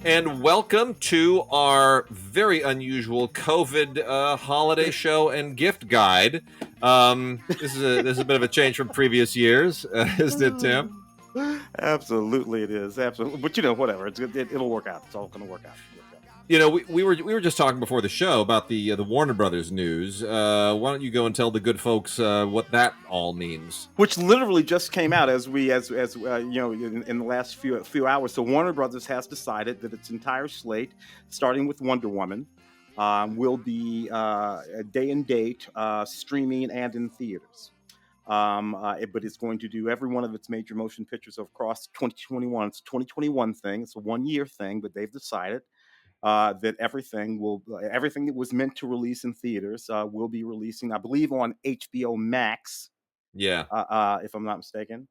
And welcome to our very unusual COVID holiday show and gift guide. This is a bit of a change from previous years, isn't it, Tim? Absolutely, it is. Absolutely, but whatever. It'll work out. It's all going to work out. You know, we were just talking before the show about the Warner Brothers news. Why don't you go and tell the good folks what that all means? Which literally just came out as in the last few hours. So Warner Brothers has decided that its entire slate, starting with Wonder Woman, will be day and date streaming and in theaters. But it's going to do every one of its major motion pictures across 2021. It's a 2021 thing. It's a 1-year thing, but they've decided that everything that was meant to release in theaters will be releasing, I believe, on HBO Max. Yeah. If I'm not mistaken.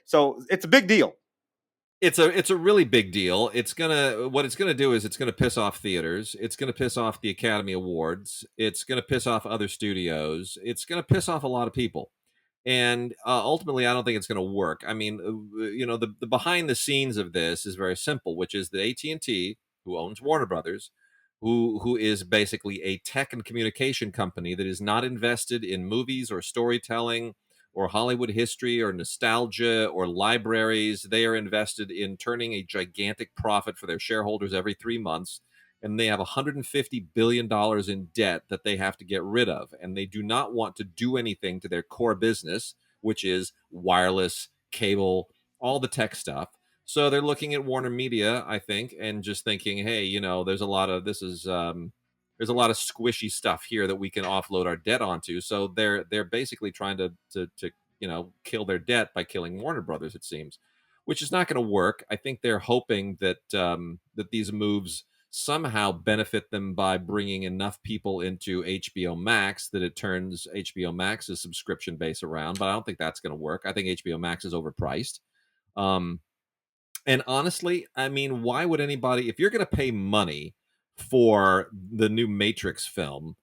So it's a big deal. It's a really big deal. What it's gonna do is it's gonna piss off theaters. It's gonna piss off the Academy Awards. It's gonna piss off other studios. It's gonna piss off a lot of people. And ultimately, I don't think it's going to work. I mean, the behind the scenes of this is very simple, which is that AT&T, who owns Warner Brothers, who is basically a tech and communication company that is not invested in movies or storytelling or Hollywood history or nostalgia or libraries. They are invested in turning a gigantic profit for their shareholders every 3 months. And they have $150 billion in debt that they have to get rid of. And they do not want to do anything to their core business, which is wireless, cable, all the tech stuff. So they're looking at Warner Media, I think, and just thinking, hey, there's a lot of squishy stuff here that we can offload our debt onto. So they're basically trying to kill their debt by killing Warner Brothers, it seems, which is not going to work. I think they're hoping that that these moves somehow benefit them by bringing enough people into HBO Max that it turns HBO Max's subscription base around. But I don't think that's going to work. I think HBO Max is overpriced. And honestly, I mean, why would anybody, if you're going to pay money for the new Matrix film,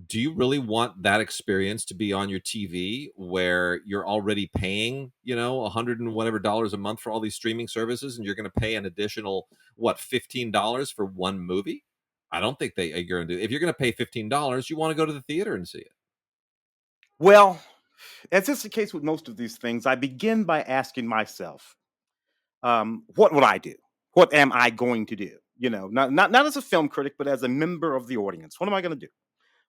do you really want that experience to be on your TV where you're already paying, $100 and whatever a month for all these streaming services, and you're going to pay an additional, $15 for one movie? I don't think you're going to do. If you're going to pay $15, you want to go to the theater and see it. Well, as is the case with most of these things, I begin by asking myself, what would I do? What am I going to do? Not as a film critic, but as a member of the audience. What am I going to do?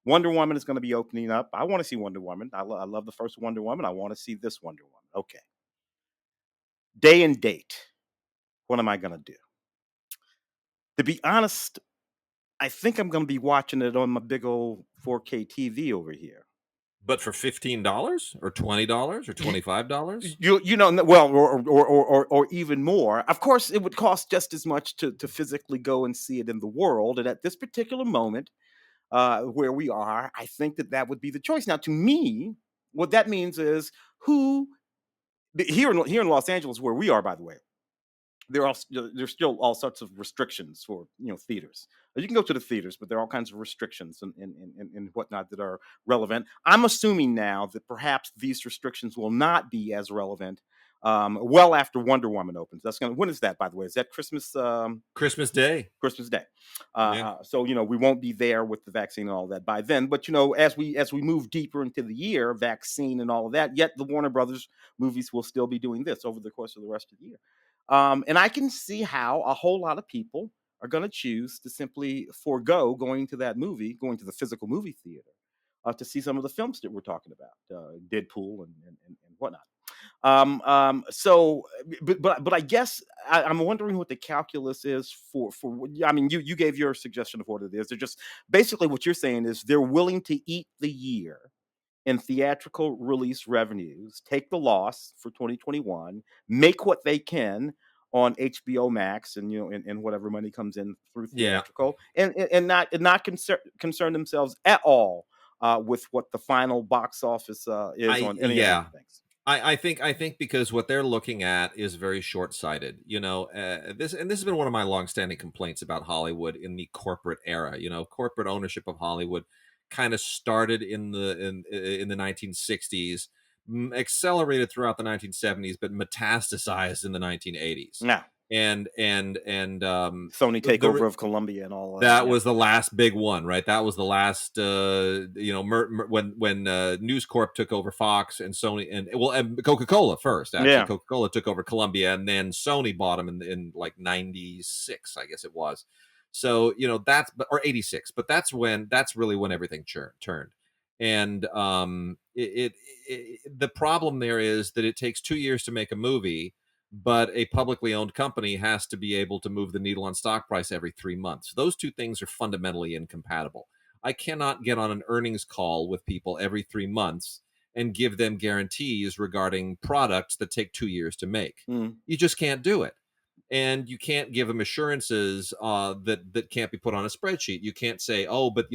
Wonder Woman is going to be opening up. I want to see Wonder Woman. I love the first Wonder Woman. I want to see this Wonder Woman. Okay. Day and date. What am I going to do? To be honest, I think I'm going to be watching it on my big old 4K TV over here. But for $15 or $20 or $25? Or even more. Of course, it would cost just as much to physically go and see it in the world. And at this particular moment, where we are, I think that would be the choice. Now, to me, what that means is here in Los Angeles, where we are, by the way, there's still all sorts of restrictions for theaters. You can go to the theaters, but there are all kinds of restrictions and whatnot that are relevant. I'm assuming now that perhaps these restrictions will not be as relevant well after Wonder Woman opens. When is that, by the way? Is that Christmas? Christmas Day. Christmas Day. Yeah. So we won't be there with the vaccine and all that by then. But as we move deeper into the year, vaccine and all of that, yet the Warner Brothers movies will still be doing this over the course of the rest of the year. And I can see how a whole lot of people are going to choose to simply forego going to that movie, going to the physical movie theater, to see some of the films that we're talking about, Deadpool and whatnot. But I guess I'm wondering what the calculus is for. I mean, you gave your suggestion of what it is. They're just basically what you're saying is they're willing to eat the year in theatrical release revenues, take the loss for 2021, make what they on HBO Max and whatever money comes in through theatrical, and not concern themselves at all with what the final box office is on any of these things. I think because what they're looking at is very short-sighted. This has been one of my long-standing complaints about Hollywood in the corporate era. Corporate ownership of Hollywood kind of started in the 1960s, accelerated throughout the 1970s, but metastasized in the 1980s. Yeah. and Sony the takeover of Columbia and all that. that Yeah. was the last big one, right? That was the last, when News Corp took over Fox and Sony, and Coca-Cola first. Actually, Yeah. Coca-Cola took over Columbia, and then Sony bought them in like '96, I guess it was. So that's or '86, but that's really when everything turned. And the problem there is that it takes 2 years to make a movie, but a publicly owned company has to be able to move the needle on stock price every 3 months. Those two things are fundamentally incompatible. I cannot get on an earnings call with people every 3 months and give them guarantees regarding products that take 2 years to make. Mm. You just can't do it. And you can't give them assurances that can't be put on a spreadsheet. You can't say, oh, but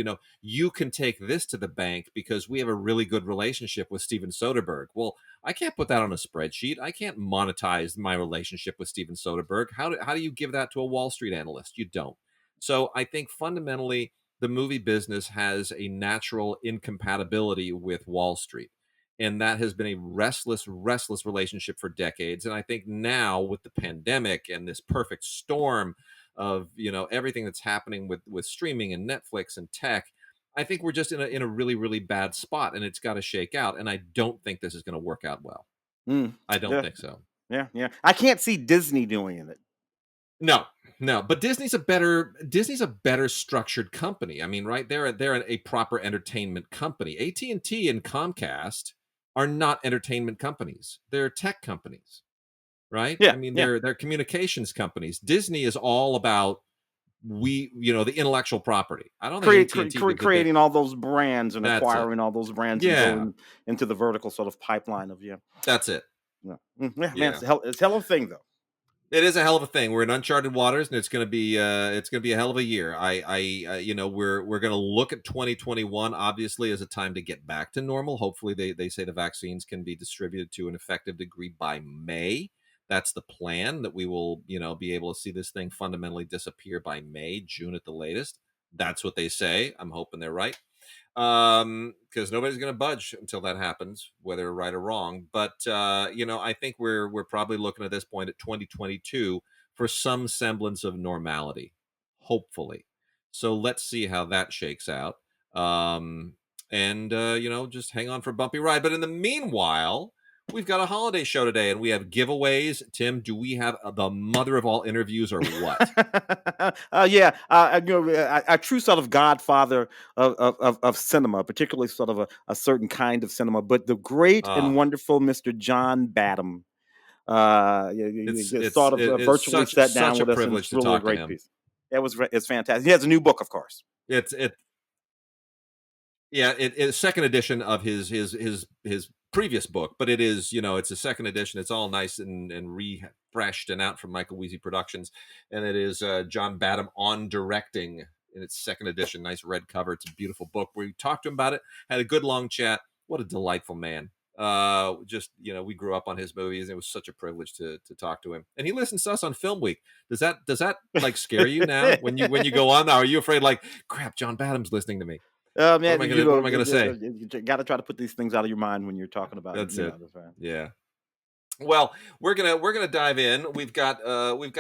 you can take this to the bank because we have a really good relationship with Steven Soderbergh. Well, I can't put that on a spreadsheet. I can't monetize my relationship with Steven Soderbergh. How do you give that to a Wall Street analyst? You don't. So I think fundamentally the movie business has a natural incompatibility with Wall Street. And that has been a restless relationship for decades. And I think now with the pandemic and this perfect storm of everything that's happening with streaming and Netflix and tech, I think we're just in a really, really bad spot, and it's got to shake out. And I don't think this is going to work out well. I don't Yeah. think so. Yeah. I can't see Disney doing it. No, but Disney's a better structured company. I mean, right? They're a proper entertainment company. AT&T and Comcast are not entertainment companies. They're tech companies, right? Yeah. I mean, they're communications companies. Disney is all about the intellectual property. I don't think AT&T creating all those brands and That's it. acquiring all those brands and Yeah, going into the vertical sort of pipeline of that's it. Yeah, man, Yeah. it's a hell of a thing though. It is a hell of a thing. We're in uncharted waters, and it's going to be a hell of a year. We're going to look at 2021 obviously as a time to get back to normal. Hopefully, they say the vaccines can be distributed to an effective degree by May. That's the plan, that we will be able to see this thing fundamentally disappear by May, June at the latest. That's what they say. I'm hoping they're right, because nobody's going to budge until that happens, whether right or wrong. But I think we're probably looking at this point at 2022 for some semblance of normality, hopefully. So let's see how that shakes out. Just hang on for a bumpy ride. But in the meanwhile, we've got a holiday show today, and we have giveaways. Tim, do we have the mother of all interviews or what? Yeah, a true sort of godfather of cinema, particularly sort of a certain kind of cinema, but the great and wonderful Mr. John Badham. It's virtually sat down with us, and it's really a great piece. It's fantastic. He has a new book, of course. It's second edition of his previous book, but it is, it's a second edition. It's all nice and refreshed and out from Michael Weezy Productions. And it is John Badham on directing in its second edition. Nice red cover. It's a beautiful book. We talked to him about it, had a good long chat. What a delightful man. We grew up on his movies, and it was such a privilege to talk to him. And he listens to us on Film Week. Does that like scare you now when you go on now? Are you afraid, like, crap, John Badham's listening to me? Man, what am I going to say? You got to try to put these things out of your mind when you're talking about That's it. it. Yeah. Well, we're gonna dive in. We've got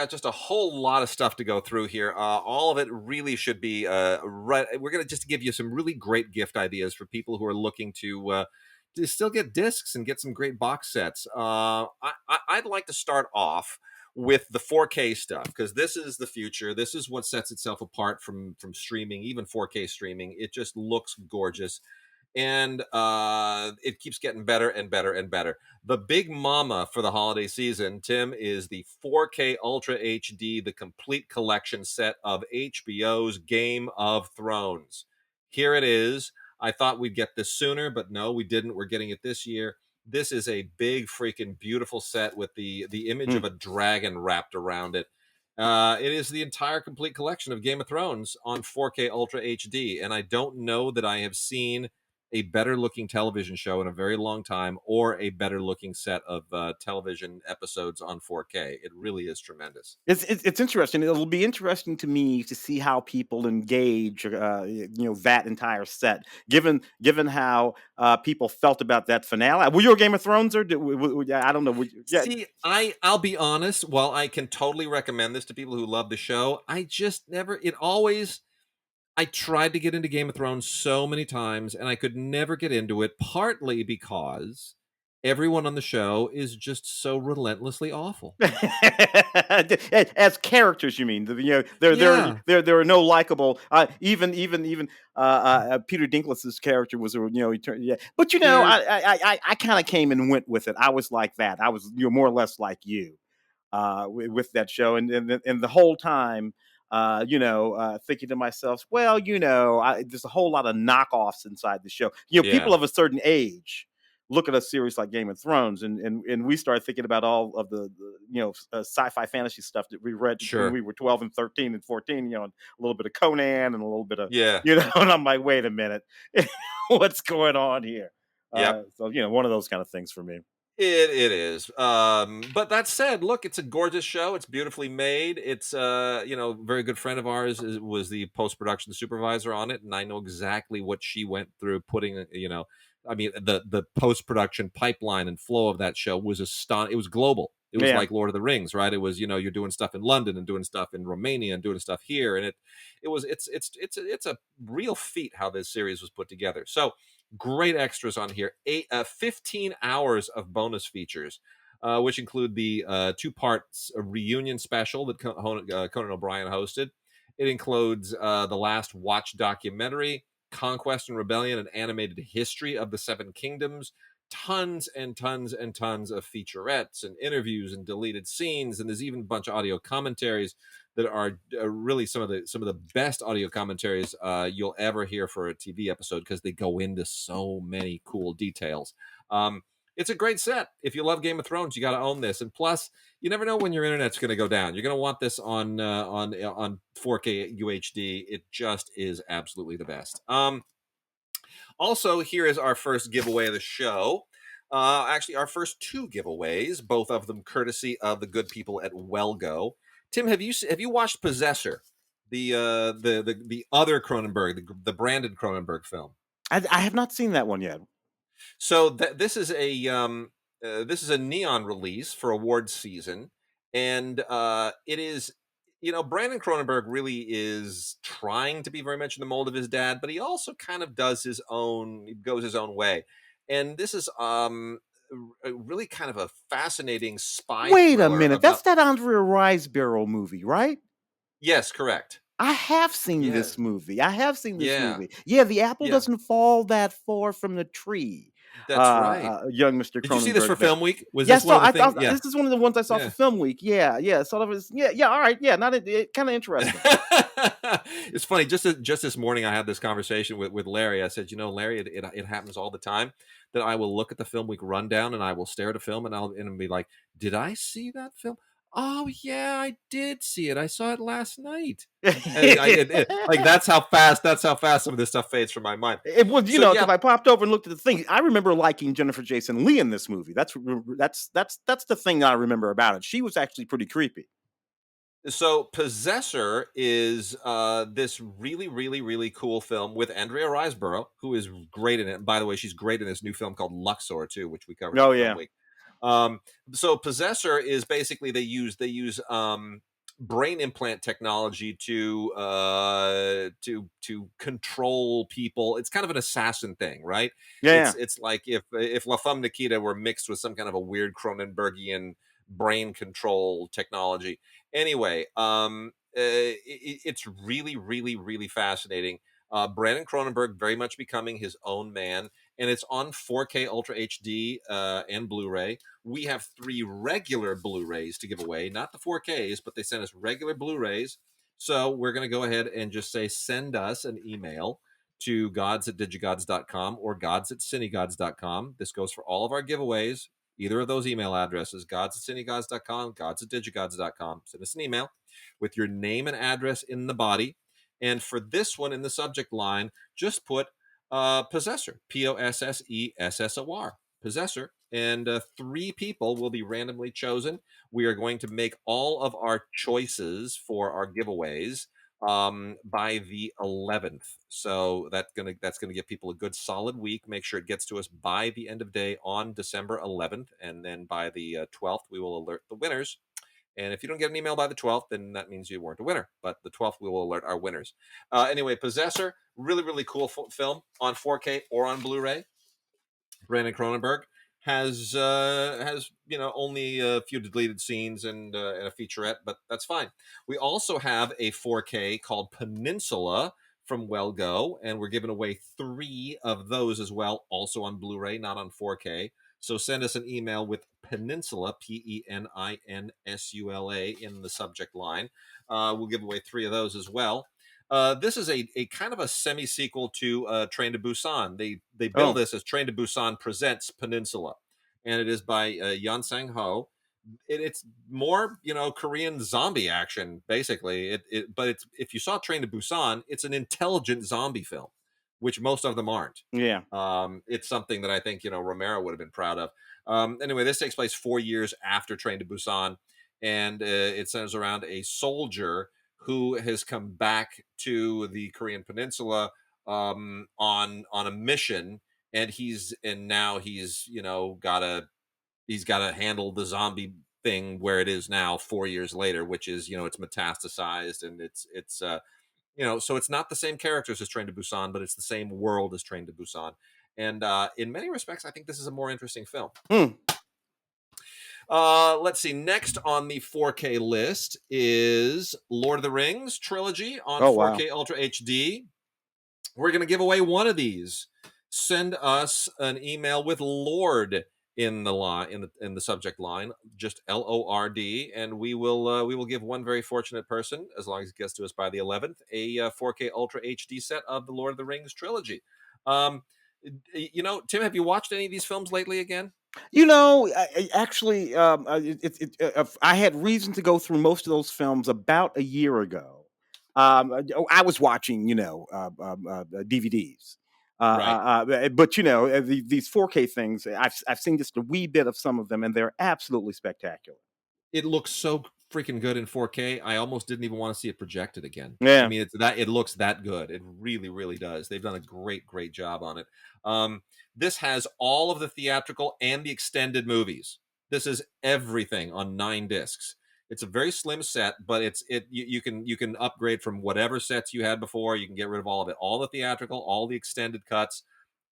just a whole lot of stuff to go through here. All of it really should be right. We're gonna just give you some really great gift ideas for people who are looking to still get discs and get some great box sets. I'd like to start off with the 4K stuff, because this is the future. This is what sets itself apart from streaming, even 4K streaming. It just looks gorgeous, and it keeps getting better and better and better. The big mama for the holiday season, Tim, is the 4K Ultra HD, the complete collection set of HBO's Game of Thrones. Here it is. I thought we'd get this sooner, but no, we didn't. We're getting it this year. This is a big, freaking beautiful set with the image of a dragon wrapped around it. It is the entire complete collection of Game of Thrones on 4K Ultra HD, and I don't know that I have seen a better looking television show in a very long time, or a better looking set of television episodes on 4K. It really is tremendous. It's interesting. It'll be interesting to me to see how people engage, that entire set. Given how people felt about that finale. Were you a Game of Thrones or I don't know? Yeah. See, I'll be honest. While I can totally recommend this to people who love the show, I just never. It always. I tried to get into Game of Thrones so many times, and I could never get into it. Partly because everyone on the show is just so relentlessly awful. As characters, you mean? Yeah, There are no likable. Even Peter Dinklage's character was yeah. But dude. I kind of came and went with it. I was like that. I was more or less like you with that show, and the whole time. Thinking to myself, well, there's a whole lot of knockoffs inside the show. People Yeah, of a certain age look at a series like Game of Thrones, and we start thinking about all of the sci-fi fantasy stuff that we read when sure. we were 12 and 13 and 14. And a little bit of Conan and a little bit of Yeah, and I'm like, wait a minute, what's going on here? yep. So one of those kind of things for me. It is. But that said, look, it's a gorgeous show. It's beautifully made. It's very good friend of ours was the post production supervisor on it, and I know exactly what she went through putting. I mean, the post production pipeline and flow of that show was It was global. It was Yeah. like Lord of the Rings, right? It was you're doing stuff in London and doing stuff in Romania and doing stuff here, and it's a real feat how this series was put together. So great extras on here. 15 hours of bonus features, which include the 2 parts reunion special that Conan O'Brien hosted. It includes the Last Watch documentary, Conquest and Rebellion, an animated history of the Seven Kingdoms, tons and tons and tons of featurettes and interviews and deleted scenes, and there's even a bunch of audio commentaries that are really some of the best audio commentaries you'll ever hear for a TV episode, because they go into so many cool details. It's a great set. If you love Game of Thrones, you got to own this. And plus, you never know when your internet's going to go down. You're going to want this on 4K UHD. It just is absolutely the best. Also, here is our first giveaway of the show. Actually, our first 2 giveaways, both of them courtesy of the good people at Wellgo. Tim, have you watched Possessor, the other Cronenberg, the Brandon Cronenberg film? I have not seen that one yet. So this is a neon release for awards season, and it is Brandon Cronenberg really is trying to be very much in the mold of his dad, but he also kind of goes his own way, and this is really kind of a fascinating spy Wait a thriller minute, that's about. that Andrea Riseborough movie, right? Yes, correct. I have seen Yeah, this movie. I have seen this yeah, movie. Yeah, the apple yeah. doesn't fall that far from the tree. That's right. Young Mr. Did you see this for Cronenberg there. Film Week? Was Yeah, this one so of the I things? thought Yeah, this is one of the ones I saw for yeah. Film Week. Yeah. Sort of is yeah, all right. Yeah, not kind of interesting. It's funny. Just this morning, I had this conversation with Larry. I said, Larry, it happens all the time that I will look at the Film Week rundown and I will stare at a film and be like, did I see that film? Oh yeah, I did see it. I saw it last night. And like that's how fast some of this stuff fades from my mind. It was, So because yeah, I popped over and looked at the thing. I remember liking Jennifer Jason Leigh in this movie. That's the thing I remember about it. She was actually pretty creepy. So Possessor is this really, really, really cool film with Andrea Riseborough, who is great in it. And by the way, she's great in this new film called Luxor too, which we covered Oh for Film yeah, Week. So Possessor is basically they use brain implant technology to control people. It's kind of an assassin thing, right? yeah. It's like if La Femme Nikita were mixed with some kind of a weird Cronenbergian brain control technology. Anyway, it's really, really, really fascinating. Brandon Cronenberg very much becoming his own man, and it's on 4K Ultra HD and Blu-ray. We have 3 regular Blu-rays to give away, not the 4Ks, but they sent us regular Blu-rays. So we're going to go ahead and just say send us an email to gods@digigods.com or gods@cinegods.com. This goes for all of our giveaways. Either of those email addresses, gods@cinegods.com, gods@digigods.com. Send us an email with your name and address in the body. And for this one, in the subject line, just put Possessor, Possessor, Possessor, and 3 people will be randomly chosen. We are going to make all of our choices for our giveaways by the 11th. So that's gonna give people a good solid week. Make sure it gets to us by the end of day on December 11th, and then by the 12th we will alert the winners. And if you don't get an email by the 12th, then that means you weren't a winner. But the 12th, we will alert our winners. Anyway, Possessor, really, really cool film on 4K or on Blu-ray. Brandon Cronenberg has only a few deleted scenes and a featurette, but that's fine. We also have a 4K called Peninsula from Well Go, and we're giving away 3 of those as well, also on Blu-ray, not on 4K. So send us an email with Peninsula, Peninsula, in the subject line. We'll give away 3 of those as well. This is a kind of a semi-sequel to Train to Busan. They bill this as Train to Busan Presents Peninsula, and it is by Yeon Sang-ho. It's more, Korean zombie action, basically. But it's, if you saw Train to Busan, it's an intelligent zombie film, which most of them aren't. Yeah. It's something that I think, Romero would have been proud of. Anyway, this takes place 4 years after Train to Busan, and it centers around a soldier who has come back to the Korean Peninsula on a mission, and now he's got to handle the zombie thing where it is now 4 years later, which is, it's metastasized, and it's so it's not the same characters as Train to Busan, but it's the same world as Train to Busan. And in many respects, I think this is a more interesting film. Let's see. Next on the 4K list is Lord of the Rings trilogy on 4K Ultra HD. We're going to give away one of these. Send us an email with Lord in the subject line, just LORD, and we will give one very fortunate person, as long as it gets to us by the 11th, a 4K Ultra HD set of the Lord of the Rings trilogy. Tim, have you watched any of these films lately again? Actually, I had reason to go through most of those films about a year ago. I was watching, DVDs. Right. But these 4K things, I've seen just a wee bit of some of them, and they're absolutely spectacular. It looks so freaking good in 4K. I almost didn't even want to see it projected again. Yeah. I mean, it looks that good. It really, really does. They've done a great, great job on it. This has all of the theatrical and the extended movies. This is everything on 9 discs. It's a very slim set, but you can upgrade from whatever sets you had before. You can get rid of all of it, all the theatrical, all the extended cuts,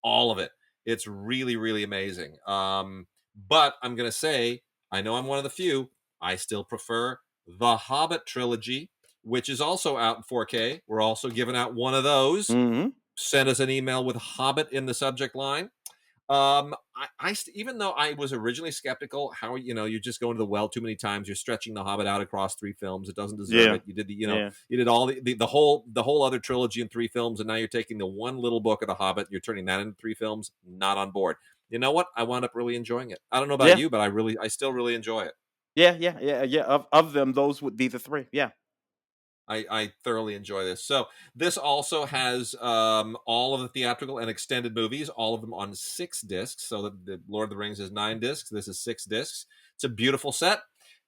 all of it. It's really, really amazing. But I'm gonna say, I know I'm one of the few. I still prefer the Hobbit trilogy, which is also out in 4K. We're also giving out one of those. Mm-hmm. Send us an email with Hobbit in the subject line. Even though I was originally skeptical, how you just go into the well too many times, you're stretching the Hobbit out across 3 films. It doesn't deserve it. You did you did all the whole other trilogy in 3 films, and now you're taking the one little book of the Hobbit, you're turning that into 3 films. Not on board. You know what? I wound up really enjoying it. I don't know about you, but I still really enjoy it. Yeah. Of them, those would be the 3. Yeah. I thoroughly enjoy this. So this also has all of the theatrical and extended movies, all of them on 6 discs. So the Lord of the Rings is 9 discs. This is 6 discs. It's a beautiful set,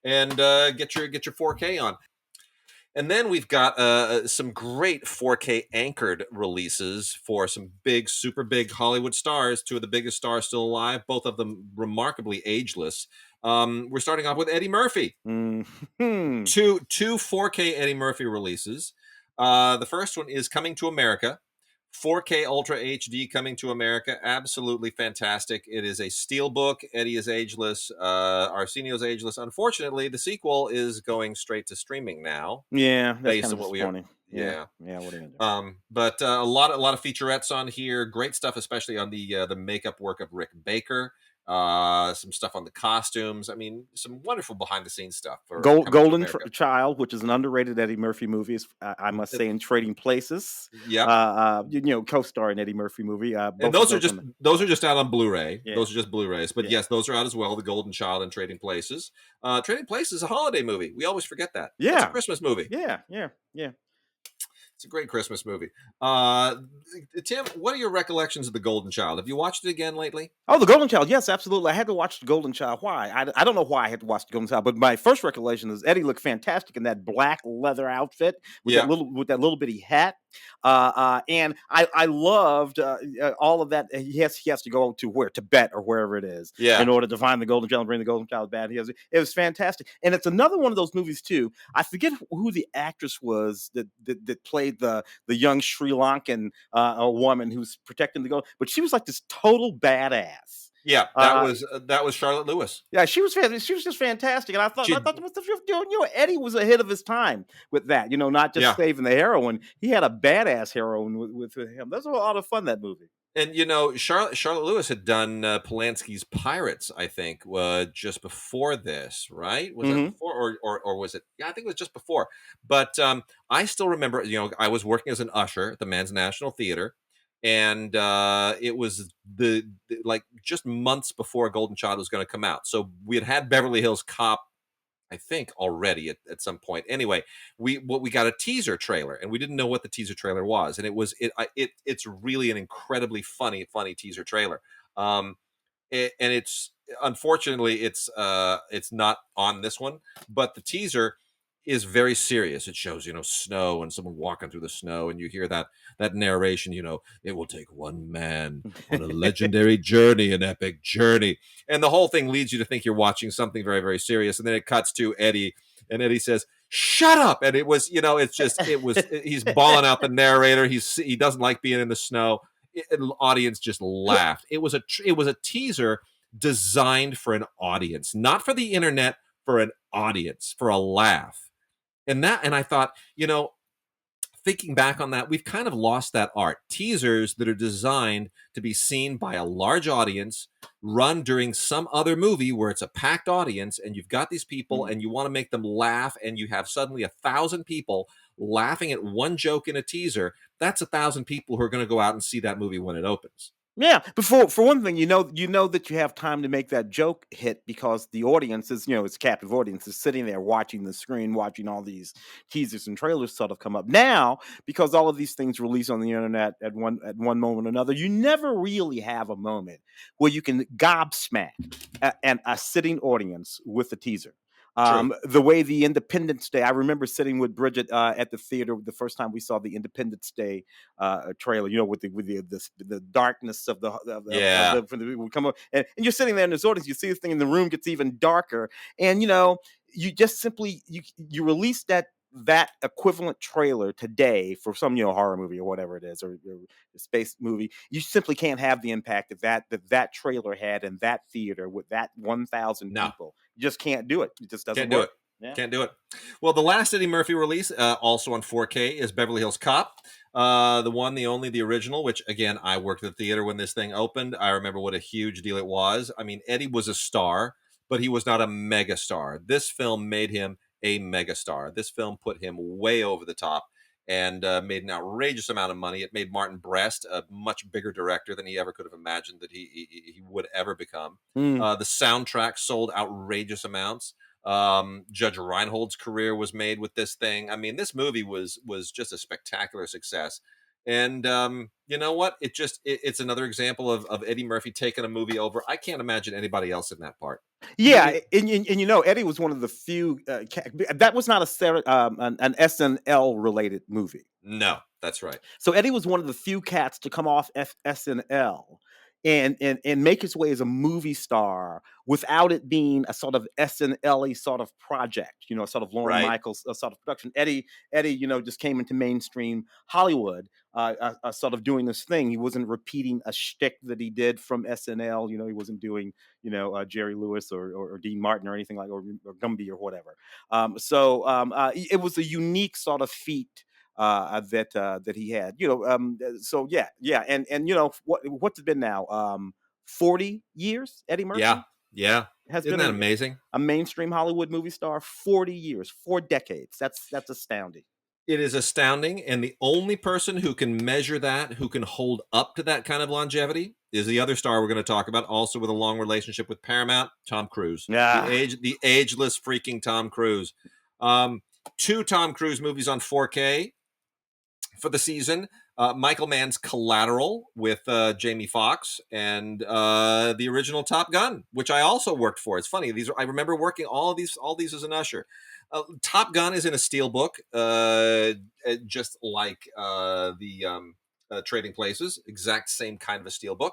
and get your 4K on. And then we've got some great 4K anchored releases for some super big Hollywood stars. 2 of the biggest stars still alive, both of them remarkably ageless. We're starting off with Eddie Murphy. Mm-hmm. Two 4K Eddie Murphy releases. The first one is Coming to America. 4K Ultra HD Coming to America. Absolutely fantastic. It is a Steelbook. Eddie is ageless. Arsenio's ageless. Unfortunately, the sequel is going straight to streaming now. Yeah, that's based kind on of what we disappointing. Yeah. What are you gonna do? But a lot of featurettes on here. Great stuff, especially on the makeup work of Rick Baker. Some stuff on the costumes. I mean, some wonderful behind the scenes stuff for Golden Child, which is an underrated Eddie Murphy movie, I must say, in Trading Places. Yeah, co-star in Eddie Murphy movie. And those are just out on Blu-ray. Yeah. Those are just Blu-rays, but yes, those are out as well. The Golden Child and Trading Places. Trading Places is a holiday movie. We always forget that. Yeah, it's a Christmas movie. Yeah. It's a great Christmas movie. Tim, what are your recollections of The Golden Child? Have you watched it again lately? Oh, The Golden Child. Yes, absolutely. I had to watch The Golden Child. Why? I don't know why I had to watch The Golden Child, but my first recollection is Eddie looked fantastic in that black leather outfit with Yeah. that little bitty hat. And I loved all of that. He has to go to where Tibet or wherever it is Yeah. in order to find the Golden Child and bring the Golden Child back. It was fantastic, and it's another one of those movies too. I forget who the actress was that played the young Sri Lankan woman who's protecting the gold, but she was like this total badass. Yeah, that was Charlotte Lewis. Yeah, she was just fantastic, and I thought Eddie was ahead of his time with that. Not just saving the heroine; he had a badass heroine with him. That's a lot of fun, that movie. And Charlotte Lewis had done Polanski's Pirates, I think, just before this, right? Was it before, or was it? Yeah, I think it was just before. But I still remember, I was working as an usher at the Man's National Theater, and it was the like just months before Golden Child was going to come out. So we had Beverly Hills Cop, I think, already at some point. Anyway, we got a teaser trailer, and we didn't know what the teaser trailer was, and it's really an incredibly funny teaser trailer. And it's unfortunately it's not on this one, but the teaser is very serious. It shows snow and someone walking through the snow, and you hear that narration. It will take one man on a legendary journey, an epic journey, and the whole thing leads you to think you're watching something very, very serious. And then it cuts to Eddie, and Eddie says, "Shut up!" And it was he's bawling out the narrator. He doesn't like being in the snow. The audience just laughed. It was a teaser designed for an audience, not for the internet, for an audience, for a laugh. And I thought, thinking back on that, we've kind of lost that art. Teasers that are designed to be seen by a large audience, run during some other movie where it's a packed audience, and you've got these people and you want to make them laugh, and you have suddenly 1,000 people laughing at one joke in a teaser. That's 1,000 people who are going to go out and see that movie when it opens. Yeah, but for one thing, you know that you have time to make that joke hit because the audience is, it's a captive audience is sitting there watching the screen, watching all these teasers and trailers sort of come up. Now, because all of these things release on the internet at one moment or another, you never really have a moment where you can gobsmack a sitting audience with a teaser. The way the Independence Day, I remember sitting with Bridget at the theater the first time we saw the Independence Day trailer, with the darkness of would come up, and you're sitting there in this audience, you see this thing, and the room gets even darker, and you just simply you release that equivalent trailer today for some horror movie or whatever it is, or a space movie. You simply can't have the impact that trailer had in that theater with that 1,000 people. You just can't do it. It just doesn't work. Yeah. Can't do it. Well, the last Eddie Murphy release, also on 4K, is Beverly Hills Cop. The one, the only, the original, which, again, I worked at the theater when this thing opened. I remember what a huge deal it was. I mean, Eddie was a star, but he was not a mega star. This film made him a megastar. This film put him way over the top and made an outrageous amount of money. It made Martin Brest a much bigger director than he ever could have imagined that he would ever become. The soundtrack sold outrageous amounts. Judge Reinhold's career was made with this thing. I mean, this movie was just a spectacular success. And you know what? It's another example of Eddie Murphy taking a movie over. I can't imagine anybody else in that part. Yeah, and Eddie was one of the few that was not an SNL related movie. No, that's right. So Eddie was one of the few cats to come off SNL and make his way as a movie star without it being a sort of SNL-y sort of project, a sort of Lorne Michaels sort of production. Eddie, just came into mainstream Hollywood, sort of doing this thing. He wasn't repeating a shtick that he did from SNL. He wasn't doing, Jerry Lewis or Dean Martin or anything like, or Gumby or whatever. It was a unique sort of feat that he had, so yeah, and what's it been now? 40 years, Eddie Murphy. Yeah. Isn't that amazing? A mainstream Hollywood movie star, 40 years, 4 decades. That's astounding. It is astounding, and the only person who can measure that, who can hold up to that kind of longevity, is the other star we're going to talk about, also with a long relationship with Paramount, Tom Cruise. Yeah, the ageless freaking Tom Cruise. 2 Tom Cruise movies on 4K. for the season, Michael Mann's Collateral with Jamie Foxx, and the original Top Gun, which I also worked for. It's funny; I remember working all these as an usher. Top Gun is in a steelbook, just like the Trading Places, exact same kind of a steelbook.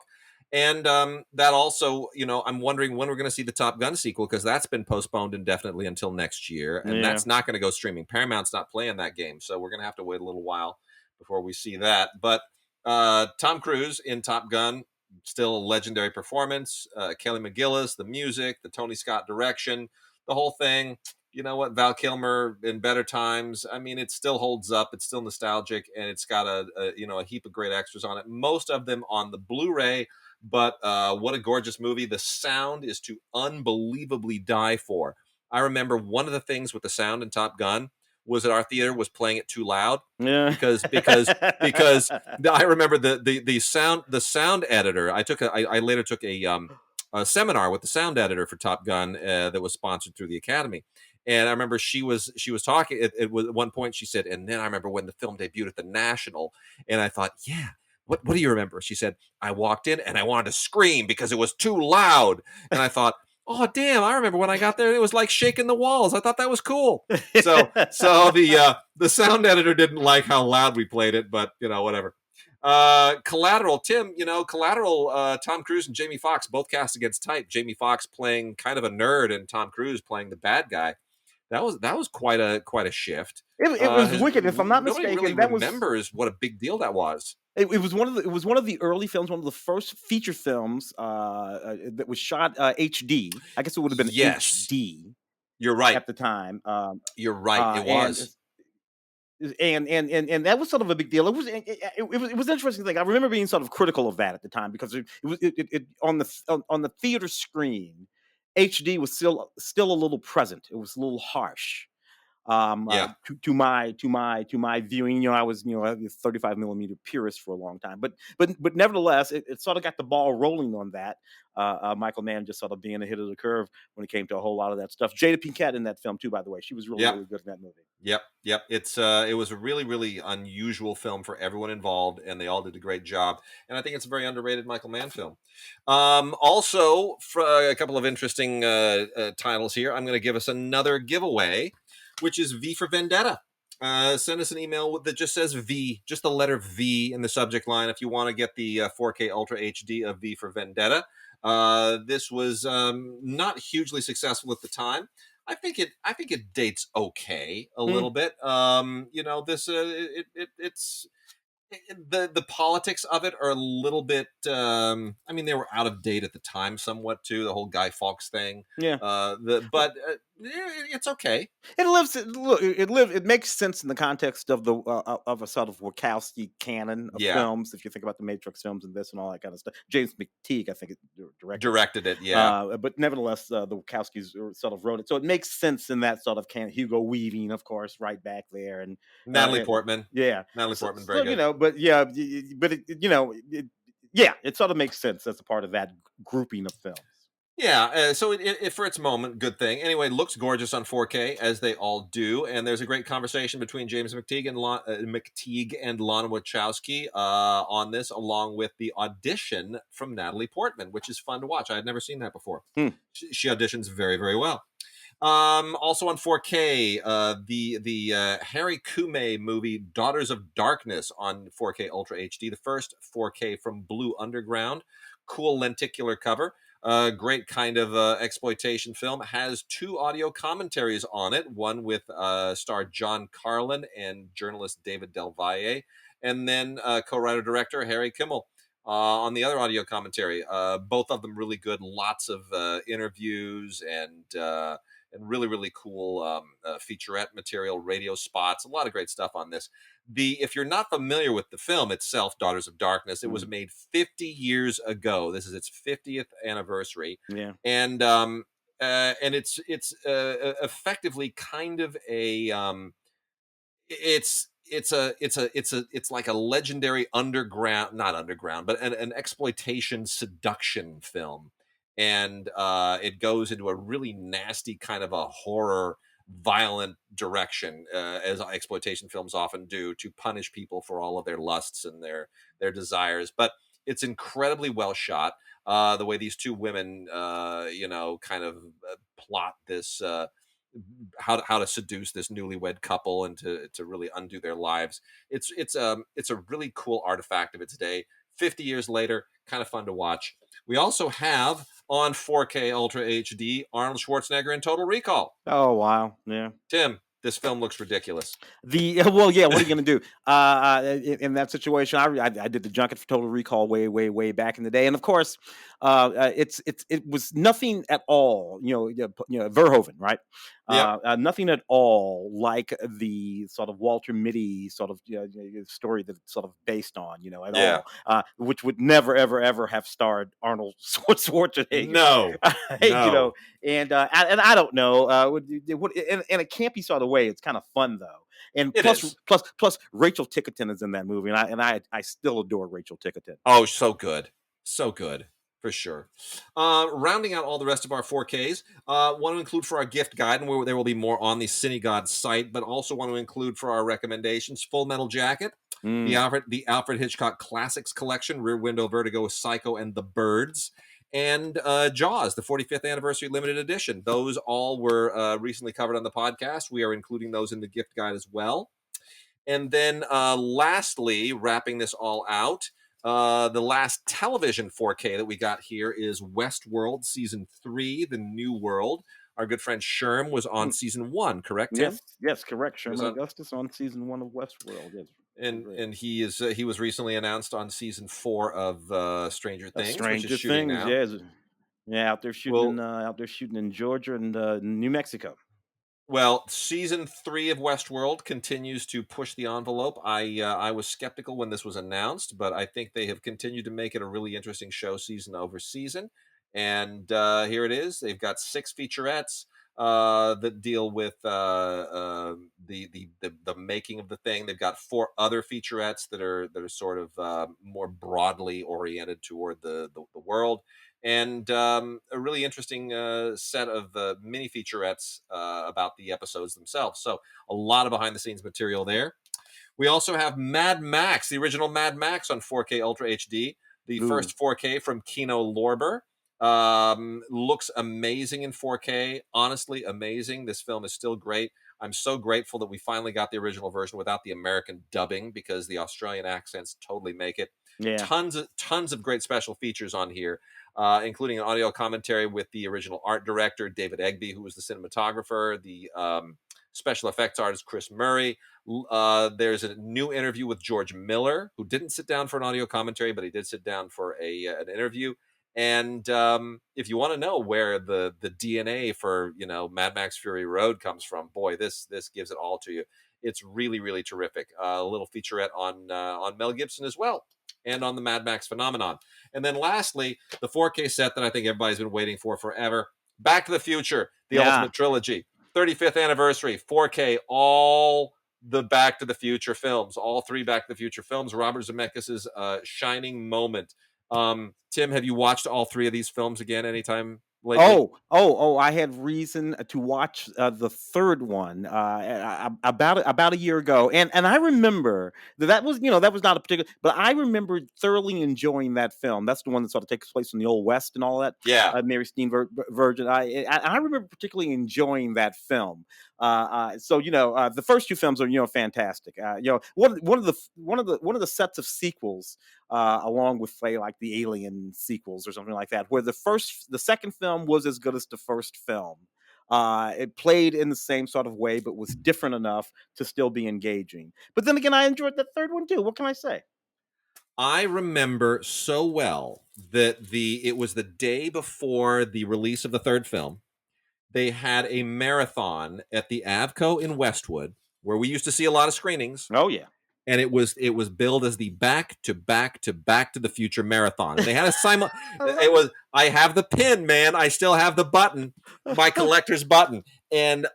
And that also, I'm wondering when we're going to see the Top Gun sequel, because that's been postponed indefinitely until next year, and that's not going to go streaming. Paramount's not playing that game, so we're going to have to wait a little while before we see that. But Tom Cruise in Top Gun, still a legendary performance. Kelly McGillis, the music, the Tony Scott direction, the whole thing. You know what? Val Kilmer in Better Times. I mean, it still holds up. It's still nostalgic, and it's got a heap of great extras on it. Most of them on the Blu-ray. But what a gorgeous movie. The sound is to unbelievably die for. I remember one of the things with the sound in Top Gun was that our theater was playing it too loud. Yeah. Because I remember the sound editor. I later took a seminar with the sound editor for Top Gun that was sponsored through the Academy. And I remember she was talking. It was at one point she said, and then I remember when the film debuted at the National, and I thought, yeah. What do you remember? She said, I walked in and I wanted to scream because it was too loud. And I thought, oh, damn, I remember when I got there and it was like shaking the walls. I thought that was cool. So the sound editor didn't like how loud we played it, but, whatever. Collateral, Tim, Collateral, Tom Cruise and Jamie Foxx both cast against type. Jamie Foxx playing kind of a nerd and Tom Cruise playing the bad guy. That was quite a shift. It was wicked. If I'm not mistaken, nobody really remembers what a big deal that was. It was one of the early films, one of the first feature films that was shot HD. I guess it would have been HD. You're right at the time. You're right. It was. And that was sort of a big deal. It was an interesting thing. I remember being sort of critical of that at the time because it on the theater screen, HD was still a little present. It was a little harsh. To my viewing, I was a 35 millimeter purist for a long time, but nevertheless, it sort of got the ball rolling on that. Michael Mann just sort of being ahead of the curve when it came to a whole lot of that stuff. Jada Pinkett in that film too, by the way, she was really good in that movie. Yep. It was a really, really unusual film for everyone involved, and they all did a great job. And I think it's a very underrated Michael Mann film. Also, for a couple of interesting titles here, I'm going to give us another giveaway, which is V for Vendetta. Send us an email that just says V, just the letter V in the subject line if you want to get the 4K Ultra HD of V for Vendetta. This was not hugely successful at the time. I think it dates okay a little bit. It's the politics of it are a little bit. They were out of date at the time, somewhat too. The whole Guy Fawkes thing. Yeah. But it's okay. It makes sense in the context of of a sort of Wachowski canon of films. If you think about the Matrix films and this and all that kind of stuff, James McTeague, I think, directed it. Yeah. But nevertheless, the Wachowskis sort of wrote it, so it makes sense in that sort of canon. Hugo Weaving, of course, right back there, and Natalie Portman. Yeah, Natalie Portman, very good. It sort of makes sense as a part of that grouping of films. Yeah, so it for its moment, good thing. Anyway, looks gorgeous on 4K, as they all do, and there's a great conversation between James McTeague and Lana Wachowski on this, along with the audition from Natalie Portman, which is fun to watch. I had never seen that before. She auditions very, very well. Also on 4K, the Harry Kume movie Daughters of Darkness on 4K Ultra HD, the first 4K from Blue Underground. Cool lenticular cover. Great kind of exploitation film. Has 2 audio commentaries on it. One with star John Carlin and journalist David Del Valle, and then co-writer director Harry Kimmel on the other audio commentary. Both of them really good. Lots of interviews and really, really cool featurette material, radio spots, a lot of great stuff on this. If you're not familiar with the film itself, Daughters of Darkness, it was made 50 years ago. This is its 50th anniversary. Yeah. And it's effectively kind of a it's like a legendary not underground, but an exploitation seduction film. And it goes into a really nasty kind of a horror violent direction, as exploitation films often do, to punish people for all of their lusts and their desires. But it's incredibly well shot. The way these two women, kind of plot this, how to seduce this newlywed couple and to really undo their lives. It's a really cool artifact of its day. 50 years later, kind of fun to watch. We also have on 4K Ultra HD Arnold Schwarzenegger in Total Recall. Oh wow, yeah. Tim, this film looks ridiculous. Well, yeah. What are you gonna do in that situation? I did the junket for Total Recall way back in the day, and of course, it was nothing at all. Verhoeven, right? Nothing at all like the sort of Walter Mitty sort of story that it's sort of based on. At all, which would never ever have starred Arnold Schwarzenegger. No, no. And I don't know, in a campy sort of way, it's kind of fun though. And plus, Rachel Tickerton is in that movie, and I still adore Rachel Tickerton. Oh, so good, for sure. Rounding out all the rest of our 4Ks, want to include for our gift guide, and there will be more on the CineGods site, but also want to include for our recommendations, Full Metal Jacket, the Alfred Hitchcock Classics Collection, Rear Window, Vertigo, Psycho, and The Birds, and Jaws, the 45th Anniversary Limited Edition. Those all were recently covered on the podcast. We are including those in the gift guide as well. And then lastly, wrapping this all out, the last television 4K that we got here is Westworld Season 3, The New World. Our good friend Sherm was on Season 1, correct, Tim? Yes, correct. Sherman Augustus on Season 1 of Westworld. Yes. And he was recently announced on Season 4 of Stranger Things. Stranger Things, yes. Yeah, out there shooting in Georgia and New Mexico. Well, Season 3 of Westworld continues to push the envelope. I was skeptical when this was announced, but I think they have continued to make it a really interesting show season over season. And here it is. They've got 6 featurettes that deal with the making of the thing. They've got 4 other featurettes that are sort of more broadly oriented toward the world. And a really interesting set of mini featurettes about the episodes themselves. So a lot of behind the scenes material there. We also have Mad Max, the original Mad Max on 4K Ultra HD, the first 4K from Kino Lorber. Looks amazing in 4K. Honestly, amazing. This film is still great. I'm so grateful that we finally got the original version without the American dubbing, because the Australian accents totally make it. Yeah. Tons of great special features on here, including an audio commentary with the original art director, David Egby, who was the cinematographer, the special effects artist, Chris Murray. There's a new interview with George Miller, who didn't sit down for an audio commentary, but he did sit down for an interview. And if you want to know where the DNA for Mad Max Fury Road comes from, boy, this gives it all to you. It's really, really terrific. A little featurette on Mel Gibson as well, and on the Mad Max phenomenon. And then lastly, the 4K set that I think everybody's been waiting for forever, Back to the Future, the Ultimate Trilogy, 35th anniversary, 4K, all the Back to the Future films, all 3 Back to the Future films, Robert Zemeckis' shining moment. Tim, have you watched all 3 of these films again anytime lately? I had reason to watch the third one about a year ago, and I remember that was not a particular, but I remember thoroughly enjoying that film. That's the one that sort of takes place in the Old West and all that. Yeah, Mary Steenburgen. I remember particularly enjoying that film. So the first 2 films are fantastic. One of the sets of sequels, along with say like the Alien sequels or something like that, where the second film was as good as the first film. It played in the same sort of way, but was different enough to still be engaging. But then again, I enjoyed the third one too. What can I say? I remember so well that it was the day before the release of the third film. They had a marathon at the Avco in Westwood, where we used to see a lot of screenings. Oh yeah. And it was billed as the Back to the Future marathon. And they had a I have the pin, man. I still have the button, my collector's button. And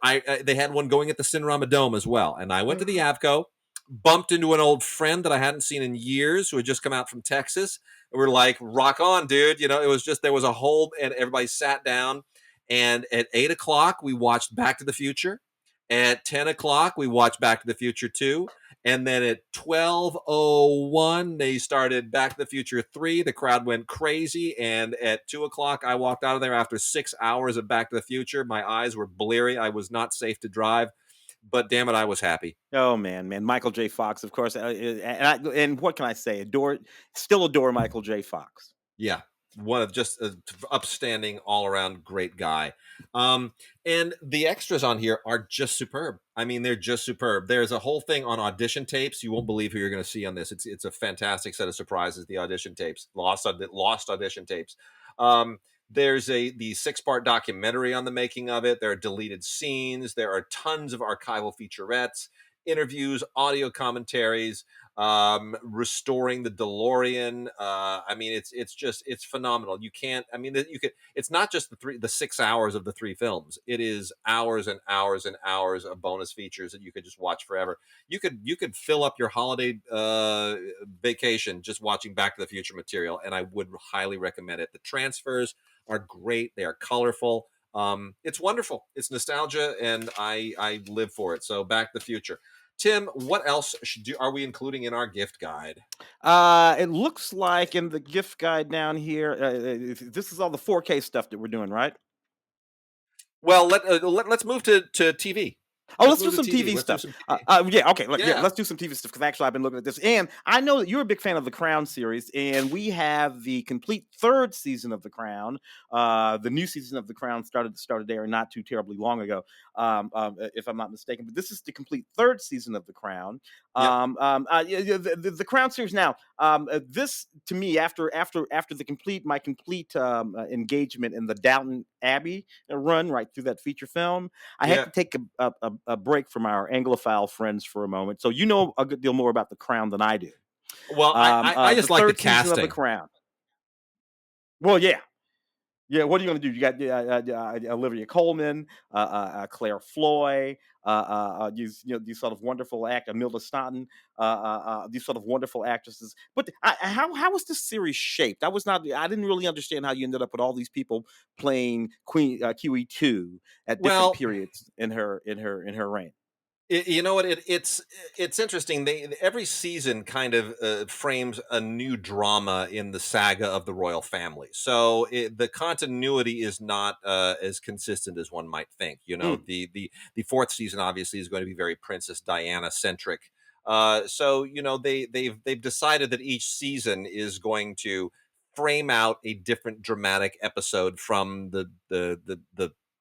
they had one going at the Cinerama Dome as well. And I went to the Avco, bumped into an old friend that I hadn't seen in years, who had just come out from Texas. And we're like, rock on, dude. It was just, there was a whole, and everybody sat down. And at 8:00, we watched Back to the Future. At 10 o'clock, we watched Back to the Future 2. And then at 12:01, they started Back to the Future 3. The crowd went crazy. And at 2 o'clock, I walked out of there after 6 hours of Back to the Future. My eyes were bleary. I was not safe to drive. But damn it, I was happy. Oh man, Michael J. Fox, of course, and what can I say? Still adore Michael J. Fox. Yeah, one of just upstanding all around great guy. And the extras on here are just superb. I mean, they're just superb. There's a whole thing on audition tapes. You won't believe who you're going to see on this. It's a fantastic set of surprises. The audition tapes, lost audition tapes. There's the 6-part documentary on the making of it. There are deleted scenes. There are tons of archival featurettes, interviews, audio commentaries, restoring the DeLorean. I mean, it's phenomenal. You can't. I mean, you could. It's not just the 6 hours of the 3 films. It is hours and hours and hours of bonus features that you could just watch forever. You could fill up your holiday vacation just watching Back to the Future material, and I would highly recommend it. The transfers are great. They are colorful. It's wonderful. It's nostalgia, and I live for it. So Back to the Future. Tim, what else are we including in our gift guide? It looks like in the gift guide down here, this is all the 4K stuff that we're doing, right? Well, let's move to TV. Oh, let's do some TV stuff. Yeah, okay. Yeah. Let's do some TV stuff because actually I've been looking at this, and I know that you're a big fan of the Crown series, and we have the complete 3rd season of the Crown. The new season of the Crown started airing not too terribly long ago, if I'm not mistaken. But this is the complete 3rd season of the Crown. The Crown series. Now, this to me, after my complete engagement in the Downton Abbey run right through that feature film, I had to take a break from our Anglophile friends for a moment. So you know a good deal more about the Crown than I do. Well, I just like the casting of the Crown. Well, yeah. Yeah, what are you going to do? You got Olivia Colman, Claire Foy, these sort of wonderful actors, Milda Staunton, these sort of wonderful actresses. But how was this series shaped? I didn't really understand how you ended up with all these people playing Queen QE2 at different periods in her reign. You know what? It's interesting. Every season kind of frames a new drama in the saga of the royal family. So the continuity is not as consistent as one might think. You know, the 4th season obviously is going to be very Princess Diana centric. So you know they've decided that each season is going to frame out a different dramatic episode from the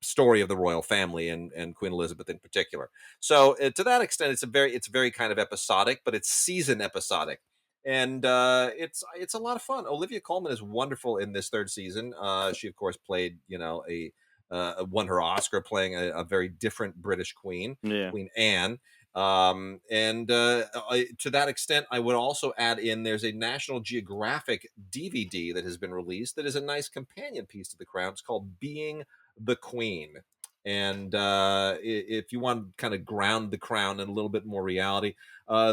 story of the royal family and Queen Elizabeth in particular. So to that extent, it's very kind of episodic, but it's season episodic, and it's a lot of fun. Olivia Colman is wonderful in this 3rd season. She of course played won her Oscar playing a very different British queen, Queen Anne. And to that extent, I would also add in there's a National Geographic DVD that has been released that is a nice companion piece to The Crown. It's called Being the Queen. And if you want to kind of ground the Crown in a little bit more reality,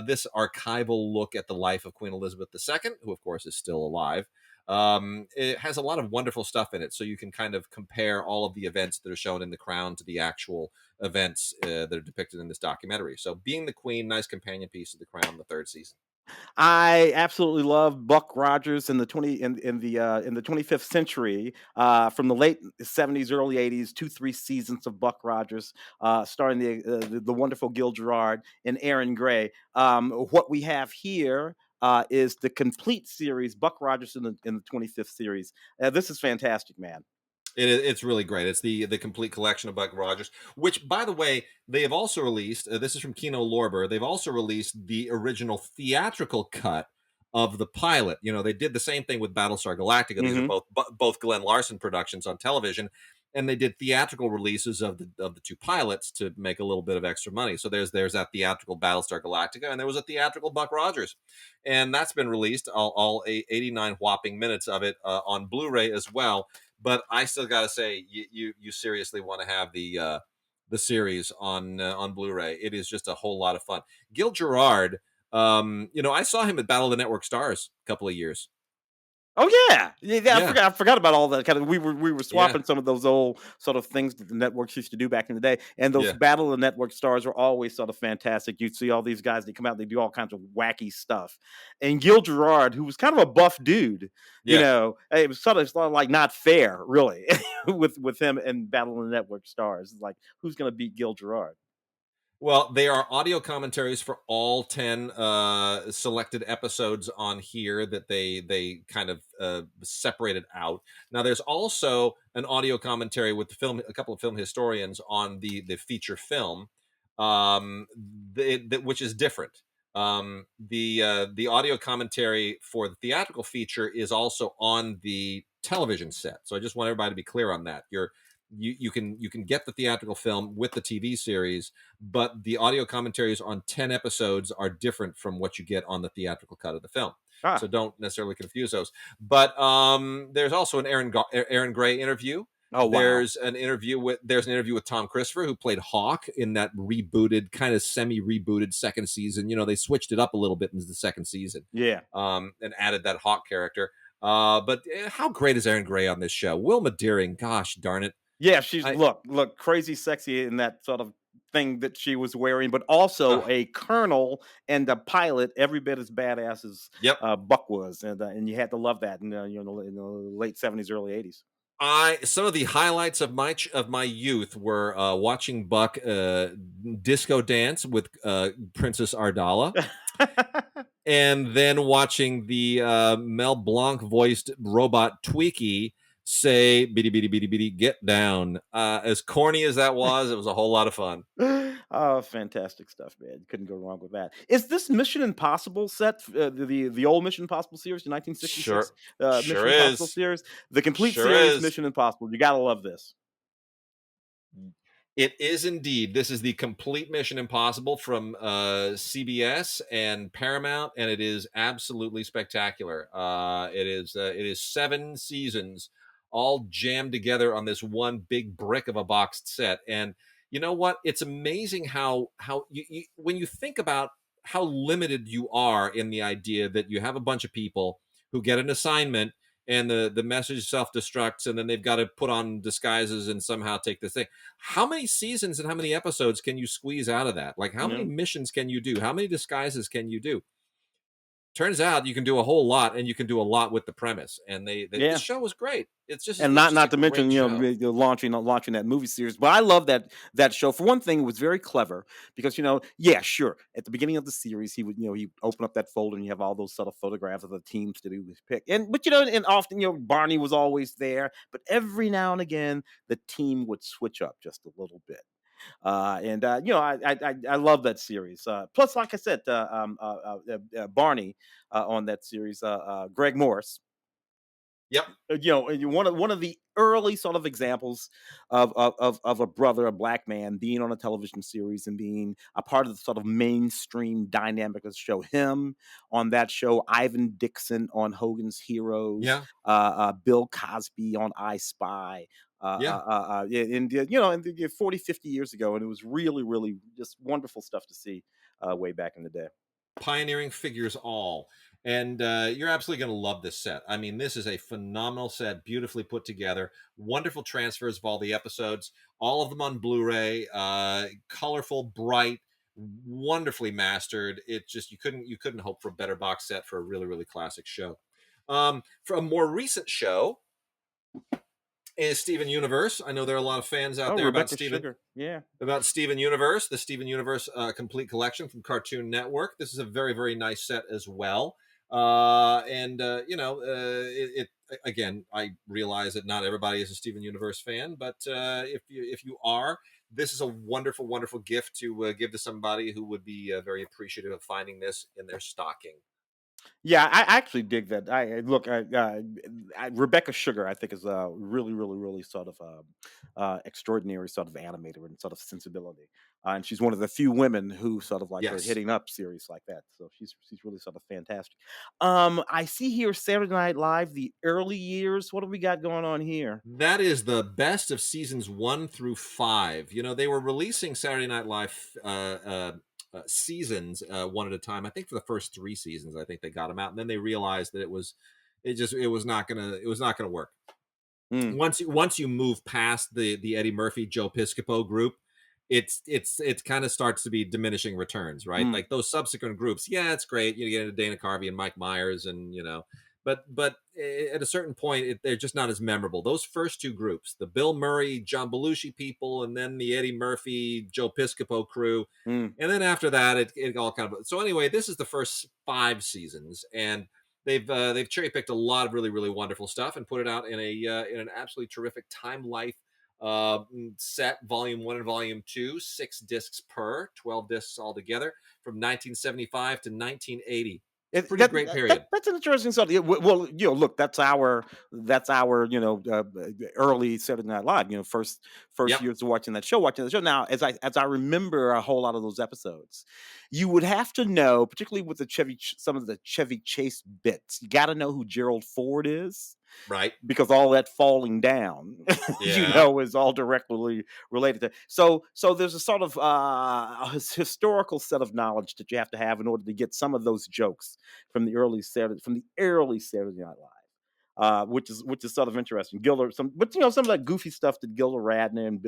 this archival look at the life of Queen Elizabeth II, who of course is still alive, it has a lot of wonderful stuff in it. So you can kind of compare all of the events that are shown in The Crown to the actual events that are depicted in this documentary. So Being the Queen, nice companion piece to The Crown, the 3rd season. I absolutely love Buck Rogers in the 25th century, from the late 70s, early 80s, 2-3 seasons of Buck Rogers, starring the wonderful Gil Gerard and Aaron Gray. What we have here is the complete series, Buck Rogers in the 25th series. This is fantastic, man. It's really great. It's the complete collection of Buck Rogers, which, by the way, they have also released. This is from Kino Lorber. They've also released the original theatrical cut of the pilot. You know, they did the same thing with Battlestar Galactica. These are both Glenn Larson productions on television, and they did theatrical releases of the 2 pilots to make a little bit of extra money. So there's that theatrical Battlestar Galactica, and there was a theatrical Buck Rogers, and that's been released, all 89 whopping minutes of it on Blu-ray as well. But I still got to say, you seriously want to have the series on Blu-ray. It is just a whole lot of fun. Gil Gerard, I saw him at Battle of the Network Stars a couple of years. Oh yeah. Yeah, I forgot about all that kind of. We were yeah, swapping some of those old sort of things that the networks used to do back in the day, and those yeah, Battle of the Network stars were always sort of fantastic. You'd see all these guys, they come out, they do all kinds of wacky stuff, and Gil Gerard, who was kind of a buff dude, yeah. it was sort of like not fair, really, with him and Battle of the Network stars. It's like, who's going to beat Gil Gerard? Well, they are audio commentaries for all 10 selected episodes on here that they kind of separated out. Now, there's also an audio commentary with a couple of film historians on the feature film, which is different. The audio commentary for the theatrical feature is also on the television set. So I just want everybody to be clear on that. You can get the theatrical film with the TV series, but the audio commentaries on 10 episodes are different from what you get on the theatrical cut of the film. So Ah, don't necessarily confuse those. But there's also an Aaron Gray interview. oh wow, There's an interview with Tom Christopher, who played Hawk in that rebooted, kind of semi-rebooted second season. They switched it up a little bit in the second season, yeah. and added that Hawk character. But how great is Aaron Gray on this show? Wilma Deering, gosh darn it. Yeah, she's I look crazy sexy in that sort of thing that she was wearing, but also uh, a colonel and a pilot, every bit as badass as yep. Buck was, and you had to love that in in the late '70s, early '80s. Some of the highlights of my youth were watching Buck disco dance with Princess Ardala, and then watching the Mel Blanc voiced robot Tweaky say "bitty bitty bitty bitty get down." As corny as that was, it was a whole lot of fun. Oh, fantastic stuff, man! Couldn't go wrong with that. Is this Mission Impossible set the old Mission Impossible series, the Sure, 1966 sure Mission Impossible is, series, the complete sure series, is. Mission Impossible? You gotta love this. It is indeed. This is the complete Mission Impossible from CBS and Paramount, and it is absolutely spectacular. It is 7 seasons, all jammed together on this one big brick of a boxed set. And you know what? It's amazing how when you think about how limited you are in the idea that you have a bunch of people who get an assignment, and the message self destructs, and then they've got to put on disguises and somehow take this thing. How many seasons and how many episodes can you squeeze out of that? Like, how many Yeah. missions can you do? How many disguises can you do? Turns out you can do a whole lot, and you can do a lot with the premise. And this Yeah. show was great. It's just And it's not just a not to mention, great show. launching that movie series. But I love that show. For one thing, it was very clever because yeah, sure. At the beginning of the series, he would he open up that folder and you have all those sort of photographs of the teams that he was pick. And but and often Barney was always there, but every now and again the team would switch up just a little bit. And I love that series. Plus, like I said, Barney on that series, Greg Morris, Yep. one of the early sort of examples of a brother, a black man, being on a television series and being a part of the sort of mainstream dynamic of the show. Him on that show, Ivan Dixon on Hogan's Heroes, Yeah. Bill Cosby on I Spy. Yeah. Yeah, and 40, 50 years ago, and it was really, really just wonderful stuff to see way back in the day. Pioneering figures all. And you're absolutely going to love this set. I mean, this is a phenomenal set, beautifully put together, wonderful transfers of all the episodes, all of them on Blu-ray, colorful, bright, wonderfully mastered. It just you couldn't hope for a better box set for a really, really classic show. For a more recent show is Steven Universe. I know there are a lot of fans out Oh, there about Rebecca Steven Sugar, yeah. Universe, the Steven Universe complete collection from Cartoon Network. This is a very, very nice set as well. And again, I realize that not everybody is a Steven Universe fan, but if you are, this is a wonderful, wonderful gift to give to somebody who would be very appreciative of finding this in their stocking. Yeah, I actually dig that. Look, Rebecca Sugar, I think, is a really, really, really sort of extraordinary sort of animator and sort of sensibility, and she's one of the few women who sort of like are Yes. hitting up series like that. So she's really sort of fantastic. I see here Saturday Night Live, the early years. What do we got going on here? That is the best of seasons 1 through 5. They were releasing Saturday Night Live seasons one at a time. I think for the first 3 seasons, I think they got them out, and then they realized that it was it was not gonna work. Mm, Once you move past the Eddie Murphy Joe Piscopo group, it kind of starts to be diminishing returns, right? mm, Like those subsequent groups, yeah, it's great. You get into Dana Carvey and Mike Myers, and but at a certain point, they're just not as memorable. Those first two groups, the Bill Murray, John Belushi people, and then the Eddie Murphy, Joe Piscopo crew, mm. and then after that, it all kind of. So anyway, this is the first 5 seasons, and they've cherry picked a lot of really wonderful stuff and put it out in an absolutely terrific Time Life set, volume 1 and volume 2, 6 discs per, 12 discs altogether, from 1975 to 1980. It's a pretty great period. That's an interesting stuff. Yeah, well, look, that's our early Saturday Night Live. First Yep. years of watching that show. Now, as I remember a whole lot of those episodes, you would have to know, particularly with some of the Chevy Chase bits. You got to know who Gerald Ford is, Right. because all that falling down, Yeah. is all directly related to. So there's a sort of historical set of knowledge that you have to have in order to get some of those jokes from the early Saturday Night Live. Which is sort of interesting. But some of that goofy stuff that Gilda Radner and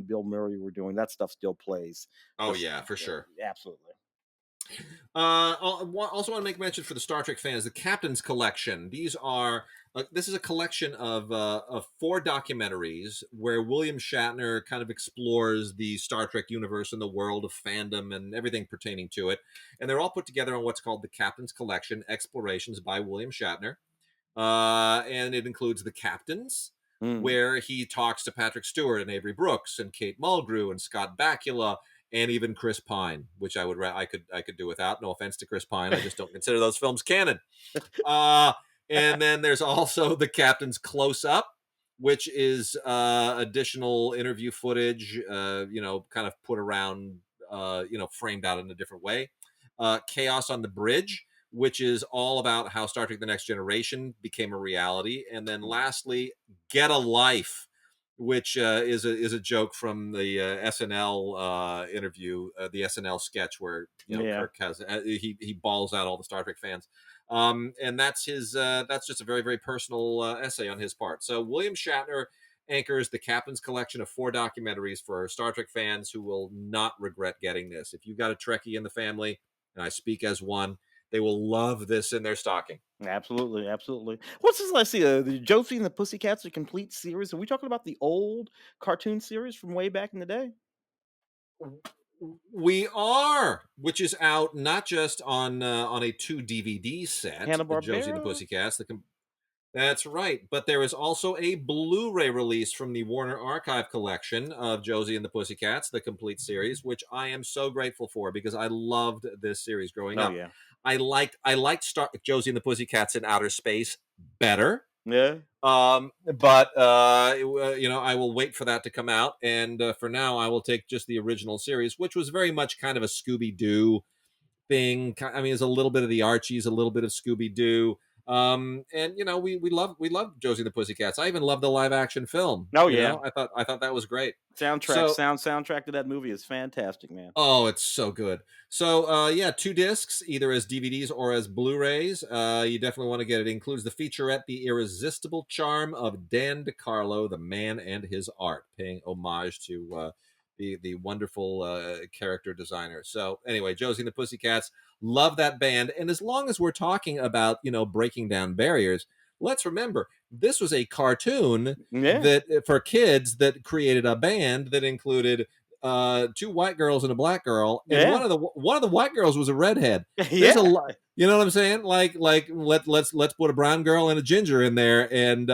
Bill Murray were doing, that stuff still plays. Oh Just, yeah, for sure. absolutely. Also want to make mention for the Star Trek fans, the Captain's Collection. This is a collection of 4 documentaries where William Shatner kind of explores the Star Trek universe and the world of fandom and everything pertaining to it. And they're all put together on what's called the Captain's Collection, Explorations by William Shatner. And it includes The Captains, Mm. where he talks to Patrick Stewart and Avery Brooks and Kate Mulgrew and Scott Bakula and even Chris Pine, which I could do without. No offense to Chris Pine, I just don't consider those films canon. And then there's also The Captain's Close Up, which is additional interview footage, kind of put around, framed out in a different way. Chaos on the Bridge, which is all about how Star Trek The Next Generation became a reality. And then lastly, Get a Life, which is a joke from the SNL interview, the SNL sketch where Kirk has he balls out all the Star Trek fans, and that's just a very very personal essay on his part. So William Shatner anchors the Captain's Collection of 4 documentaries for Star Trek fans who will not regret getting this. If you've got a Trekkie in the family, and I speak as one, they will love this in their stocking. Absolutely, absolutely. What's this? Let's see. The Josie and the Pussycats, a complete series. Are we talking about the old cartoon series from way back in the day? We are, which is out not just on a 2 DVD set, the Josie and the Hanna-Barbera? Pussycats. That's right, but there is also a Blu-ray release from the Warner Archive collection of Josie and the Pussycats, the complete series, which I am so grateful for because I loved this series growing Oh up. yeah, I liked Josie and the Pussycats in outer space better. yeah. But I will wait for that to come out, and for now, I will take just the original series, which was very much kind of a Scooby-Doo thing. I mean, it's a little bit of the Archies, a little bit of Scooby-Doo. And we love Josie and the Pussycats. I even love the live action film. Oh yeah. I thought that was great. Soundtrack to that movie is fantastic, man. Oh, it's so good. So, 2 discs, either as DVDs or as Blu-rays. You definitely want to get it. It includes the featurette, The Irresistible Charm of Dan DiCarlo, the Man and His Art, paying homage to the wonderful character designer. So, anyway, Josie and the Pussycats, love that band. And as long as we're talking about, breaking down barriers, let's remember, this was a cartoon that for kids that created a band that included 2 white girls and a black girl, and one of the white girls was a redhead. There's a lot, you know what I'm saying? Like let's put a brown girl and a ginger in there and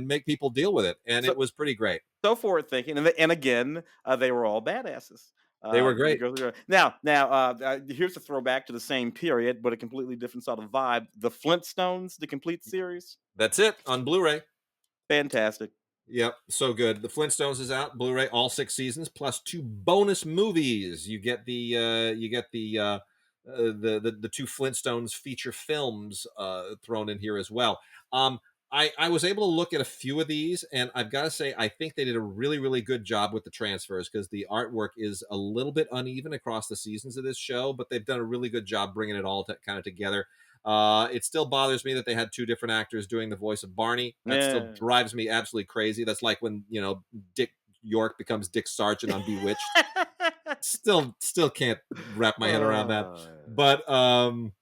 make people deal with it, and it was pretty great. So forward thinking, and again, they were all badasses. They were great. Now, here's a throwback to the same period, but a completely different sort of vibe. The Flintstones, the complete series. That's it on Blu-ray. Fantastic. Yep, so good. The Flintstones is out Blu-ray, all 6 seasons plus 2 bonus movies. You get the 2 Flintstones feature films thrown in here as well. I was able to look at a few of these, and I've got to say, I think they did a really, really good job with the transfers because the artwork is a little bit uneven across the seasons of this show, but they've done a really good job bringing it all kind of together. It still bothers me that they had two different actors doing the voice of Barney. That still Yeah. drives me absolutely crazy. That's like when Dick York becomes Dick Sargent on Bewitched. Still can't wrap my head around that. Uh, But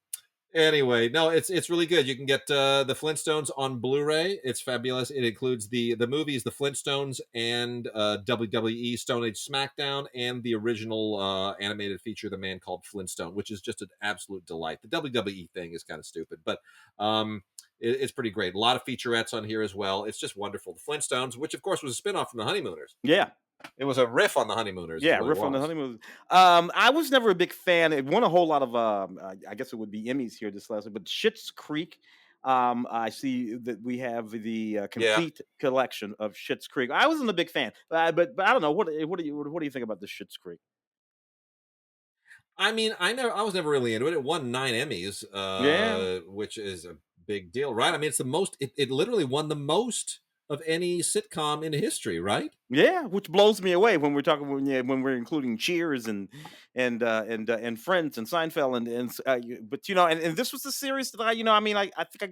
anyway, no, it's really good. You can get the Flintstones on Blu-ray. It's fabulous. It includes the movies, the Flintstones, and WWE Stone Age SmackDown, and the original animated feature, The Man Called Flintstone, which is just an absolute delight. The WWE thing is kind of stupid, but it's pretty great. A lot of featurettes on here as well. It's just wonderful. The Flintstones, which of course was a spinoff from the Honeymooners. yeah. It was a riff on the Honeymooners, is Yeah, what it riff on the was. honeymoon. I was never a big fan. It won a whole lot of, I guess it would be Emmys here this last week, but Schitt's Creek. I see that we have the Yeah. complete collection of Schitt's Creek. I wasn't a big fan, but I don't know. What do you think about the Schitt's Creek? I mean, I was never really into it. It won 9 Emmys, Yeah, which is a big deal, right? I mean, it's the most. It literally won the most of any sitcom in history, right? yeah, which blows me away when we're talking when we're including Cheers and Friends and Seinfeld but and this was the series that I mean I think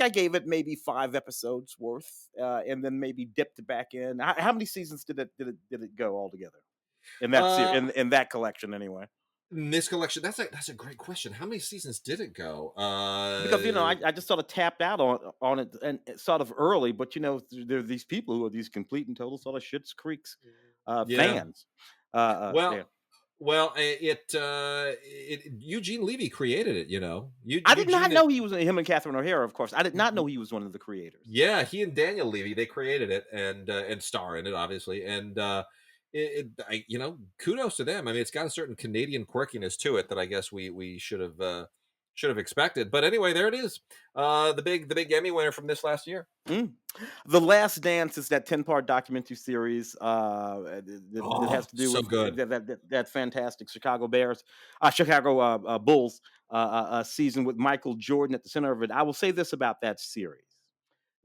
I gave it maybe 5 episodes worth, and then maybe dipped back in. How many seasons did it go altogether in that Uh, in that collection anyway? in this collection, that's a great question. How many seasons did it go? Because I just sort of tapped out on it and sort of early, but there are these people who are these complete and total sort of Schitt's Creek's Yeah. fans. Well, Yeah. Eugene Levy created it. I did not Eugene. know he was him and Catherine O'Hara. Of course, I did not know he was one of the creators. Yeah, he and Daniel Levy, they created it and star in it, obviously. And kudos to them. I mean, it's got a certain Canadian quirkiness to it that I guess we should have expected. But anyway, there it is. The big Emmy winner from this last year. Mm. The Last Dance is that 10-part documentary series that has Oh, to do so with good. that fantastic Chicago Bulls season with Michael Jordan at the center of it. I will say this about that series.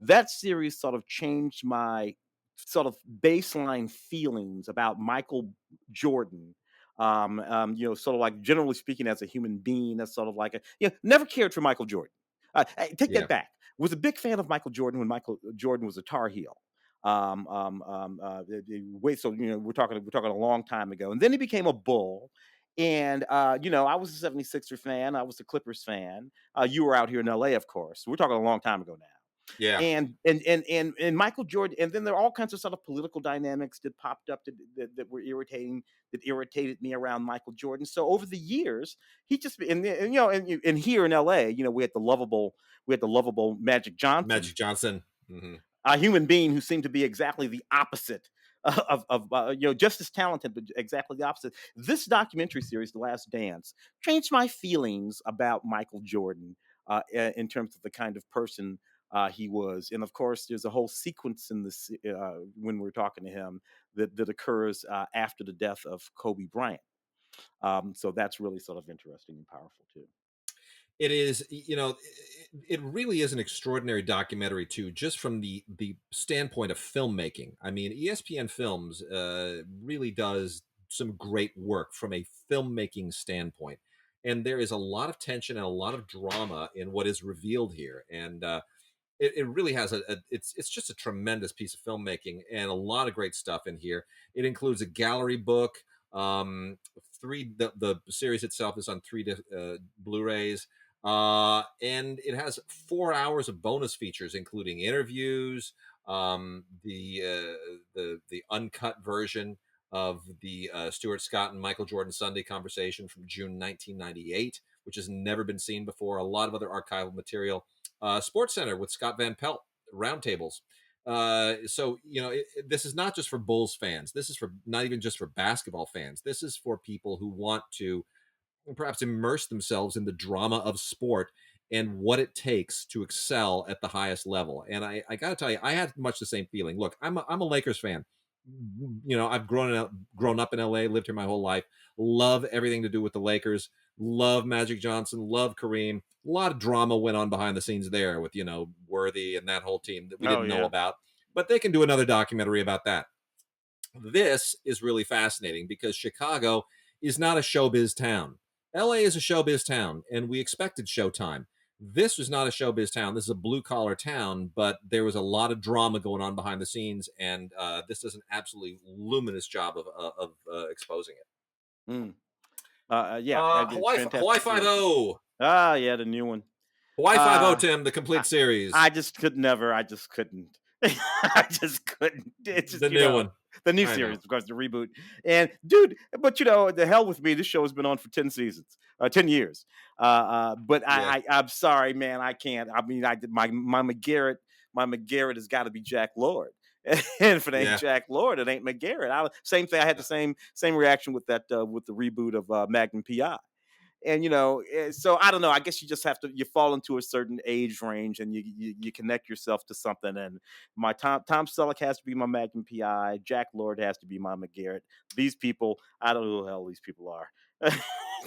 That series sort of changed my sort of baseline feelings about Michael Jordan. Sort of like generally speaking, as a human being, that's sort of like never cared for Michael Jordan. Take Yeah, that back. Was a big fan of Michael Jordan when Michael Jordan was a Tar Heel. Wait, so we're talking a long time ago, and then he became a Bull. And I was a 76er fan. I was a Clippers fan. You were out here in LA, of course. We're talking a long time ago now. yeah. And Michael Jordan, and then there are all kinds of sort of political dynamics that popped up that were irritating, that irritated me around Michael Jordan. So over the years, he just and here in LA, we had the lovable Magic Johnson, Magic Johnson. Hmm. a human being who seemed to be exactly the opposite of just as talented, but exactly the opposite. This documentary series, The Last Dance, changed my feelings about Michael Jordan in terms of the kind of person he was. And of course, there's a whole sequence in this when we're talking to him that occurs after the death of Kobe Bryant. So that's really sort of interesting and powerful too. It is, it really is an extraordinary documentary too, just from the standpoint of filmmaking. I mean, ESPN Films really does some great work from a filmmaking standpoint, and there is a lot of tension and a lot of drama in what is revealed here, and it really has it's just a tremendous piece of filmmaking and a lot of great stuff in here. It includes a gallery book. The series itself is on Blu-rays, and it has 4 hours of bonus features, including interviews, the uncut version of the Stuart Scott and Michael Jordan Sunday conversation from June 1998, which has never been seen before. A lot of other archival material. Sports Center with Scott Van Pelt roundtables. So this is not just for Bulls fans. This is for not even just for basketball fans. This is for people who want to perhaps immerse themselves in the drama of sport and what it takes to excel at the highest level. And I got to tell you, I had much the same feeling. Look, I'm a Lakers fan. I've grown up in LA, lived here my whole life. Love everything to do with the Lakers. Love Magic Johnson. Love Kareem. A lot of drama went on behind the scenes there with Worthy and that whole team that we Oh didn't know yeah. about. But they can do another documentary about that. This is really fascinating because Chicago is not a showbiz town. LA is a showbiz town, and we expected showtime. This was not a showbiz town. This is a blue collar town, but there was a lot of drama going on behind the scenes, and this does an absolutely luminous job of exposing it. Mm. Yeah, I did Hawaii fantastic Five series. O. Yeah, the new one. Hawaii Five O, Uh, Tim, the complete series. I just could never. I just couldn't. I just couldn't. It's just The new one. the new I know. series, of course, the reboot. And dude, but the hell with me. This show has been on for 10 seasons, 10 years. But Yeah. I'm sorry, man. I can't. I mean, my McGarrett has got to be Jack Lord. And if it ain't Yeah. Jack Lord, it ain't McGarrett. Same thing. I had the same reaction with that with the reboot of Magnum PI. And so I don't know. I guess you just have to. You fall into a certain age range, and you connect yourself to something. And my Tom Selleck has to be my Magnum PI. Jack Lord has to be my McGarrett. These people, I don't know who the hell these people are.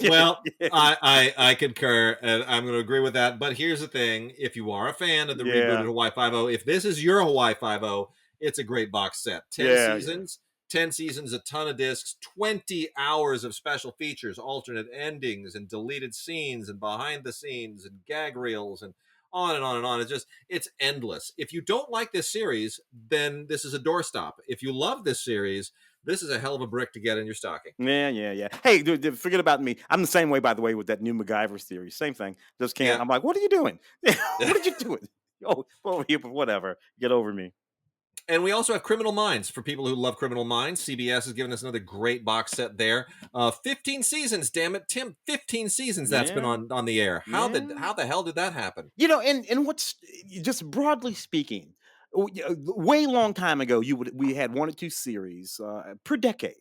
Well, I concur, and I'm going to agree with that. But here's the thing: if you are a fan of the rebooted Hawaii Five-O, if this is your Hawaii Five-O, it's a great box set. 10 seasons. 10 seasons, a ton of discs, 20 hours of special features, alternate endings, and deleted scenes, and behind the scenes, and gag reels, and on and on and on. It's endless. If you don't like this series, then this is a doorstop. If you love this series, this is a hell of a brick to get in your stocking. Yeah. Hey, dude, forget about me. I'm the same way, by the way, with that new MacGyver series. Same thing. Just can't. Yeah. I'm like, what are you doing? What did you do? Oh, over here, but whatever. Get over me. And we also have Criminal Minds for people who love Criminal Minds. CBS has given us another great box set there. 15 seasons, damn it, Tim. 15 seasons that's been on the air. How the hell did that happen? And what's just broadly speaking, way long time ago, we had one or two series per decade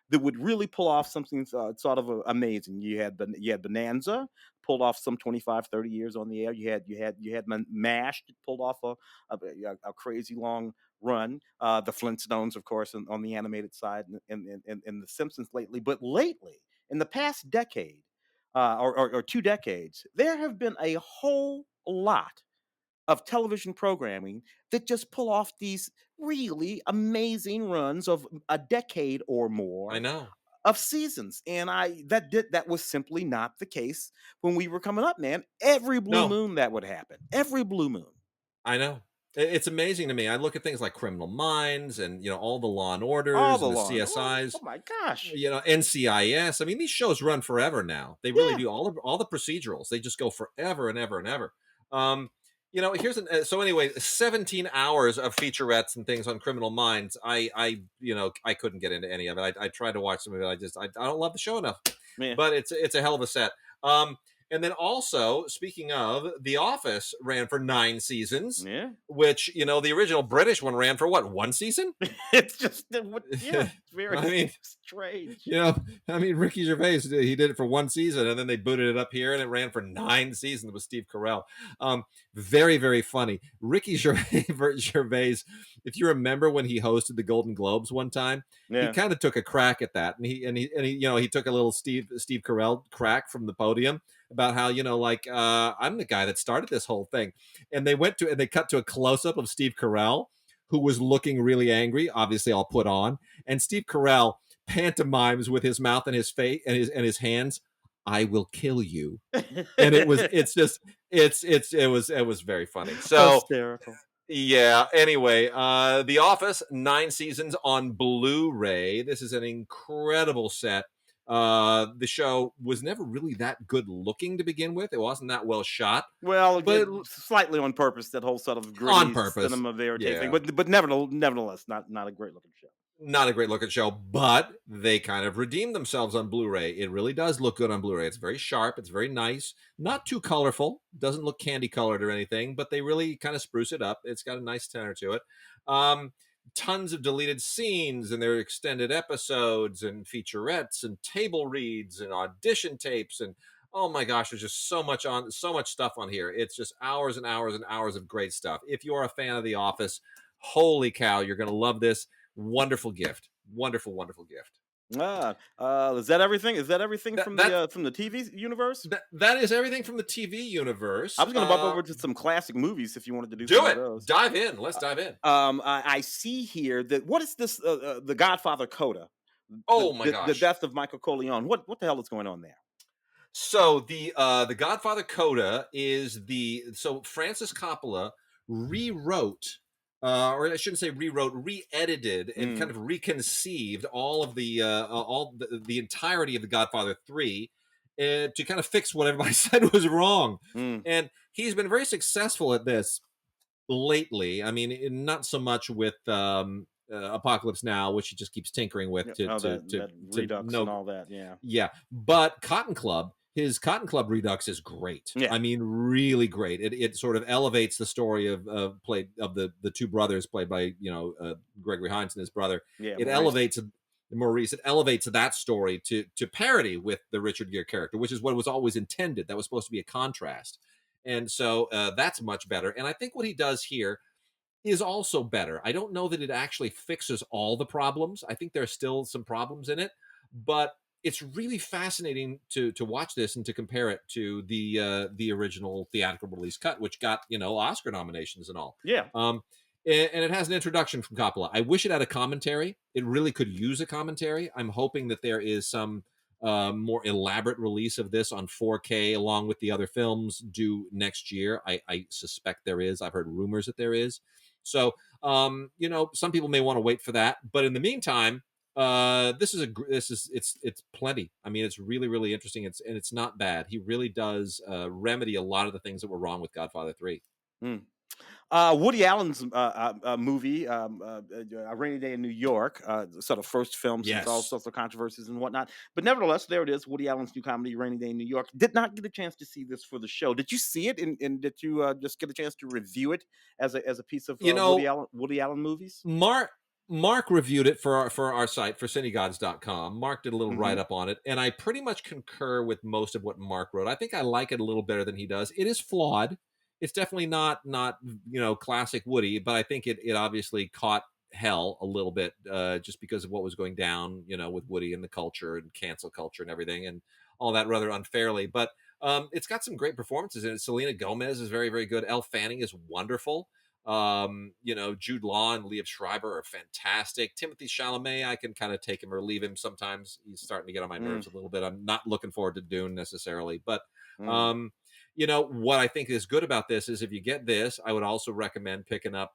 that would really pull off something sort of amazing. You had Bonanza, pulled off some 25, 30 years on the air. You had MASH, that pulled off a crazy long run. The Flintstones, of course, on the animated side, and The Simpsons lately. But lately, in the past decade, or 2 decades, there have been a whole lot of television programming that just pull off these really amazing runs of a decade or more. I know. Of seasons, and that was simply not the case when we were coming up, man. Every blue moon that would happen. Every blue moon. I know. It's amazing to me. I look at things like Criminal Minds and all the Law and Orders and the CSIs. Oh my gosh. NCIS. I mean, these shows run forever now. They really do. All the procedurals. They just go forever and ever and ever. So anyway, 17 hours of featurettes and things on Criminal Minds. I couldn't get into any of it. I tried to watch some of it. I don't love the show enough. Man. But it's a hell of a set. And then also, speaking of, The Office ran for 9 seasons. Yeah. Which, the original British one ran for what, 1 season? It's just, it's very strange. Ricky Gervais, he did it for 1 season, and then they booted it up here, and it ran for 9 seasons with Steve Carell. Very, very funny. Ricky Gervais, if you remember when he hosted the Golden Globes one time, he kind of took a crack at that, and he took a little Steve Carell crack from the podium about how I'm the guy that started this whole thing, and they cut to a close up of Steve Carell, who was looking really angry, obviously all put on, and Steve Carell pantomimes with his mouth and his face and his hands, "I will kill you," and it was very funny. So hysterical. Yeah. Anyway, The Office, 9 seasons on Blu-ray. This is an incredible set. The show was never really that good looking to begin with. It wasn't that well shot. Well, but slightly on purpose, that whole sort of gritty cinema verite thing. But nevertheless, not a great looking show. Not a great looking show, but they kind of redeemed themselves on Blu-ray. It really does look good on Blu-ray. It's very sharp. It's very nice. Not too colorful. Doesn't look candy colored or anything, but they really kind of spruce it up. It's got a nice tenor to it. Tons of deleted scenes and their extended episodes and featurettes and table reads and audition tapes, and oh my gosh, there's just so much stuff on here. It's just hours and hours and hours of great stuff. If you are a fan of The Office, holy cow, you're going to love this. Wonderful gift. Wonderful gift. Is that everything? Is that everything from the TV universe? That is everything from the TV universe. I was going to bump over to some classic movies if you wanted to do some of those. Dive in. Let's dive in. I see here that what is this? The Godfather coda. Oh my gosh! The death of Michael Corleone. What the hell is going on there? So the Godfather coda is so Francis Coppola rewrote, or I shouldn't say rewrote, re-edited and kind Mm, of reconceived all the entirety of the Godfather 3 to kind of fix what everybody said was wrong. mm. And he's been very successful at this lately. I mean, not so much with Apocalypse Now, which he just keeps tinkering with Yeah, oh, that to Redux and no, all that. Yeah. yeah. But Cotton Club, his Cotton Club Redux is great. Yeah. I mean, really great. It sort of elevates the story of the two brothers played by Gregory Hines and his brother. Yeah. It Maurice. elevates Maurice. It elevates that story to parody with the Richard Gere character, which is what was always intended. That was supposed to be a contrast, and so that's much better. And I think what he does here is also better. I don't know that it actually fixes all the problems. I think there's still some problems in it, but it's really fascinating to watch this and to compare it to the original theatrical release cut, which got Oscar nominations and all. Yeah. And it has an introduction from Coppola. I wish it had a commentary. It really could use a commentary. I'm hoping that there is some more elaborate release of this on 4K along with the other films due next year. I suspect there is. I've heard rumors that there is. So, some people may want to wait for that, but in the meantime, it's plenty. I mean, it's really, really interesting. It's not bad. He really does remedy a lot of the things that were wrong with Godfather 3. Mm. Woody Allen's movie, A Rainy Day in New York, sort of first film since all Yes. sorts of controversies and whatnot. But nevertheless, there it is. Woody Allen's new comedy, Rainy Day in New York. Did not get a chance to see this for the show. Did you see it? And did you just get a chance to review it as a piece of You know, Woody Allen movies? Mark reviewed it for our site for CineGods.com. Mark did a little Hmm. write up on it, and I pretty much concur with most of what Mark wrote. I think I like it a little better than he does. It is flawed. It's definitely not classic Woody, but I think it obviously caught hell a little bit just because of what was going down, with Woody and the culture and cancel culture and everything and all that rather unfairly. But it's got some great performances in it. Selena Gomez is very, very good. Elle Fanning is wonderful. Jude Law and Liev Schreiber are fantastic. Timothy Chalamet, I can kind of take him or leave him sometimes. He's starting to get on my Mm, nerves a little bit. I'm not looking forward to Dune necessarily, but mm. um, what I think is good about this is if you get this, I would also recommend picking up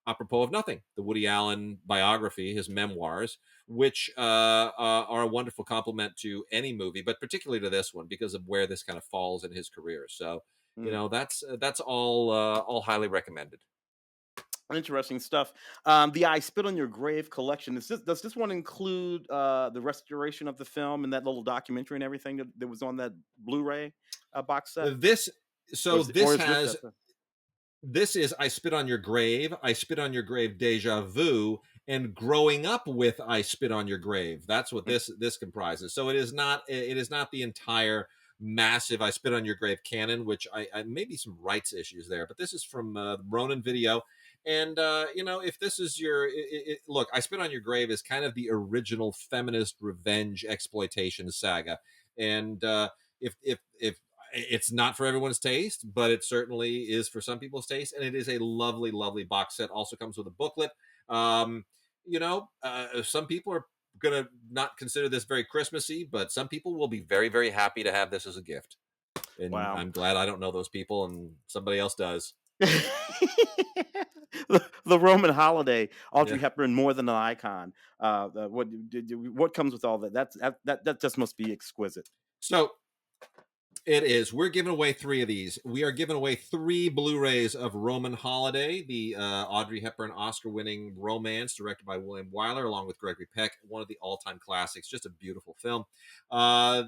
Apropos of Nothing, the Woody Allen biography, his memoirs, which are a wonderful complement to any movie, but particularly to this one because of where this kind of falls in his career. So Mm. that's all highly recommended. Interesting stuff. The I Spit on Your Grave collection. Does this one include the restoration of the film and that little documentary and everything that was on that Blu-ray box set? This Or so is, or this is this has just a, this is I Spit on Your Grave, I Spit on Your Grave Deja Vu, and Growing Up with I Spit on Your Grave. That's what this comprises. So it is not the entire massive I Spit on Your Grave canon, which I maybe some rights issues there, but this is from Ronin Video. And if this is look, I Spit on Your Grave is kind of the original feminist revenge exploitation saga, and if it's not for everyone's taste, but it certainly is for some people's taste, and it is a lovely, lovely box set. Also comes with a booklet. Some people are gonna not consider this very Christmassy, but some people will be very, very happy to have this as a gift. And wow. I'm glad I don't know those people, and somebody else does. The Roman holiday, Yeah. Audrey Hepburn, more than an icon. What comes with all that? That just must be exquisite. So it is. We're giving away three of these. We are giving away three Blu-rays of Roman Holiday, the Audrey Hepburn Oscar-winning romance directed by William Wyler, along with Gregory Peck, one of the all-time classics. Just a beautiful film.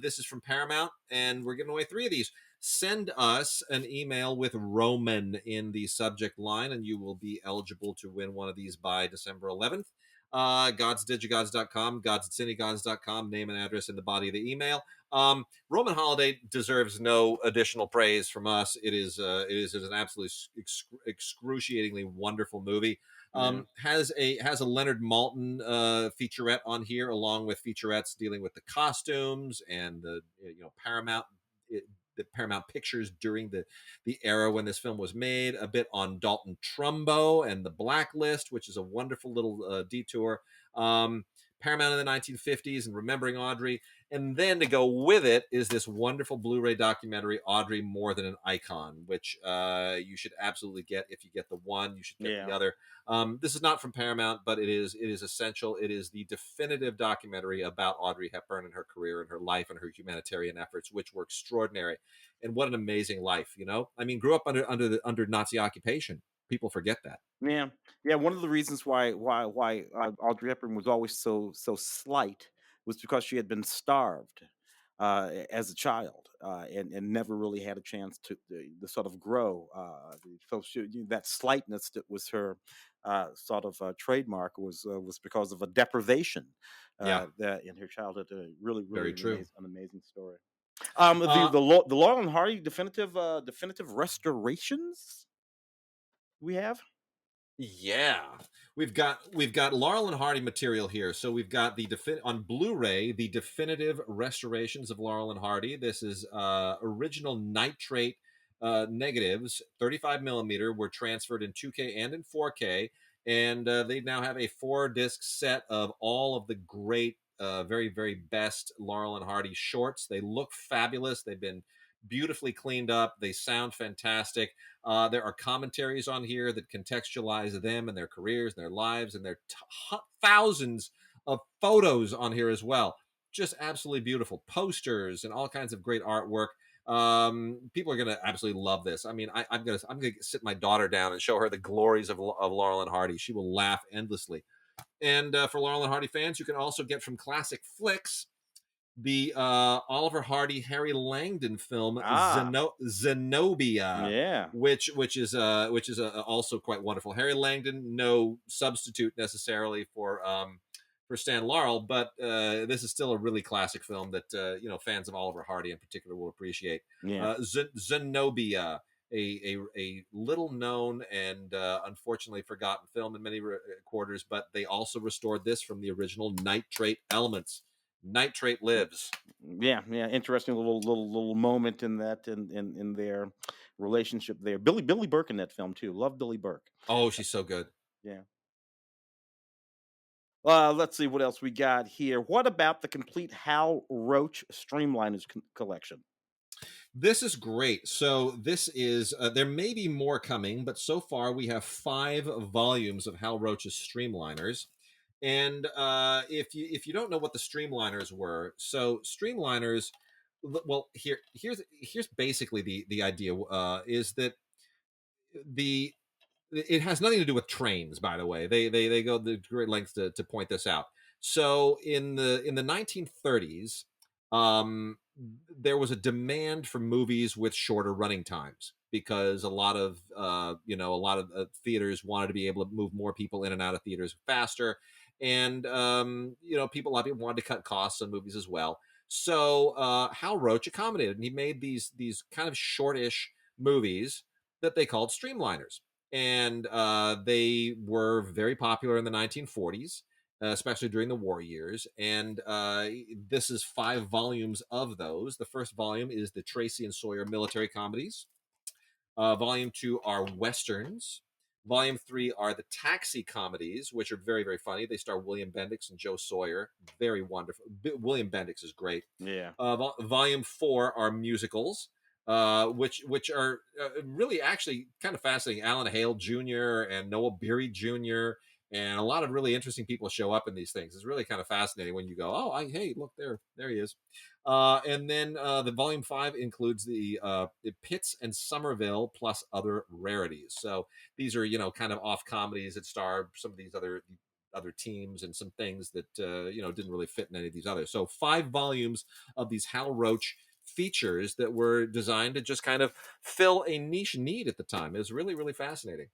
This is from Paramount, and we're giving away three of these. Send us an email with Roman in the subject line, and you will be eligible to win one of these by December 11th. GodsDigiGods.com, gods@cinegods.com, name and address in the body of the email. Roman Holiday deserves no additional praise from us. It is an absolutely excruciatingly wonderful movie. Yeah. Has a Leonard Maltin featurette on here, along with featurettes dealing with the costumes and the Paramount. The Paramount Pictures during the era when this film was made, a bit on Dalton Trumbo and the Blacklist, which is a wonderful little detour. Paramount in the 1950s and Remembering Audrey. And then to go with it is this wonderful Blu-ray documentary, Audrey, More Than an Icon, which you should absolutely get. If you get the one, you should get the Yeah. other. This is not from Paramount, but it is essential. It is the definitive documentary about Audrey Hepburn and her career and her life and her humanitarian efforts, which were extraordinary. And what an amazing life, you know? I mean, grew up under Nazi occupation. People forget that. Yeah, yeah. One of the reasons why Audrey Hepburn was always so slight was because she had been starved as a child and never really had a chance to sort of grow. So that slightness that was her sort of trademark was because of a deprivation Yeah, that in her childhood. Really very true. an amazing story. Uh, The Laurel and Hardy definitive restorations we have. Yeah, we've got Laurel and Hardy material here. So we've got on Blu-ray the definitive restorations of Laurel and Hardy. This is original nitrate negatives, 35 millimeter, were transferred in 2K and in 4K, and they now have a 4-disc set of all of the great, very best Laurel and Hardy shorts. They look fabulous. They've been beautifully cleaned up. They sound fantastic. There are commentaries on here that contextualize them and their careers and their lives, and there are thousands of photos on here as well. Just absolutely beautiful posters and all kinds of great artwork. People are gonna absolutely love this. I mean, I'm gonna sit my daughter down and show her the glories of Laurel and Hardy. She will laugh endlessly. And for Laurel and Hardy fans, you can also get from Classic Flicks the Oliver Hardy, Harry Langdon film Ah, Zenobia, yeah. which is also quite wonderful. Harry Langdon, no substitute necessarily for Stan Laurel, but this is still a really classic film that fans of Oliver Hardy in particular will appreciate. Yeah. Zenobia. A little known and unfortunately forgotten film in many quarters, but they also restored this from the original nitrate elements. Nitrate lives. Yeah, yeah, interesting little moment in that in their relationship there. Billy Burke in that film too. Love Billy Burke. Oh, she's so good. Yeah. Let's see what else we got here. What about the complete Hal Roach Streamliners collection? This is great. So this is there may be more coming, but so far we have 5 volumes of Hal Roach's Streamliners. And if you don't know what the Streamliners were, so Streamliners, well, here's basically the idea is that the it has nothing to do with trains, by the way. They go the great lengths to point this out. So in the 1930s, there was a demand for movies with shorter running times because a lot of theaters wanted to be able to move more people in and out of theaters faster, and a lot of people wanted to cut costs on movies as well. So Hal Roach accommodated, and he made these kind of shortish movies that they called Streamliners, and they were very popular in the 1940s, especially during the war years. And this is 5 volumes of those. The first volume is the Tracy and Sawyer military comedies. Volume 2 are westerns. Volume 3 are the taxi comedies, which are very funny. They star William Bendix and Joe Sawyer. Very wonderful. William Bendix is great. Yeah. Volume 4 are musicals, which are really actually kind of fascinating. Alan Hale Jr. and Noah Beery Jr. and a lot of really interesting people show up in these things. It's really kind of fascinating when you go, oh, hey, look there he is. And then the volume 5 includes the Pitts and Summerville plus other rarities. So these are kind of off comedies that star some of these other teams and some things that didn't really fit in any of these others. So 5 volumes of these Hal Roach features that were designed to just kind of fill a niche need at the time. It was really fascinating.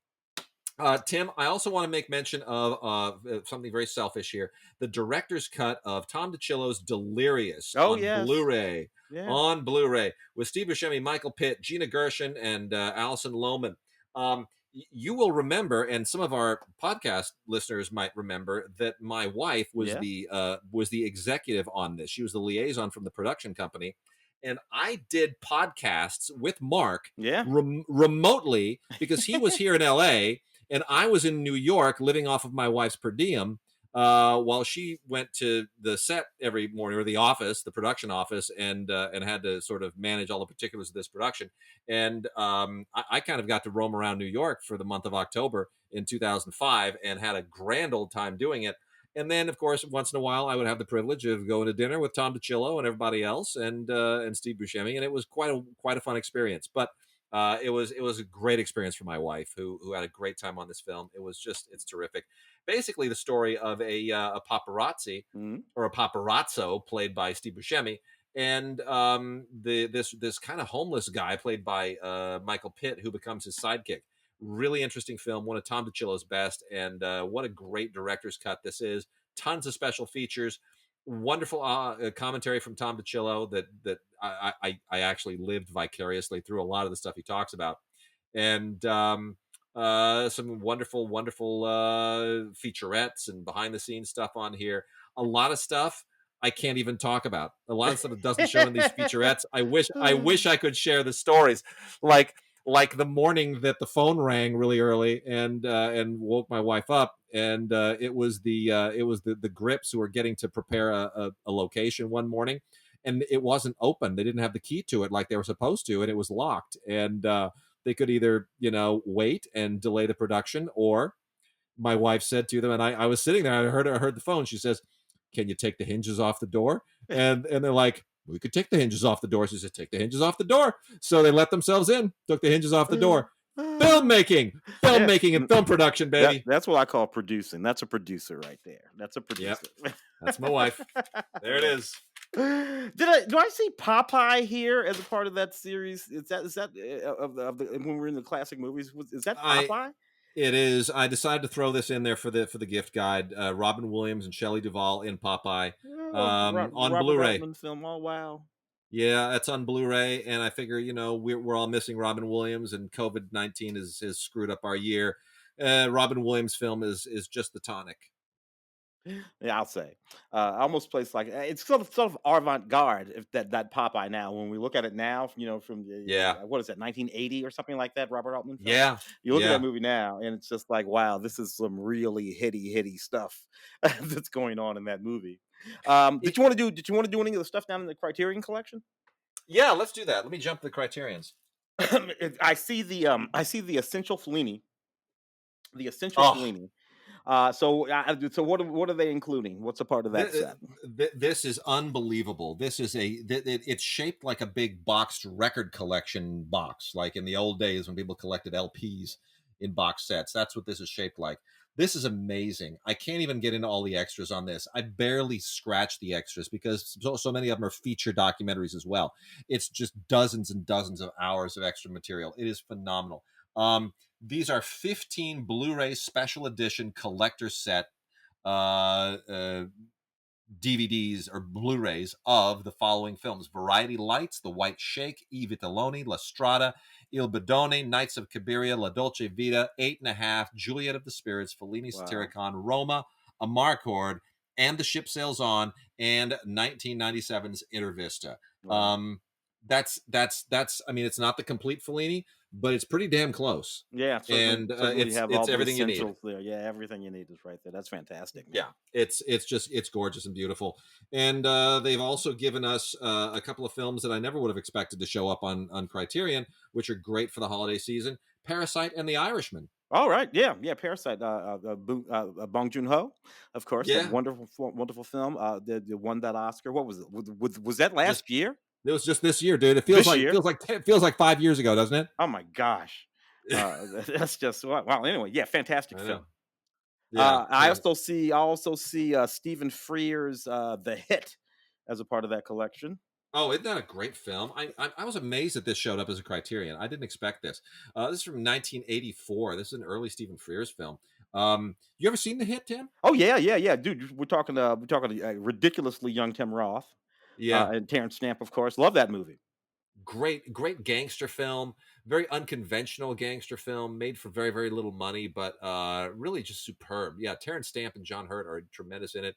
Tim, I also want to make mention of something very selfish here. The director's cut of Tom DiCillo's Delirious Oh on yes. Blu-ray. Yeah. On Blu-ray with Steve Buscemi, Michael Pitt, Gina Gershon, and Alison Lohman. You will remember, and some of our podcast listeners might remember, that my wife was Yeah. the executive on this. She was the liaison from the production company, and I did podcasts with Mark Yeah. remotely because he was here in L.A. and I was in New York living off of my wife's per diem. while she went to the set every morning, or the office, the production office, and had to sort of manage all the particulars of this production. And I kind of got to roam around New York for the month of October in 2005 and had a grand old time doing it. And then, of course, once in a while, I would have the privilege of going to dinner with Tom DiCillo and everybody else, and Steve Buscemi, and it was quite a fun experience. But it was a great experience for my wife, who had a great time on this film. It's terrific. Basically, the story of a paparazzi, Mhm. or a paparazzo, played by Steve Buscemi, and this kind of homeless guy played by Michael Pitt, who becomes his sidekick. Really interesting film, one of Tom DiCillo's best, and what a great director's cut this is. Tons of special features, wonderful commentary from Tom DiCillo that I actually lived vicariously through a lot of the stuff he talks about, and some wonderful featurettes and behind the scenes stuff on here. A lot of stuff I can't even talk about. A lot of stuff that doesn't show in these featurettes. I wish I could share the stories, like the morning that the phone rang really early and woke my wife up, and it was the Grips who were getting to prepare a location one morning, and it wasn't open. They didn't have the key to it like they were supposed to, and it was locked. And they could either wait and delay the production, or my wife said to them, and I was sitting there, I heard the phone. She says, "Can you take the hinges off the door?" And they're like, "We could take the hinges off the door." She said, "Take the hinges off the door." So they let themselves in, took the hinges off the door. Filmmaking, Yeah. and film production, baby. That's what I call producing. That's a producer right there. That's a producer. Yep. That's my wife. There it is. Do I see Popeye here as a part of that series? Is that of the when we're in the classic movies? Is that Popeye? It is. I decided to throw this in there for the gift guide. Robin Williams and Shelley Duvall in Popeye, on Robert Blu-ray. Altman film. Oh wow. Yeah, that's on Blu-ray, and I figure we're all missing Robin Williams, and COVID-19 has screwed up our year. Robin Williams film is just the tonic. Yeah, I'll say. I almost place like it's sort of avant-garde if that Popeye now. When we look at it now, from Yeah. what is that, 1980 or something like that, Robert Altman film. Yeah, You look at yeah. that movie now, and it's just like, wow, this is some really hitty stuff that's going on in that movie. Did you want to do any of the stuff down in the Criterion collection? Yeah, let's do that. Let me jump to the Criterions. I see the Essential Fellini. The Essential Oh, Fellini. So what are they including? What's a part of that set? This is unbelievable. This is it's shaped like a big boxed record collection box, like in the old days when people collected LPs in box sets. That's what this is shaped like. This is amazing. I can't even get into all the extras on this. I barely scratched the extras because so many of them are feature documentaries as well. It's just dozens and dozens of hours of extra material. It is phenomenal. These are 15 Blu-ray special edition collector set DVDs or Blu-rays of the following films: Variety Lights, The White Shake, I Vitelloni, La Strada, Il Bidone, Nights of Cabiria, La Dolce Vita, 8.5, Juliet of the Spirits, Fellini Satyricon, Roma, Amarcord, and The Ship Sails On, and 1997's Intervista. Wow. That's I mean, it's not the complete Fellini, but it's pretty damn close. Yeah, And certainly you have all it's the everything you need. essentials there. Yeah, everything you need is right there. That's fantastic. Man. Yeah, it's gorgeous and beautiful. And they've also given us a couple of films that I never would have expected to show up on Criterion, which are great for the holiday season: Parasite and The Irishman. All right, yeah, Parasite, Bong Joon-ho, of course, Yeah. that wonderful film. The won that Oscar. What was it? Was that last year? It was just this year, dude. It feels like 5 years ago, doesn't it? Oh my gosh, that's just wow. Anyway, yeah, fantastic film. Yeah, I also see Stephen Frears' The Hit as a part of that collection. Oh, isn't that a great film? I was amazed that this showed up as a Criterion. I didn't expect this. This is from 1984. This is an early Stephen Frears film. You ever seen The Hit, Tim? Oh yeah, dude. We're talking ridiculously young Tim Roth. Yeah, And Terrence Stamp, of course. Love that movie. Great gangster film. Very unconventional gangster film, made for very, very little money, but really just superb. Yeah, Terrence Stamp and John Hurt are tremendous in it.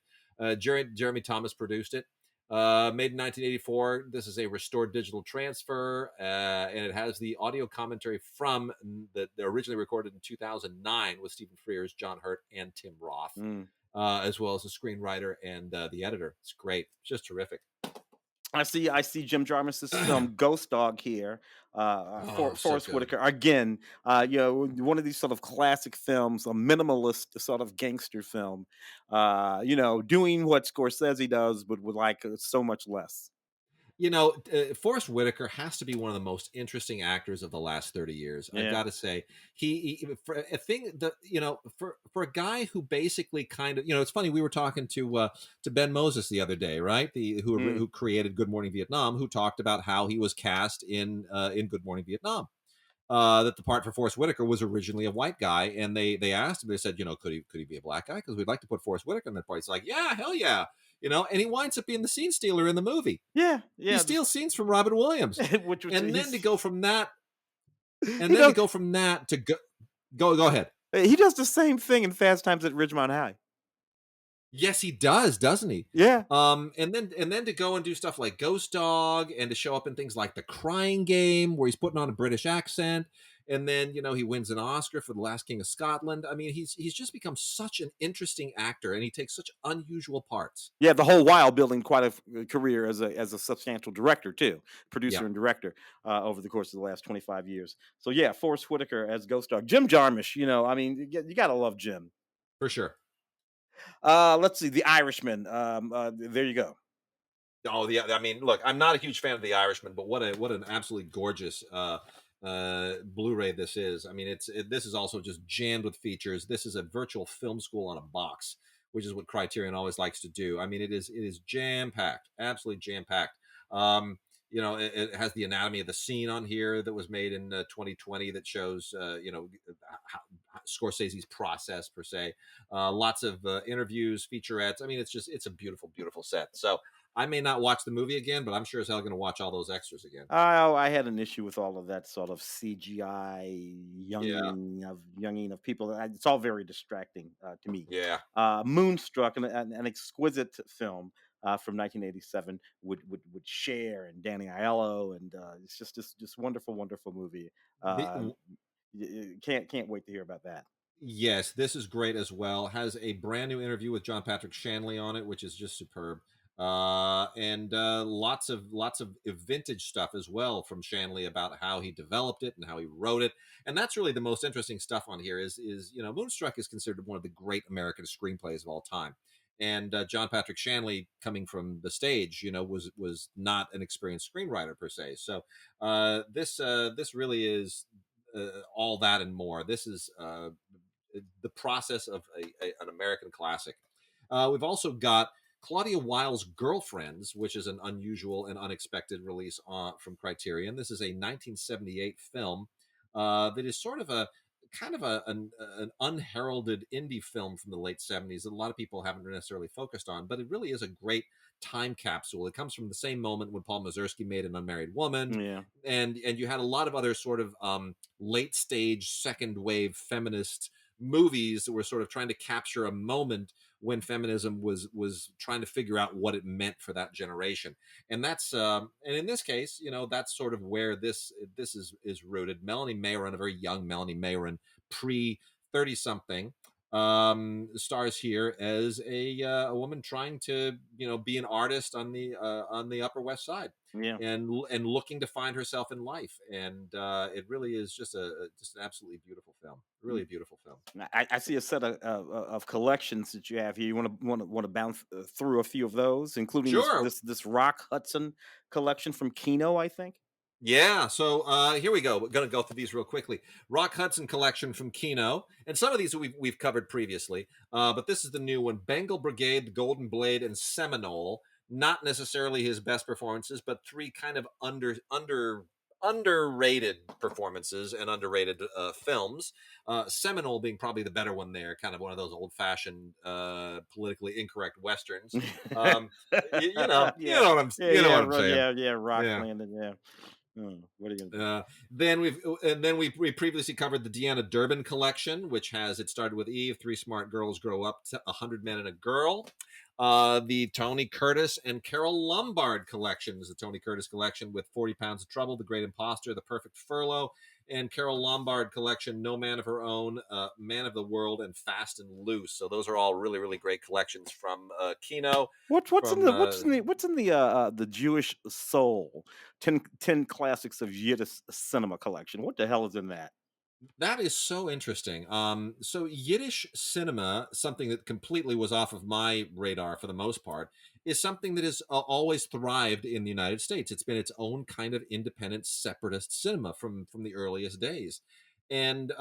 Jeremy Thomas produced it. Made in 1984. This is a restored digital transfer, and it has the audio commentary from the originally recorded in 2009 with Stephen Frears, John Hurt, and Tim Roth. as well as the screenwriter and the editor. It's great. It's just terrific. I see Jim Jarmus's film Ghost Dog here. Oh, so Forrest good. Whitaker again. One of these sort of classic films, a minimalist sort of gangster film. Doing what Scorsese does, but with like so much less. Forrest Whitaker has to be one of the most interesting actors of the last 30 years. I've Yeah. got to say, he for a thing that for a guy who basically kind of, it's funny. We were talking to Ben Moses the other day, right? Mm. Who created Good Morning Vietnam, who talked about how he was cast in Good Morning Vietnam. That the part for Forrest Whitaker was originally a white guy, and they asked him. They said, could he be a black guy? Because we'd like to put Forrest Whitaker in that part. He's like, yeah, hell yeah, and he winds up being the scene stealer in the movie. Yeah, He yeah. steals scenes from Robin Williams, Which and then to he's, go from that, and he then to does go from that to go ahead. he does the same thing in Fast Times at Ridgemont High. Yes, he does, doesn't he? Yeah. And then to go and do stuff like Ghost Dog, and to show up in things like The Crying Game, where he's putting on a British accent, and then he wins an Oscar for The Last King of Scotland. I mean, he's just become such an interesting actor, and he takes such unusual parts. Yeah, the whole while building quite a career as a substantial director too, Yeah, producer and director over the course of the last 25 years. So yeah, Forrest Whitaker as Ghost Dog, Jim Jarmusch. I mean, you gotta love Jim. for sure. Let's see, The Irishman. There you go. Oh yeah, I mean, look, I'm not a huge fan of The Irishman, but what an absolutely gorgeous Blu-ray this is. I mean, this is also just jammed with features. This is a virtual film school on a box, which is what Criterion always likes to do. I mean, it is jam packed, absolutely jam packed. It has the anatomy of the scene on here that was made in 2020 that shows Scorsese's process per se. Lots of interviews, featurettes. I mean, it's a beautiful, beautiful set. So I may not watch the movie again, but I'm sure as hell going to watch all those extras again. I had an issue with all of that sort of CGI Yeah, younging of people. It's all very distracting to me. yeah. Moonstruck, an exquisite film from 1987 with Cher and Danny Aiello, and it's just this wonderful, wonderful movie. Uh, The, can't wait to hear about that. Yes, this is great as well. Has a brand new interview with John Patrick Shanley on it, which is just superb. And lots of vintage stuff as well from Shanley about how he developed it and how he wrote it. And that's really the most interesting stuff on here. Is Moonstruck is considered one of the great American screenplays of all time. And John Patrick Shanley, coming from the stage, was not an experienced screenwriter per se. So this really is all that and more. This is the process of an American classic. We've also got Claudia Weil's Girlfriends, which is an unusual and unexpected release from Criterion. This is a 1978 film that is sort of a kind of an unheralded indie film from the late 70s that a lot of people haven't necessarily focused on, but it really is a great time capsule. It comes from the same moment when Paul Mazursky made An Unmarried Woman, Yeah. and you had a lot of other sort of late stage second wave feminist movies that were sort of trying to capture a moment when feminism was trying to figure out what it meant for that generation. And that's and in this case, that's sort of where this is rooted. Melanie Mayron, a very young Melanie Mayron, pre 30 something, stars here as a woman trying to be an artist on the Upper West Side, Yeah. and looking to find herself in life. And it really is just an absolutely beautiful film, really a beautiful film. I see a set of collections that you have here. You want to bounce through a few of those, including Sure. this Rock Hudson collection from Kino, I think. Yeah, so here we go. We're going to go through these real quickly. Rock Hudson collection from Kino, and some of these we've covered previously, but this is the new one: Bengal Brigade, The Golden Blade, and Seminole. Not necessarily his best performances, but three kind of underrated performances and underrated films. Seminole being probably the better one there, kind of one of those old-fashioned, politically incorrect westerns. Yeah. What I'm, you know what I'm saying. Yeah, Yeah. Rockland, and yeah. What are you gonna do? Then we previously covered the Deanna Durbin collection, which has It Started with Eve, Three Smart Girls Grow Up, 100 Men and a Girl. The Tony Curtis and Carol Lombard collection is the Tony Curtis collection with 40 Pounds of Trouble, The Great Imposter, The Perfect Furlough, and Carol Lombard collection, No Man of Her Own, Man of the World, and Fast and Loose. So those are all really, really great collections from Kino. What's in From the the Jewish Soul 10 classics of Yiddish cinema collection? What the hell is in that? That is so interesting. So Yiddish cinema, something that completely was off of my radar for the most part, is something that has always thrived in the United States. It's been its own kind of independent separatist cinema from the earliest days. And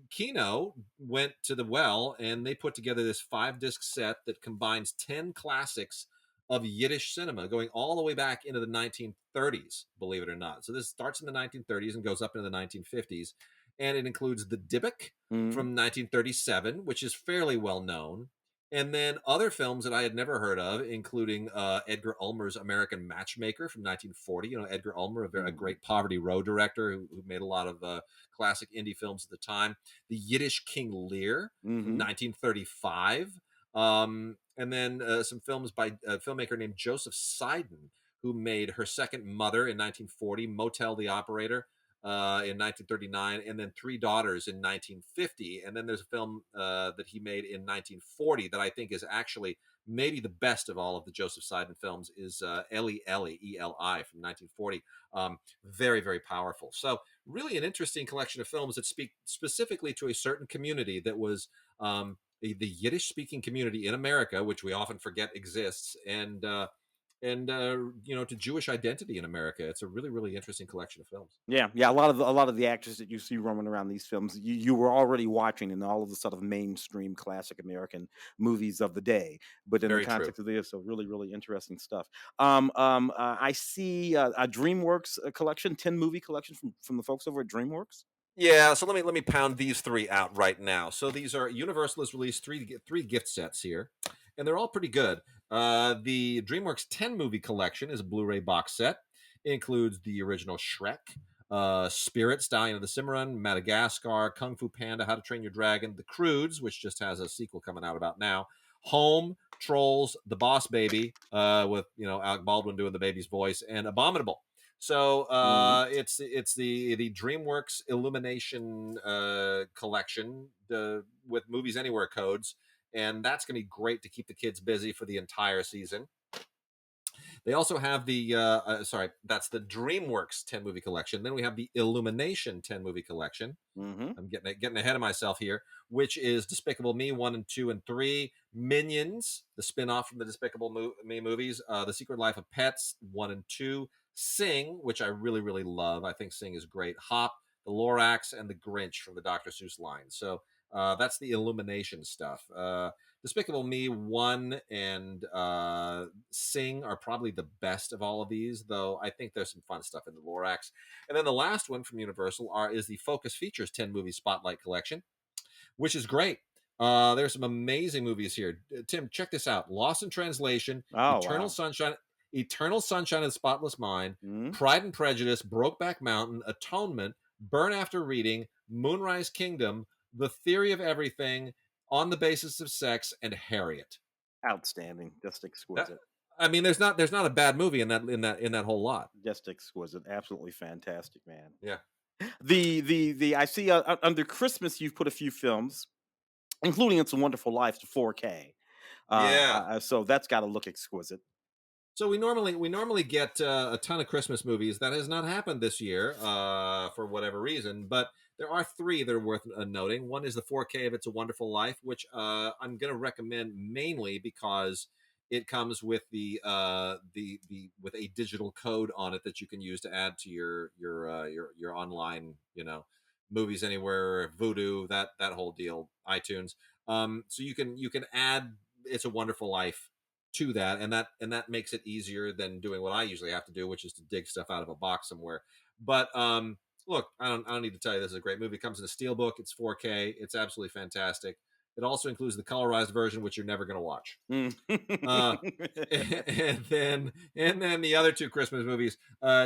Kino went to the well and they put together this 5 disc set that combines 10 classics of Yiddish cinema going all the way back into the 1930s, believe it or not. So this starts in the 1930s and goes up into the 1950s, and it includes the Dybbuk Mhm. from 1937, which is fairly well known, and then other films that I had never heard of, including Edgar Ulmer's American Matchmaker from 1940. You know, Edgar Ulmer, a Mhm. great Poverty Row director who made a lot of classic indie films at the time. The Yiddish King Lear from Mhm. 1935. And then some films by a filmmaker named Joseph Seiden, who made Her Second Mother in 1940, Motel the Operator in 1939, and then Three Daughters in 1950. And then there's a film that he made in 1940 that I think is actually maybe the best of all of the Joseph Seiden films is Eli Eli, E-L-I from 1940. Very, very powerful. So really an interesting collection of films that speak specifically to a certain community that was the Yiddish speaking community in America, which we often forget exists, and you know, to Jewish identity in America. It's a really, really interesting collection of films. Yeah, yeah. A lot of the actors that you see roaming around these films, you were already watching in all of the sort of mainstream classic American movies of the day. But in the Very true. context of this, so really, really interesting stuff. I see a DreamWorks collection, 10 movie collection from the folks over at DreamWorks. Yeah, so let me pound these three out right now. So these are Universal has released three gift sets here, and they're all pretty good. The DreamWorks 10 movie collection is a Blu-ray box set. It includes the original Shrek, Spirit, Stallion of the Cimarron, Madagascar, Kung Fu Panda, How to Train Your Dragon, The Croods, which just has a sequel coming out about now, Home, Trolls, The Boss Baby, with Alec Baldwin doing the baby's voice, and Abominable. So Hmm. it's the DreamWorks Illumination collection with Movies Anywhere codes, and that's going to be great to keep the kids busy for the entire season. They also have sorry, that's the DreamWorks 10 movie collection. Then we have the Illumination 10 movie collection. Hmm. I'm getting ahead of myself here, which is Despicable Me 1 and 2 and 3, Minions, the spin-off from the Me movies, The Secret Life of Pets 1 and 2, Sing, which I really, really love. I think Sing is great. Hop, The Lorax, and The Grinch from the Dr. Seuss line. So that's the Illumination stuff. Despicable Me 1 and Sing are probably the best of all of these, though I think there's some fun stuff in the Lorax. And then the last one from Universal is the Focus Features 10 movie Spotlight Collection, which is great. There's some amazing movies here. Tim, check this out: Lost in Translation, Oh wow. Eternal Sunshine of the Spotless Mind, Hmm. Pride and Prejudice, Brokeback Mountain, Atonement, Burn After Reading, Moonrise Kingdom, The Theory of Everything, On the Basis of Sex, and Harriet. Outstanding, just That, exquisite. I mean, there's not a bad movie in that whole lot. Just exquisite, absolutely fantastic, man. Yeah. The I see under Christmas you've put a few films, including It's a Wonderful Life to 4K. Yeah. So that's got to look exquisite. So we normally get a ton of Christmas movies. That has not happened this year for whatever reason, but there are three that are worth noting. One is the 4K of It's a Wonderful Life, which I'm going to recommend mainly because it comes with the with a digital code on it that you can use to add to your online Movies Anywhere, Vudu, that whole deal, iTunes. So you can add It's a Wonderful Life to that, and that makes it easier than doing what I usually have to do, which is to dig stuff out of a box somewhere. But look, I don't need to tell you this is a great movie. It comes in a steelbook. It's 4K. It's absolutely fantastic. It also includes the colorized version, which you're never going to watch. Mm. Uh, and then the other two Christmas movies,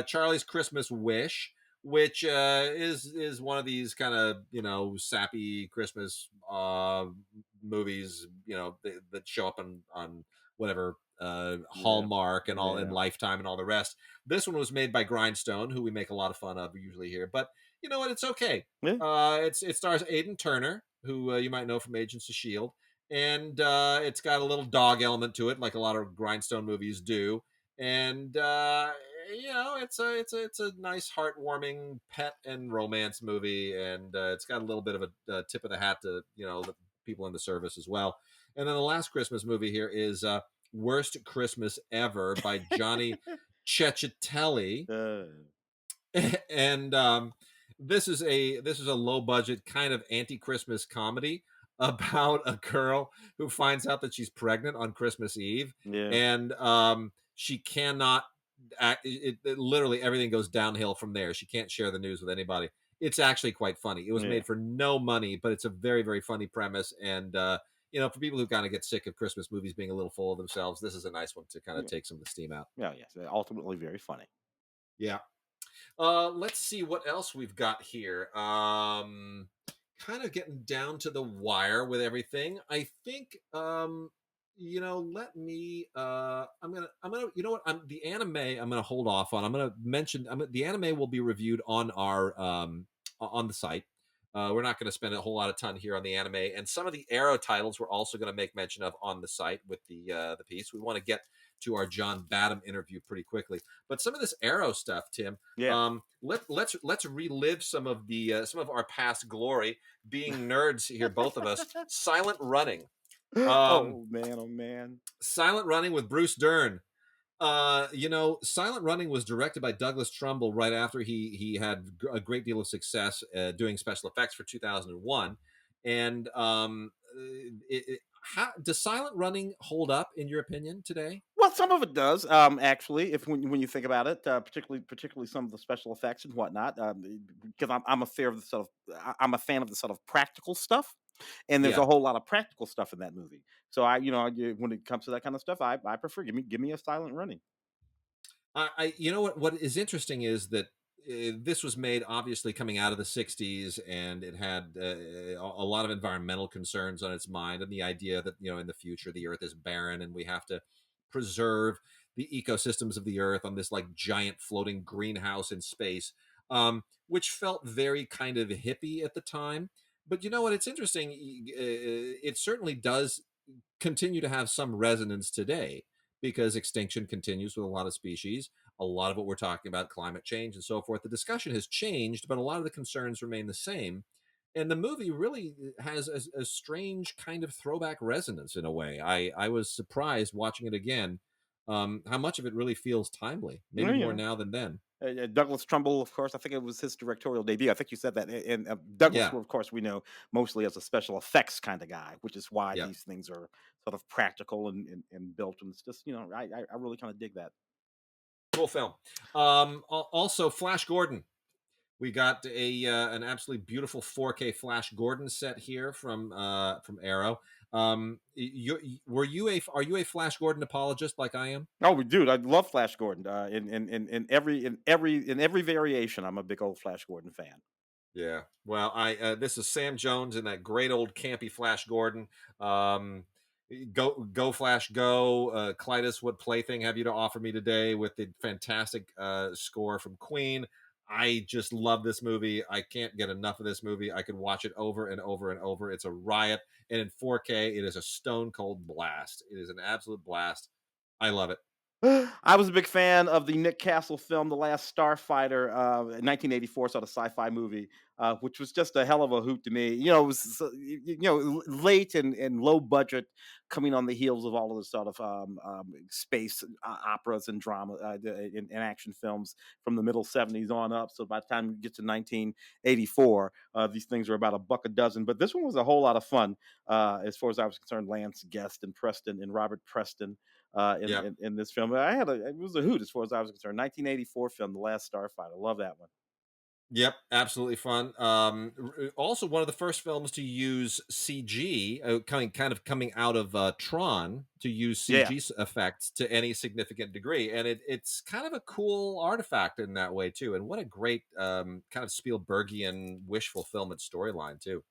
Charlie's Christmas Wish, which is one of these kind of sappy Christmas movies, that show up on whatever Yeah, Hallmark and all, and yeah. Lifetime and all the rest. This one was made by Grindstone, who we make a lot of fun of usually here, but you know what? It's okay. Yeah. It stars Aidan Turner, who you might know from Agents of Shield, and it's got a little dog element to it, like a lot of grindstone movies do. And you know, it's a nice, heartwarming pet and romance movie, and it's got a little bit of a tip of the hat to the people in the service as well. And then the last Christmas movie here is Worst Christmas Ever by Johnny Cecchitelli. Uh, And this is a low budget kind of anti-Christmas comedy about a girl who finds out that she's pregnant on Christmas Eve, yeah. and she cannot literally everything goes downhill from there. She can't share the news with anybody. It's actually quite funny. It was Yeah. made for no money, but it's a very, very funny premise. And for people who kind of get sick of Christmas movies being a little full of themselves, this is a nice one to kind of Yeah. take some of the steam out. Yeah. Yes. Ultimately, very funny. Yeah. Let's see what else we've got here. Kind of getting down to the wire with everything. I think let me I'm gonna you know what, the anime I'm gonna hold off on. I'm gonna mention the anime will be reviewed on our on the site. We're not going to spend a whole lot of time here on the anime, and some of the Arrow titles we're also going to make mention of on the site with the piece. We want to get to our John Badham interview pretty quickly, but some of this Arrow stuff, Tim. Yeah. Let's relive some of our past glory, being nerds here, both of us. Silent Running. Oh man. Oh man. Silent Running with Bruce Dern. Silent Running was directed by Douglas Trumbull right after he had a great deal of success doing special effects for 2001. And does Silent Running hold up in your opinion today? Well, some of it does, actually. If when you think about it, particularly some of the special effects and whatnot, because I'm a fan of the sort of I'm a fan of the sort of practical stuff, and there's Yeah. a whole lot of practical stuff in that movie. So when it comes to that kind of stuff, I prefer give me a silent running. You know what is interesting is that this was made obviously coming out of the 60s, and it had a lot of environmental concerns on its mind, and the idea that in the future the earth is barren and we have to preserve the ecosystems of the earth on this like giant floating greenhouse in space, which felt very kind of hippie at the time. But you know what, it's interesting, it certainly does continue to have some resonance today, because extinction continues with a lot of species. A lot of what we're talking about, climate change and so forth, the discussion has changed, but a lot of the concerns remain the same. And the movie really has a strange kind of throwback resonance in a way. I was surprised watching it again, how much of it really feels timely, maybe Yeah, more yeah. now than then. Douglas Trumbull, of course, I think it was his directorial debut. I think you said that. And Douglas, Yeah, of course, we know mostly as a special effects kind of guy, which is why yeah, these things are sort of practical and built. And it's just, I really kind of dig that. cool film. Also, Flash Gordon. We got an absolutely beautiful 4K Flash Gordon set here from Arrow. Are you a Flash Gordon apologist like I am? Oh, dude, I love Flash Gordon. In every variation, I'm a big old Flash Gordon fan. Yeah. Well, I this is Sam Jones in that great old campy Flash Gordon. Um, go Flash go. Clytus, what plaything have you to offer me today? With the fantastic score from Queen. I just love this movie. I can't get enough of this movie. I could watch it over and over and over. It's a riot, and in 4K, it is a stone cold blast. It is an absolute blast. I love it. I was a big fan of the Nick Castle film, The Last Starfighter, 1984 sort of sci-fi movie, which was just a hell of a hoot to me. It was late and low budget, coming on the heels of all of the sort of space operas and drama and action films from the middle '70s on up. So by the time you get to 1984, these things are about a buck a dozen. But this one was a whole lot of fun, as far as I was concerned. Lance Guest and Preston and Robert Preston in, Yeah. in this film. It was a hoot as far as I was concerned. 1984 film, The Last Starfighter. I love that one. Yep, absolutely fun. Also, one of the first films to use CG, coming out of Tron, to use Yeah. effects to any significant degree, and it's kind of a cool artifact in that way too. And what a great kind of Spielbergian wish fulfillment storyline too.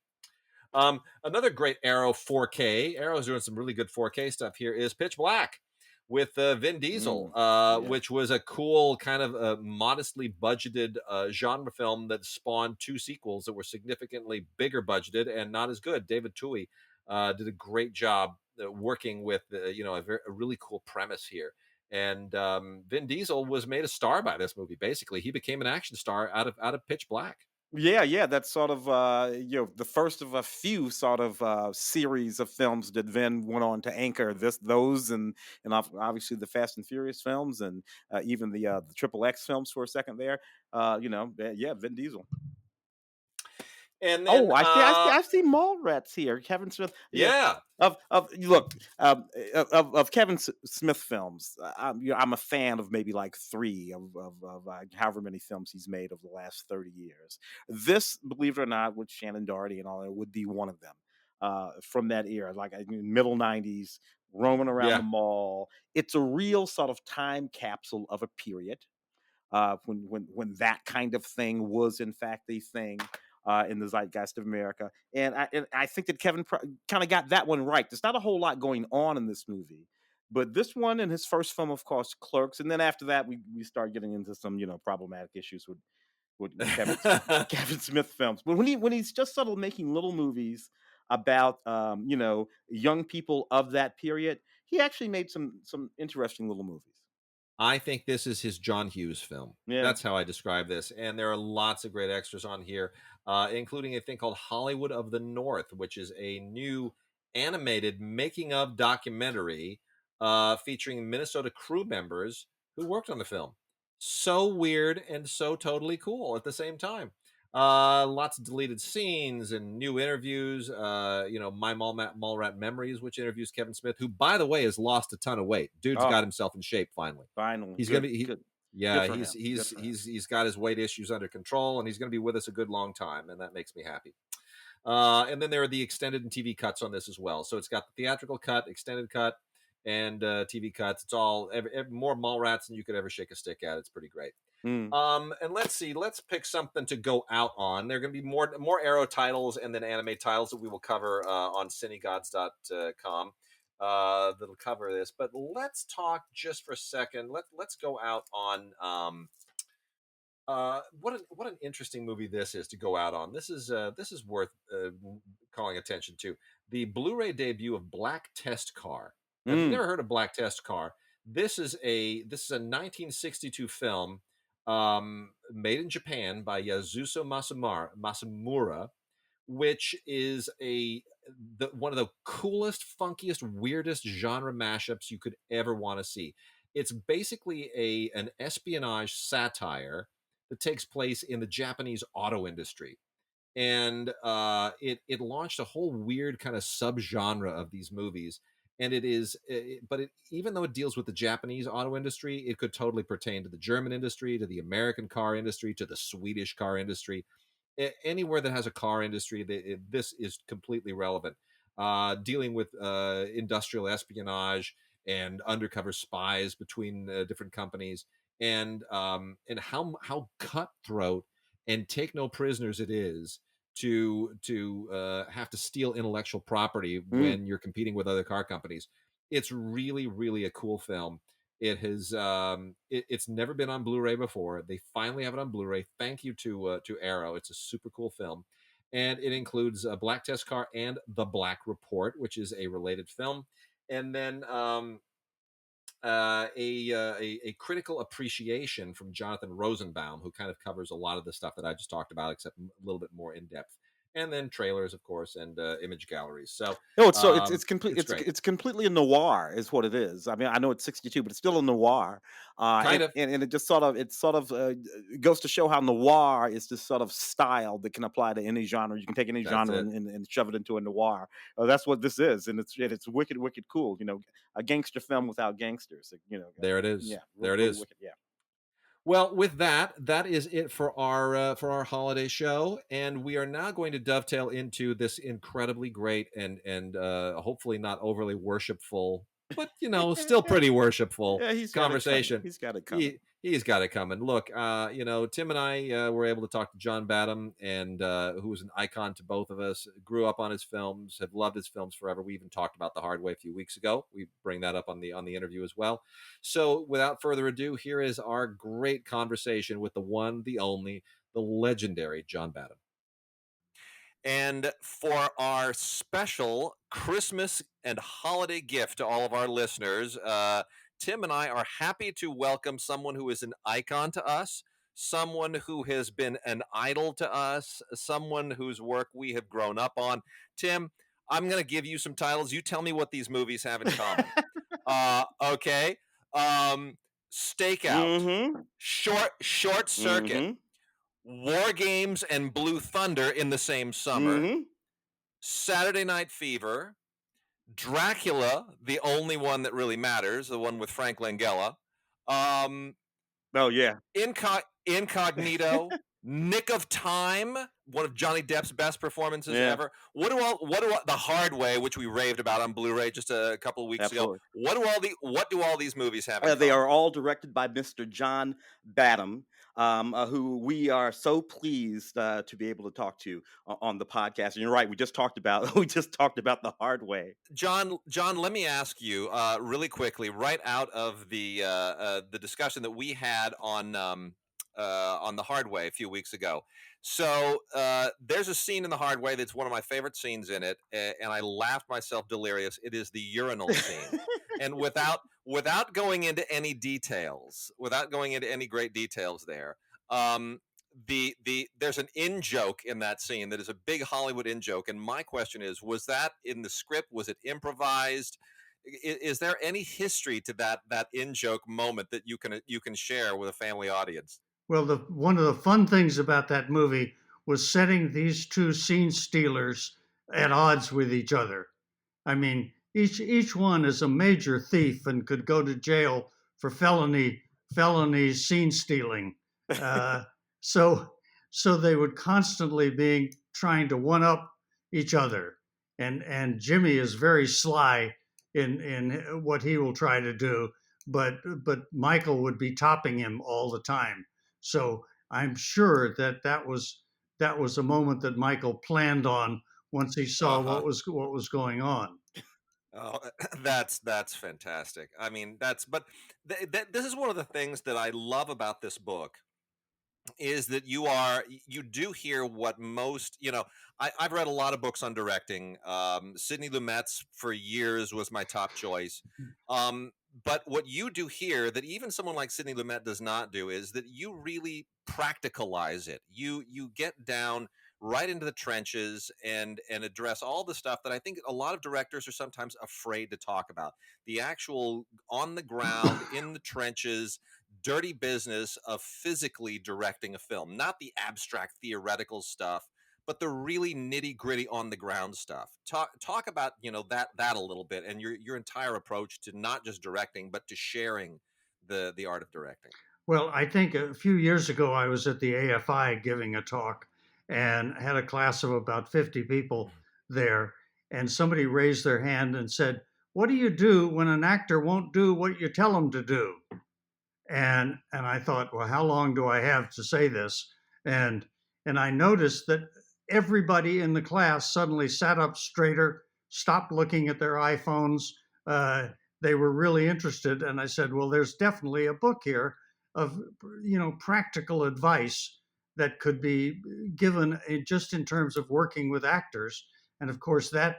Another great Arrow 4K. Arrow's doing some really good 4K stuff here. Is Pitch Black. with Vin Diesel, Yeah. which was a cool kind of modestly budgeted genre film that spawned 2 sequels that were significantly bigger budgeted and not as good. David Twohy did a great job working with a really cool premise here. And Vin Diesel was made a star by this movie. Basically, he became an action star out of Pitch Black. Yeah, that's sort of the first of a few sort of series of films that then went on to anchor those and obviously the Fast and Furious films and even the Triple X films for a second there. Yeah, Vin Diesel. And then Oh, I see Mallrats here. Kevin Smith. Yeah. yeah, Of look of Kevin Smith films. I'm a fan of maybe like 3 of however many films he's made over the last 30 years. This, believe it or not, with Shannon Doherty and all that, would be one of them from that era, like middle 90s, roaming around the yeah. mall. It's a real sort of time capsule of a period when that kind of thing was in fact a thing in the zeitgeist of America. And I think that Kevin kind of got that one right. There's not a whole lot going on in this movie, but this one and his first film, of course, Clerks, and then after that we start getting into some problematic issues with Kevin Smith films. But when he's just sort of making little movies about young people of that period, he actually made some interesting little movies. I think this is his John Hughes film. Yeah. That's how I describe this. And there are lots of great extras on here, including a thing called Hollywood of the North, which is a new animated making of documentary featuring Minnesota crew members who worked on the film. So weird and so totally cool at the same time. Lots of deleted scenes and new interviews. My Mallrat Memories, which interviews Kevin Smith, who, by the way, has lost a ton of weight. Dude's got himself in shape finally. Finally, He's good, gonna be good. yeah, Good for he's got his weight issues under control, and he's gonna be with us a good long time, and that makes me happy. And then there are the extended and TV cuts on this as well. So it's got the theatrical cut, extended cut, and TV cuts. It's all more Mallrats than you could ever shake a stick at. It's pretty great. Mm. And let's see, let's pick something to go out on. There are going to be more Arrow titles and then anime titles that we will cover on CineGods.com that'll cover this. But let's talk just for a second. Let's go out on what an interesting movie this is to go out on. This is worth calling attention to. The Blu-ray debut of Black Test Car. Now, if you've never heard of Black Test Car, this is a 1962 film made in Japan by Yasuzo Masamura, which is one of the coolest, funkiest, weirdest genre mashups you could ever want to see. It's basically an espionage satire that takes place in the Japanese auto industry. And it launched a whole weird kind of subgenre of these movies. And even though it deals with the Japanese auto industry, it could totally pertain to the German industry, to the American car industry, to the Swedish car industry. Anywhere that has a car industry, this is completely relevant. Dealing with industrial espionage and undercover spies between different companies, and how cutthroat and take no prisoners it is to have to steal intellectual property when you're competing with other car companies. It's really, really a cool film. It has it's never been on Blu-ray before. They finally have it on Blu-ray. Thank you to Arrow. It's a super cool film, and it includes Black Test Car and The Black Report, which is a related film, and then a critical appreciation from Jonathan Rosenbaum, who kind of covers a lot of the stuff that I just talked about, except a little bit more in depth. And then trailers, of course, and image galleries. So no, it's complete. it's great. It's completely a noir, is what it is. I mean, I know it's 62, but it's still a noir. Kind of. And it just sort of goes to show how noir is this sort of style that can apply to any genre. You can take any genre and shove it into a noir. That's what this is, and it's wicked, wicked cool. A gangster film without gangsters. There it is. Yeah, there it is. Wicked, yeah. Well, with that is it for our holiday show, and we are now going to dovetail into this incredibly great and hopefully not overly worshipful, but still pretty worshipful Yeah, conversation. He's got it coming. He's got it coming. Look, Tim and I were able to talk to John Badham, and who was an icon to both of us. Grew up on his films, have loved his films forever. We even talked about The Hard Way a few weeks ago. We bring that up on the interview as well. So, without further ado, here is our great conversation with the one, the only, the legendary John Badham. And for our special Christmas and holiday gift to all of our listeners, Tim and I are happy to welcome someone who is an icon to us, someone who has been an idol to us, someone whose work we have grown up on. Tim, I'm going to give you some titles. You tell me what these movies have in common. Okay. Stakeout, Mm-hmm. Short Circuit, Mm-hmm. War Games and Blue Thunder in the same summer, Mm-hmm. Saturday Night Fever, Dracula, the only one that really matters, the one with Frank Langella, Oh yeah. Incognito, Nick of Time, one of Johnny Depp's best performances Yeah. ever. What do all The Hard Way, which we raved about on Blu-ray just a couple of weeks Absolutely. ago. What do all these movies have in They common? are all directed by Mr. John Badham, who we are so pleased to be able to talk to on the podcast. And you're right, we just talked about The Hard Way. John, let me ask you really quickly, right out of the discussion that we had on The Hard Way a few weeks ago. So there's a scene in The Hard Way that's one of my favorite scenes in it, and I laughed myself delirious. It is the urinal scene, and without going into any details, without going into any great details there. There's an in joke in that scene that is a big Hollywood in joke, and my question is, was that in the script? Was it improvised? Is there any history to that in joke moment that you can share with a family audience? Well, one of the fun things about that movie was setting these two scene stealers at odds with each other. I mean, each one is a major thief and could go to jail for felony scene stealing. So they would constantly be trying to one up each other, and Jimmy is very sly in what he will try to do, but Michael would be topping him all the time. So I'm sure that was a moment that Michael planned on once he saw what was going on. Oh, that's fantastic. I mean, this is one of the things that I love about this book, is that you do hear what most, I've read a lot of books on directing. Sidney Lumet's for years was my top choice. But what you do here that even someone like Sidney Lumet does not do is that you really practicalize it. You get down right into the trenches and address all the stuff that I think a lot of directors are sometimes afraid to talk about. The actual on the ground, in the trenches, dirty business of physically directing a film, not the abstract theoretical stuff, but the really nitty gritty on the ground stuff. Talk about that a little bit, and your entire approach to not just directing but to sharing the art of directing. Well, I think a few years ago I was at the AFI giving a talk and had a class of about 50 people there, and somebody raised their hand and said, "What do you do when an actor won't do what you tell them to do?" And I thought, well, how long do I have to say this? And I noticed that everybody in the class suddenly sat up straighter, stopped looking at their iPhones. They were really interested. And I said, well, there's definitely a book here of, practical advice that could be given just in terms of working with actors. And of course, that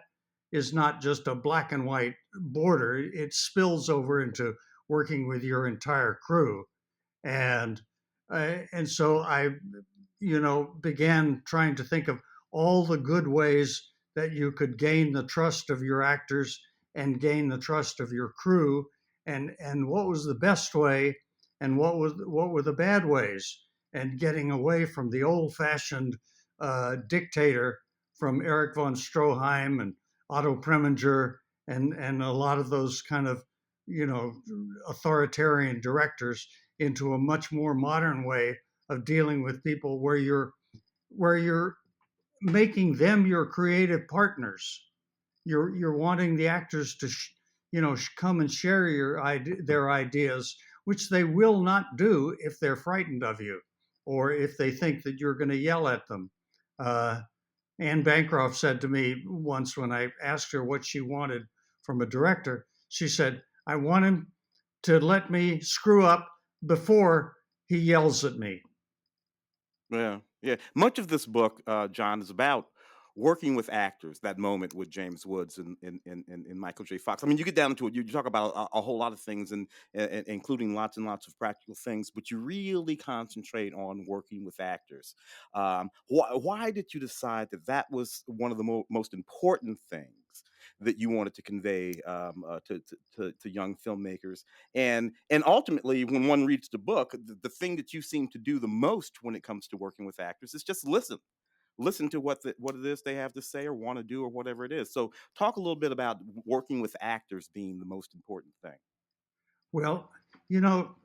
is not just a black and white border. It spills over into working with your entire crew. And so I, began trying to think of all the good ways that you could gain the trust of your actors and gain the trust of your crew, and what was the best way and what were the bad ways, and getting away from the old-fashioned dictator from Erich von Stroheim and Otto Preminger and a lot of those kind of authoritarian directors, into a much more modern way of dealing with people where you're making them your creative partners. You're wanting the actors to come and share their ideas which they will not do if they're frightened of you or if they think that you're going to yell at them. Anne Bancroft said to me once when I asked her what she wanted from a director, she said, I want him to let me screw up before he yells at me. Yeah, yeah. Much of this book, John, is about working with actors. That moment with James Woods and Michael J. Fox. I mean, you get down into it. You talk about a whole lot of things, and including lots and lots of practical things. But you really concentrate on working with actors. Why did you decide that that was one of the most important things that you wanted to convey to young filmmakers? And ultimately, when one reads the book, the thing that you seem to do the most when it comes to working with actors is just listen to what it is they have to say or want to do or whatever it is. So talk a little bit about working with actors being the most important thing. Well,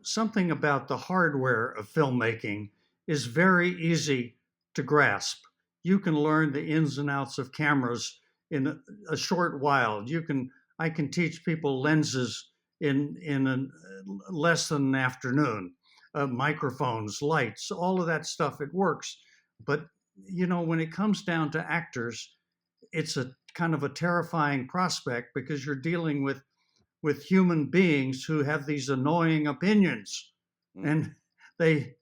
something about the hardware of filmmaking is very easy to grasp. You can learn the ins and outs of cameras in a short while. I can teach people lenses in less than an afternoon. Microphones, lights, all of that stuff, it works. But when it comes down to actors, it's a kind of a terrifying prospect because you're dealing with human beings who have these annoying opinions, and they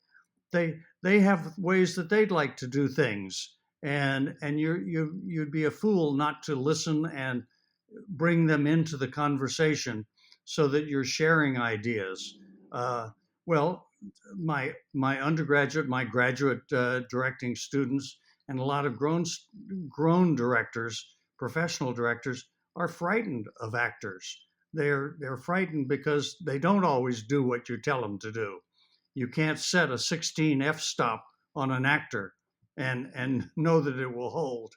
have ways that they'd like to do things, and you'd be a fool not to listen and bring them into the conversation so that you're sharing ideas. Well, my undergraduate, my graduate directing students, and a lot of grown directors, professional directors, are frightened of actors. They're frightened because they don't always do what you tell them to do. You can't set a 16 f-stop on an actor and know that it will hold.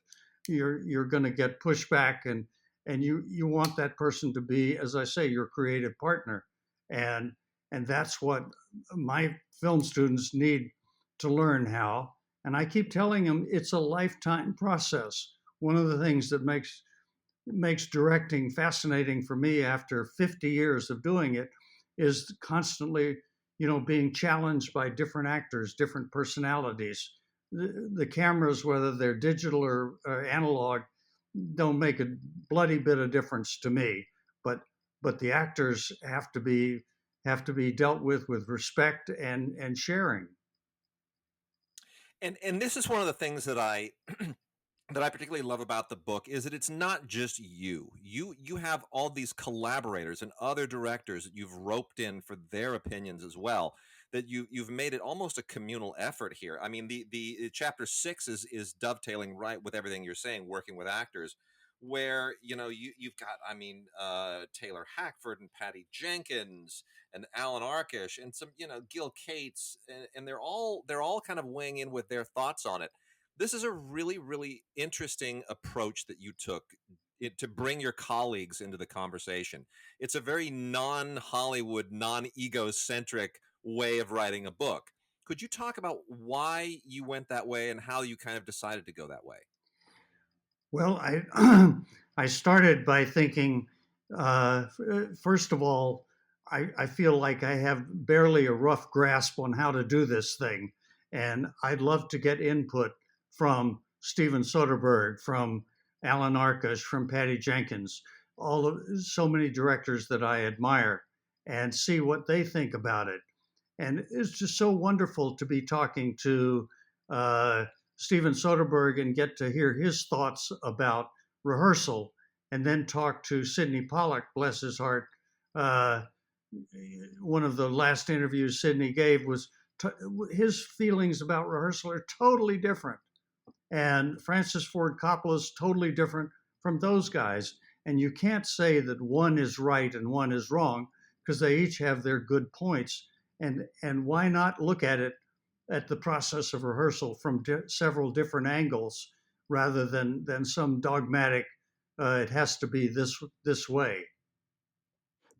You're going to get pushback, and you want that person to be, as I say, your creative partner, and that's what my film students need to learn how. And I keep telling them it's a lifetime process. One of the things that makes directing fascinating for me after 50 years of doing it is constantly, being challenged by different actors, different personalities. The cameras, whether they're digital or analog, don't make a bloody bit of difference to me. But the actors have to be dealt with respect and sharing. And this is one of the things that I that I particularly love about the book is that it's not just you. You have all these collaborators and other directors that you've roped in for their opinions as well. That you've made it almost a communal effort here. I mean, the chapter 6 is dovetailing right with everything you're saying, working with actors, where you've got Taylor Hackford and Patty Jenkins and Alan Arkish and some Gil Cates, and they're all kind of weighing in with their thoughts on it. This is a really, really interesting approach that you took to bring your colleagues into the conversation. It's a very non-Hollywood, non-egocentric way of writing a book. Could you talk about why you went that way and how you kind of decided to go that way? Well, I started by thinking, first of all, I feel like I have barely a rough grasp on how to do this thing. And I'd love to get input from Steven Soderbergh, from Alan Arkish, from Patty Jenkins, so many directors that I admire, and see what they think about it. And it's just so wonderful to be talking to Steven Soderbergh and get to hear his thoughts about rehearsal, and then talk to Sidney Pollack, bless his heart. One of the last interviews Sidney gave was his feelings about rehearsal are totally different. And Francis Ford Coppola is totally different from those guys. And you can't say that one is right and one is wrong, because they each have their good points. And why not look at the process of rehearsal from several different angles, rather than some dogmatic, it has to be this way.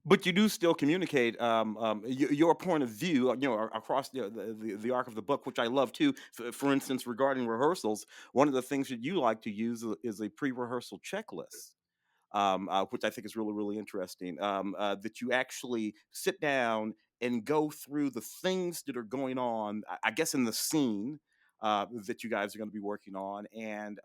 But you do still communicate your point of view, across the arc of the book, which I love too. For instance, regarding rehearsals, one of the things that you like to use is a pre-rehearsal checklist. which I think is really, really interesting. That you actually sit down and go through the things that are going on, I guess, in the scene. That you guys are going to be working on, and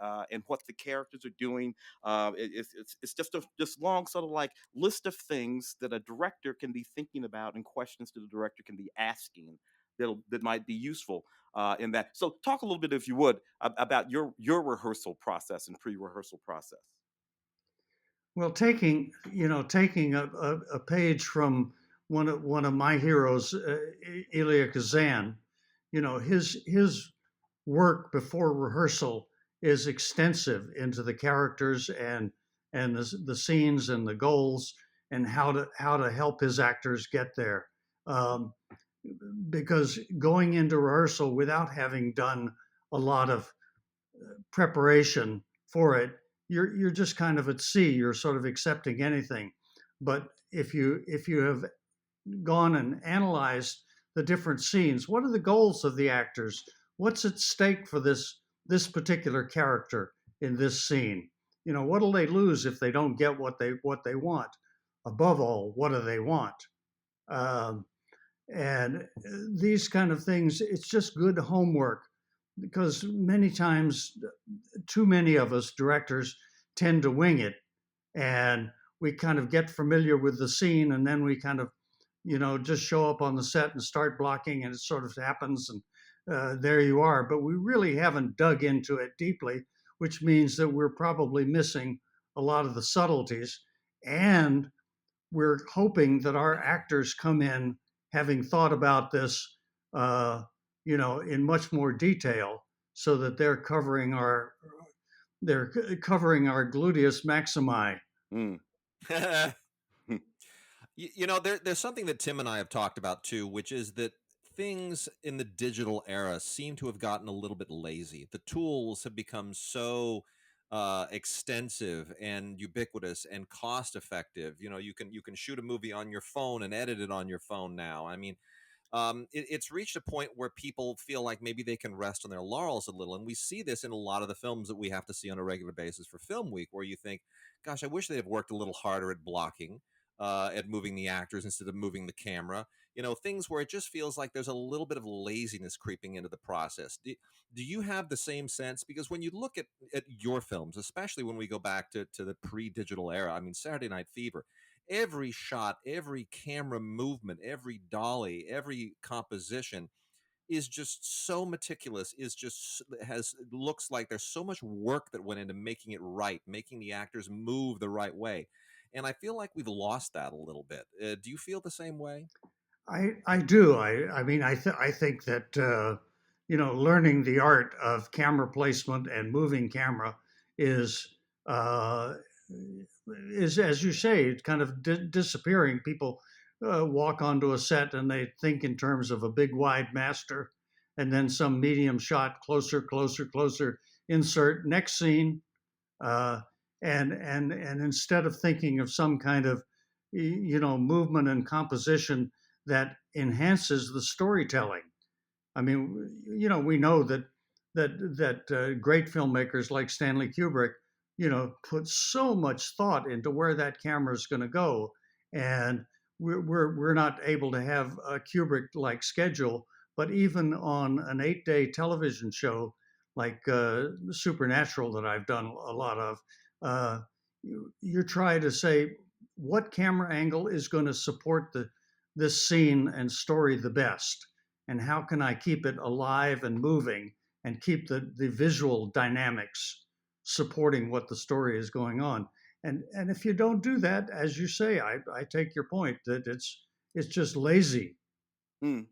what the characters are doing. It's just this long sort of like list of things that a director can be thinking about and questions that the director can be asking that might be useful in that. So talk a little bit, if you would, about your rehearsal process and pre-rehearsal process. Well, taking a page from one of my heroes, Elia Kazan, his work before rehearsal is extensive into the characters and the scenes and the goals and how to help his actors get there. Um, because going into rehearsal without having done a lot of preparation for it, you're just kind of at sea. You're sort of accepting anything. But if you have gone and analyzed the different scenes, what are the goals of the actors? What's at stake for this particular character in this scene? What'll they lose if they don't get what they want? Above all, what do they want? Um, and these kind of things, it's just good homework, because many times, too many of us directors tend to wing it, and we kind of get familiar with the scene, and then we kind of just show up on the set and start blocking, and it sort of happens, and there you are. But we really haven't dug into it deeply, which means that we're probably missing a lot of the subtleties, and we're hoping that our actors come in having thought about this, in much more detail, so that they're covering our gluteus maximi. Mm. There's something that Tim and I have talked about too, which is that things in the digital era seem to have gotten a little bit lazy. The tools have become so extensive and ubiquitous and cost effective. You can shoot a movie on your phone and edit it on your phone now. I mean, it's reached a point where people feel like maybe they can rest on their laurels a little. And we see this in a lot of the films that we have to see on a regular basis for Film Week, where you think, gosh, I wish they'd have worked a little harder at blocking, at moving the actors instead of moving the camera. Things where it just feels like there's a little bit of laziness creeping into the process. Do you have the same sense? Because when you look at your films, especially when we go back to the pre-digital era, I mean, Saturday Night Fever, every shot, every camera movement, every dolly, every composition is just so meticulous, looks like there's so much work that went into making it right, making the actors move the right way. And I feel like we've lost that a little bit. Do you feel the same way? I do. I think that learning the art of camera placement and moving camera is uh, as you say, kind of disappearing. People walk onto a set and they think in terms of a big wide master, and then some medium shot, closer, closer, closer, insert next scene, uh, and instead of thinking of some kind of movement and composition that enhances the storytelling. I mean, we know that great filmmakers like Stanley Kubrick, put so much thought into where that camera is going to go, and we're not able to have a Kubrick-like schedule. But even on an 8-day television show like Supernatural, that I've done a lot of, you try to say what camera angle is going to support this scene and story the best, and how can I keep it alive and moving and keep the visual dynamics supporting what the story is going on. And if you don't do that, as you say, I take your point that it's just lazy. Mm.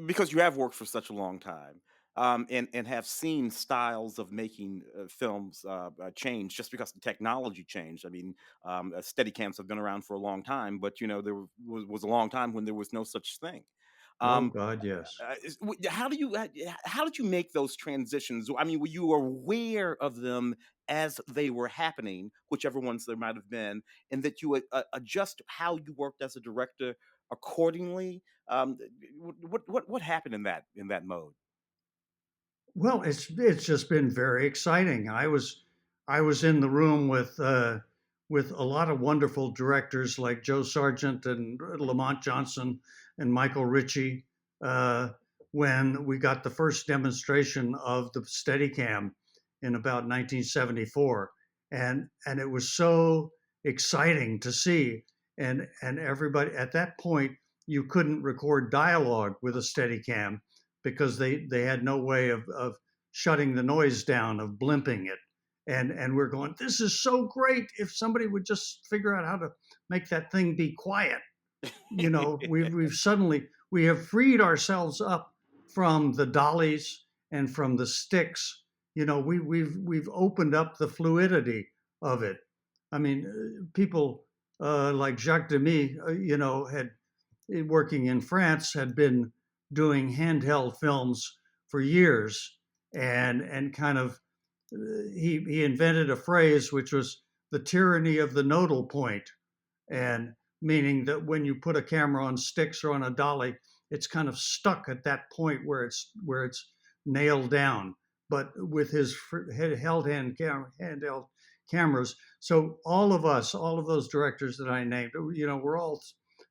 Because you have worked for such a long time, and have seen styles of making films change just because the technology changed. I mean, Steadicams have been around for a long time, but there was a long time when there was no such thing. Oh Um, God, yes. how did you make those transitions? I mean, were you aware of them as they were happening, whichever ones there might have been, and that you would adjust how you worked as a director accordingly? What happened in that mode? Well, it's just been very exciting. I was in the room with with a lot of wonderful directors like Joe Sargent and Lamont Johnson and Michael Ritchie, when we got the first demonstration of the Steadicam in about 1974. And it was so exciting to see. And everybody, at that point, you couldn't record dialogue with a Steadicam because they had no way of shutting the noise down, of blimping it. And we're going, this is so great. If somebody would just figure out how to make that thing be quiet. You know, we have freed ourselves up from the dollies and from the sticks. You know, we've opened up the fluidity of it. I mean, people like Jacques Demy, you know, had working in France, had been doing handheld films for years, and kind of he invented a phrase which was the tyranny of the nodal point, and meaning that when you put a camera on sticks or on a dolly, it's kind of stuck at that point where it's nailed down. But with his handheld cameras, so all of those directors that I named, you know, we're all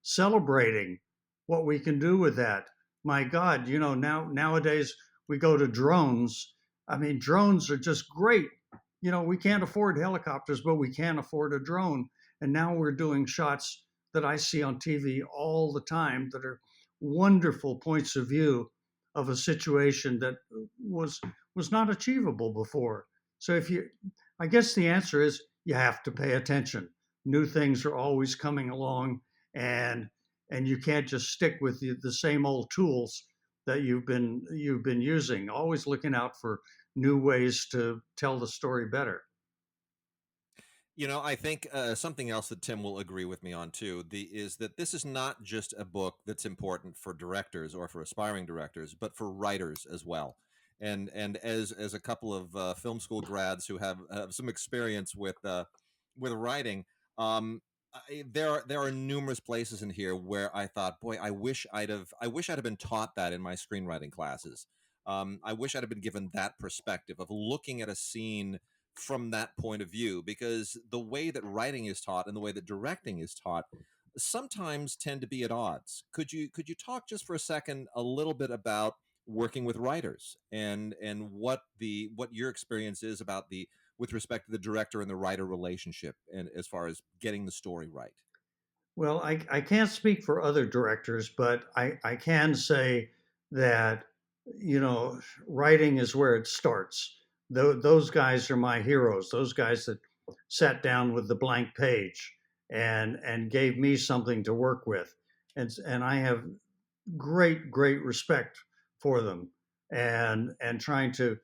celebrating what we can do with that. My God, you know, nowadays we go to drones. I mean, drones are just great. You know, we can't afford helicopters, but we can afford a drone. And now we're doing shots that I see on TV all the time that are wonderful points of view of a situation that was not achievable before. So I guess the answer is you have to pay attention. New things are always coming along, and you can't just stick with the same old tools that you've been using. Always looking out for new ways to tell the story better. You know, I think something else that Tim will agree with me on too is that this is not just a book that's important for directors or for aspiring directors, but for writers as well. And as a couple of film school grads who have some experience with writing, there are numerous places in here where I thought, boy, I wish I'd have been taught that in my screenwriting classes. I wish I'd have been given that perspective of looking at a scene from that point of view, because the way that writing is taught and the way that directing is taught sometimes tend to be at odds. Could you talk just for a second a little bit about working with writers and what your experience is about with respect to the director and the writer relationship, and as far as getting the story right? Well, I can't speak for other directors, but I can say that, you know, writing is where it starts. Those guys are my heroes. Those guys that sat down with the blank page and gave me something to work with, and I have great respect for them, and trying to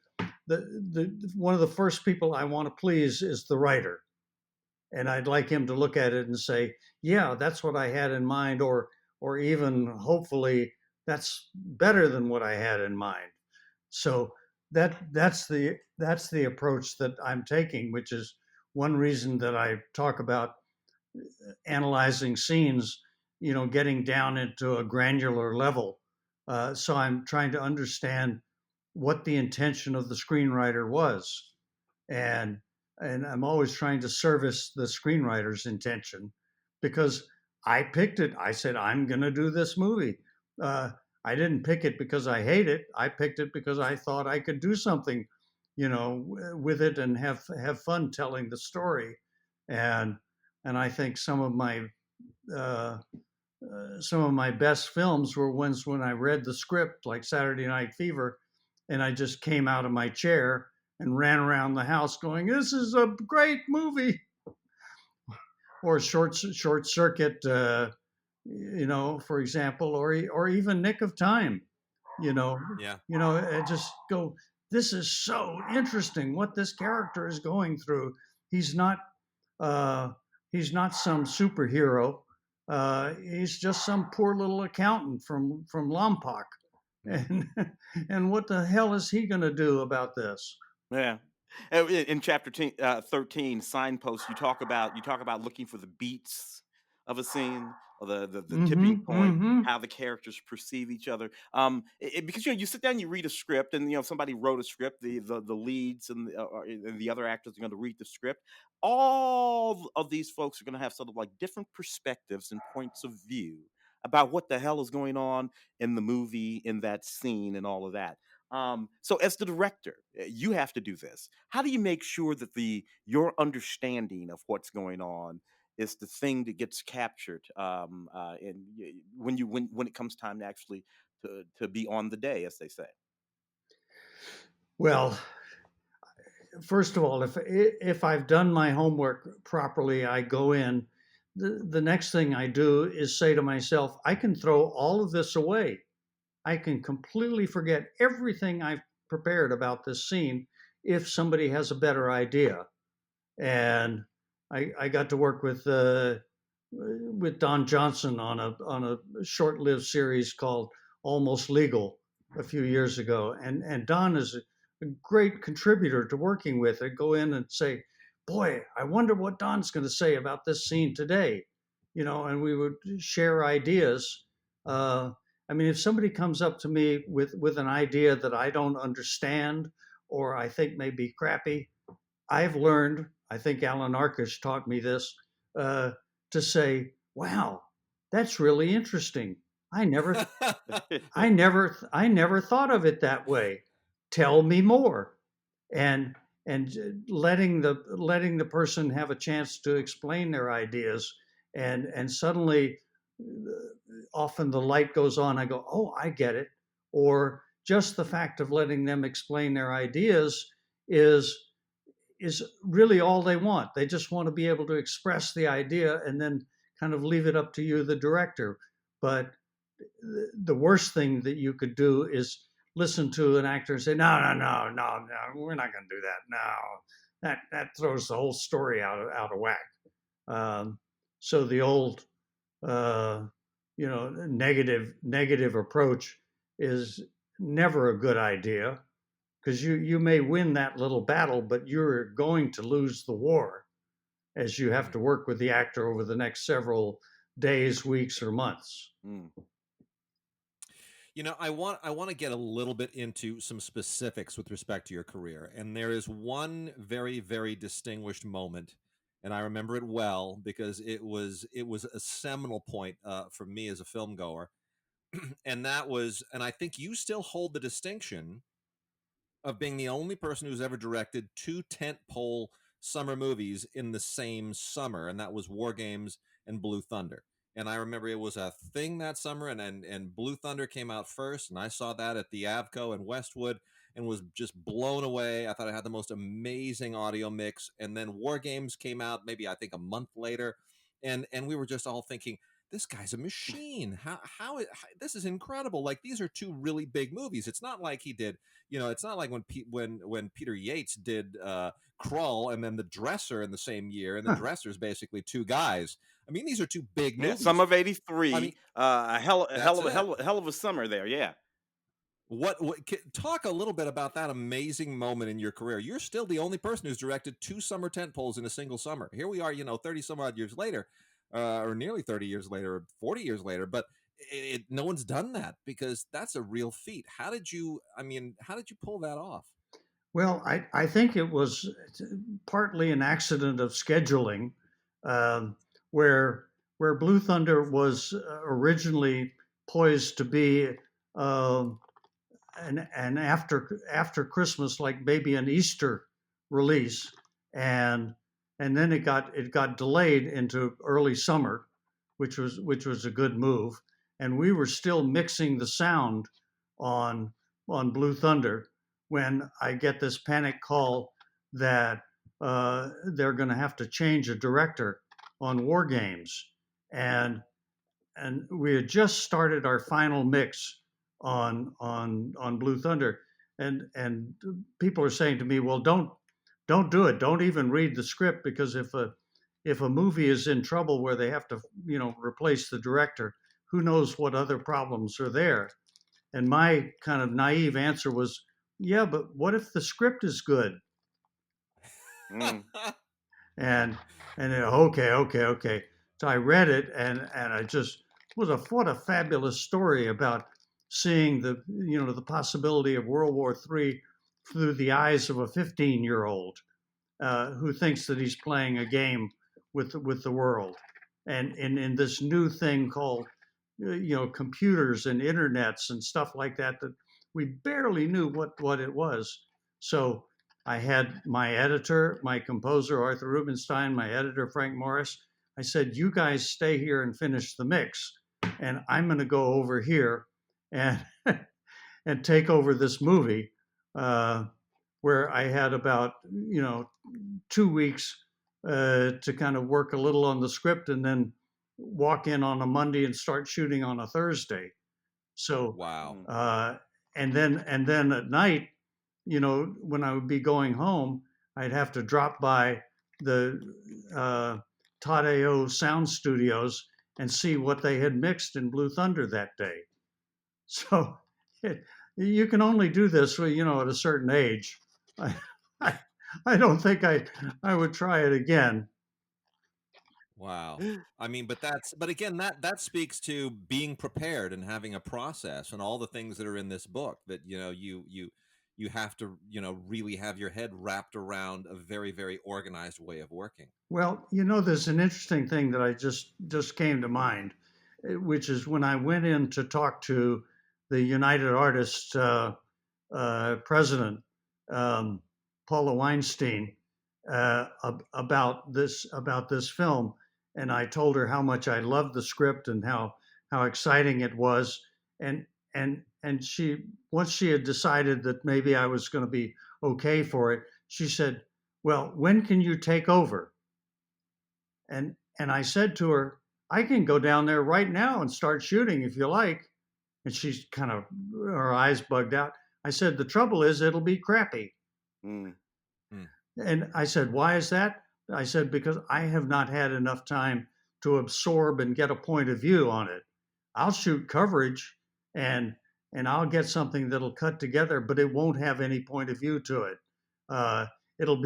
the one of the first people I want to please is the writer, and I'd like him to look at it and say, yeah, that's what I had in mind, or even hopefully that's better than what I had in mind. So that's the approach that I'm taking, which is one reason that I talk about analyzing scenes, you know, getting down into a granular level. So I'm trying to understand what the intention of the screenwriter was, and I'm always trying to service the screenwriter's intention, because I picked it. I said, I'm going to do this movie. I didn't pick it because I hate it. I picked it because I thought I could do something, you know, with it and have fun telling the story. And I think some of my best films were ones when I read the script, like Saturday Night Fever, and I just came out of my chair and ran around the house going, "This is a great movie." Or Short Circuit, you know, for example, or even Nick of Time, you know. Yeah. You know, I just go, this is so interesting what this character is going through. He's not some superhero. He's just some poor little accountant from Lompoc, and what the hell is he going to do about this? Yeah. In chapter 13, Signposts, you talk about looking for the beats of a scene, or the tipping Mm-hmm. point, Mm-hmm. how the characters perceive each other. Because you sit down, and you read a script, and if somebody wrote a script, the leads and the other actors are going to read the script. All of these folks are going to have sort of like different perspectives and points of view about what the hell is going on in the movie, in that scene, and all of that. So as the director, you have to do this. How do you make sure that your understanding of what's going on is the thing that gets captured when it comes time to actually to be on the day, as they say? Well, first of all, if I've done my homework properly, I go in. The next thing I do is say to myself, I can throw all of this away. I can completely forget everything I've prepared about this scene if somebody has a better idea. And I got to work with Don Johnson on a short-lived series called Almost Legal a few years ago, and Don is a great contributor to working with. I go in and say, "Boy, I wonder what Don's going to say about this scene today," and we would share ideas. I mean, if somebody comes up to me with an idea that I don't understand or I think may be crappy, I've learned, I think Alan Arkush taught me this, to say, "Wow, that's really interesting. I never, I never thought of it that way. Tell me more." And letting the person have a chance to explain their ideas, and suddenly, often the light goes on. I go, "Oh, I get it." Or just the fact of letting them explain their ideas is really all they want. They just want to be able to express the idea and then kind of leave it up to you, the director. But the worst thing that you could do is listen to an actor and say, "No, no, no, no, no, we're not going to do that. No, that throws the whole story out of whack." So the old, negative approach is never a good idea, because you may win that little battle, but you're going to lose the war, as you have to work with the actor over the next several days, weeks, or months. Mm. I want to get a little bit into some specifics with respect to your career, and there is one very, very distinguished moment, and I remember it well because it was a seminal point for me as a film goer, and I think you still hold the distinction of being the only person who's ever directed two tentpole summer movies in the same summer, and that was War Games and Blue Thunder. And I remember it was a thing that summer, and Blue Thunder came out first, and I saw that at the Avco in Westwood and was just blown away. I thought it had the most amazing audio mix. And then War Games came out maybe I think a month later, and we were just all thinking, this guy's a machine. How this is incredible. Like, these are two really big movies. It's not like he did, it's not like when Peter Yates did Krull and then The Dresser in the same year, and The Dresser is basically two guys. I mean, these are two big movies. Summer of '83. I mean, a hell of a summer there. Yeah. What talk a little bit about that amazing moment in your career. You're still the only person who's directed two summer tentpoles in a single summer. Here we are, 30 some odd years later, or nearly 30 years later, or 40 years later, but no one's done that, because that's a real feat. How did you pull that off? Well, I think it was partly an accident of scheduling, where Blue Thunder was originally poised to be an after Christmas, like maybe an Easter release, and then it got delayed into early summer, which was a good move, and we were still mixing the sound on Blue Thunder when I get this panic call that they're going to have to change a director on War Games, and we had just started our final mix on Blue Thunder, and people are saying to me, "Well, don't do it. Don't even read the script, because if a movie is in trouble where they have to replace the director, who knows what other problems are there?" And my kind of naive answer was, "Yeah, but what if the script is good?" And okay. So So I read it, and I just what a fabulous story about seeing the possibility of World War III through the eyes of a 15-year-old who thinks that he's playing a game with the world, and in this new thing called computers and internets and stuff like that we barely knew what it was. So I had my editor, my composer Arthur Rubinstein, my editor Frank Morris. I said, "You guys stay here and finish the mix, and I'm going to go over here and and take over this movie." Where I had about 2 weeks to kind of work a little on the script, and then walk in on a Monday and start shooting on a Thursday. So wow. And then at night, when I would be going home, I'd have to drop by the Tadeo Sound Studios and see what they had mixed in Blue Thunder that day. So you can only do this, at a certain age. I don't think I would try it again. Wow. I mean, but again, that speaks to being prepared and having a process and all the things that are in this book that, you have to, really have your head wrapped around a very, very organized way of working. Well, there's an interesting thing that I just came to mind, which is when I went in to talk to the United Artists president, Paula Weinstein, about this film, and I told her how much I loved the script and how exciting it was, and she, once she had decided that maybe I was going to be okay for it, she said, "Well, when can you take over?" And I said to her, "I can go down there right now and start shooting if you like." And she's kind of, her eyes bugged out. I said, "The trouble is it'll be crappy." Mm. And I said, "Why is that?" I said, "Because I have not had enough time to absorb and get a point of view on it. I'll shoot coverage and I'll get something that'll cut together, but it won't have any point of view to it. It'll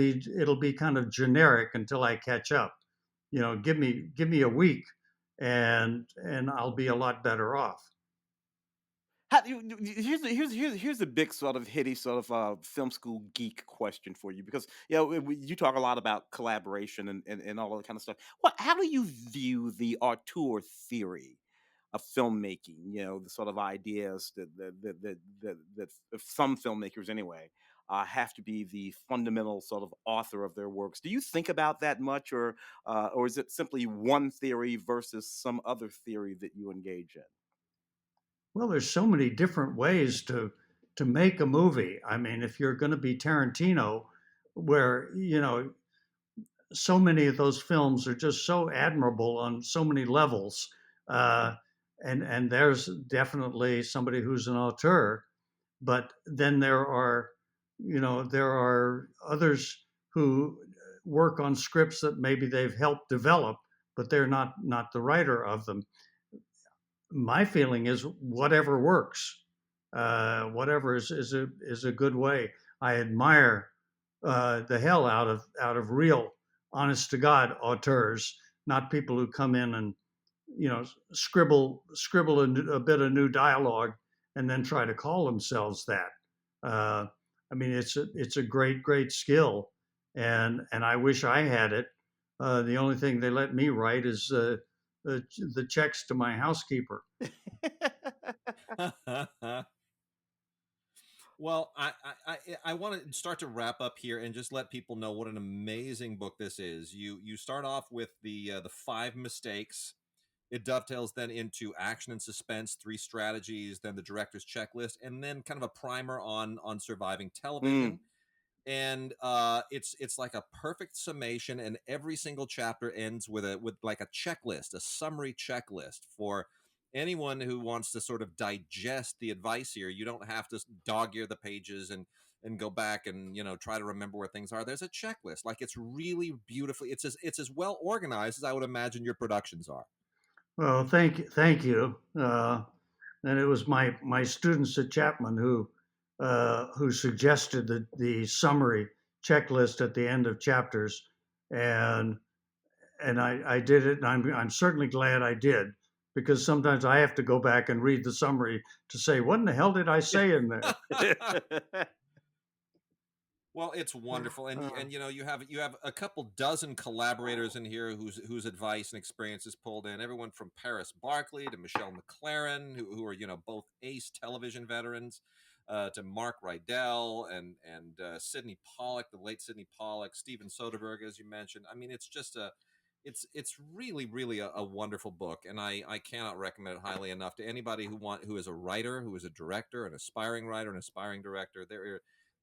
be kind of generic until I catch up. Give me a week, and I'll be a lot better off." Here's a big sort of hitty sort of film school geek question for you, because you talk a lot about collaboration and all that kind of stuff. How do you view the auteur theory of filmmaking? The sort of ideas that some filmmakers anyway have to be the fundamental sort of author of their works. Do you think about that much, or is it simply one theory versus some other theory that you engage in? Well, there's so many different ways to make a movie. I mean, if you're going to be Tarantino, where so many of those films are just so admirable on so many levels, and there's definitely somebody who's an auteur, but then there are others who work on scripts that maybe they've helped develop, but they're not the writer of them. My feeling is whatever works, whatever is a good way. I admire the hell out of real, honest to God auteurs, not people who come in and scribble a bit of new dialogue and then try to call themselves that. I mean, it's a great skill, and I wish I had it. The only thing they let me write is the checks to my housekeeper. Well, I want to start to wrap up here and just let people know what an amazing book this is. You start off with the 5 mistakes. It dovetails then into action and suspense, 3 strategies, then the director's checklist, and then kind of a primer on surviving television. And it's like a perfect summation, and every single chapter ends with like a checklist, a summary checklist for anyone who wants to sort of digest the advice here. You don't have to dog ear the pages and go back and try to remember where things are. There's a checklist. Like, it's really beautifully, it's as well organized as I would imagine your productions are. Well, thank you. And it was my students at Chapman who suggested the summary checklist at the end of chapters, and I did it, and I'm certainly glad I did, because sometimes I have to go back and read the summary to say, what in the hell did I say in there? Well, it's wonderful, and you know, you have a couple dozen collaborators in here whose advice and experience is pulled in. Everyone from Paris Barkley to Michelle McLaren, who are, you know, both ace television veterans, to Mark Rydell and Sidney Pollack, the late Sidney Pollack, Steven Soderbergh, as you mentioned. I mean, it's just it's really a wonderful book, and I cannot recommend it highly enough to anybody who is a writer, who is a director, an aspiring writer, an aspiring director.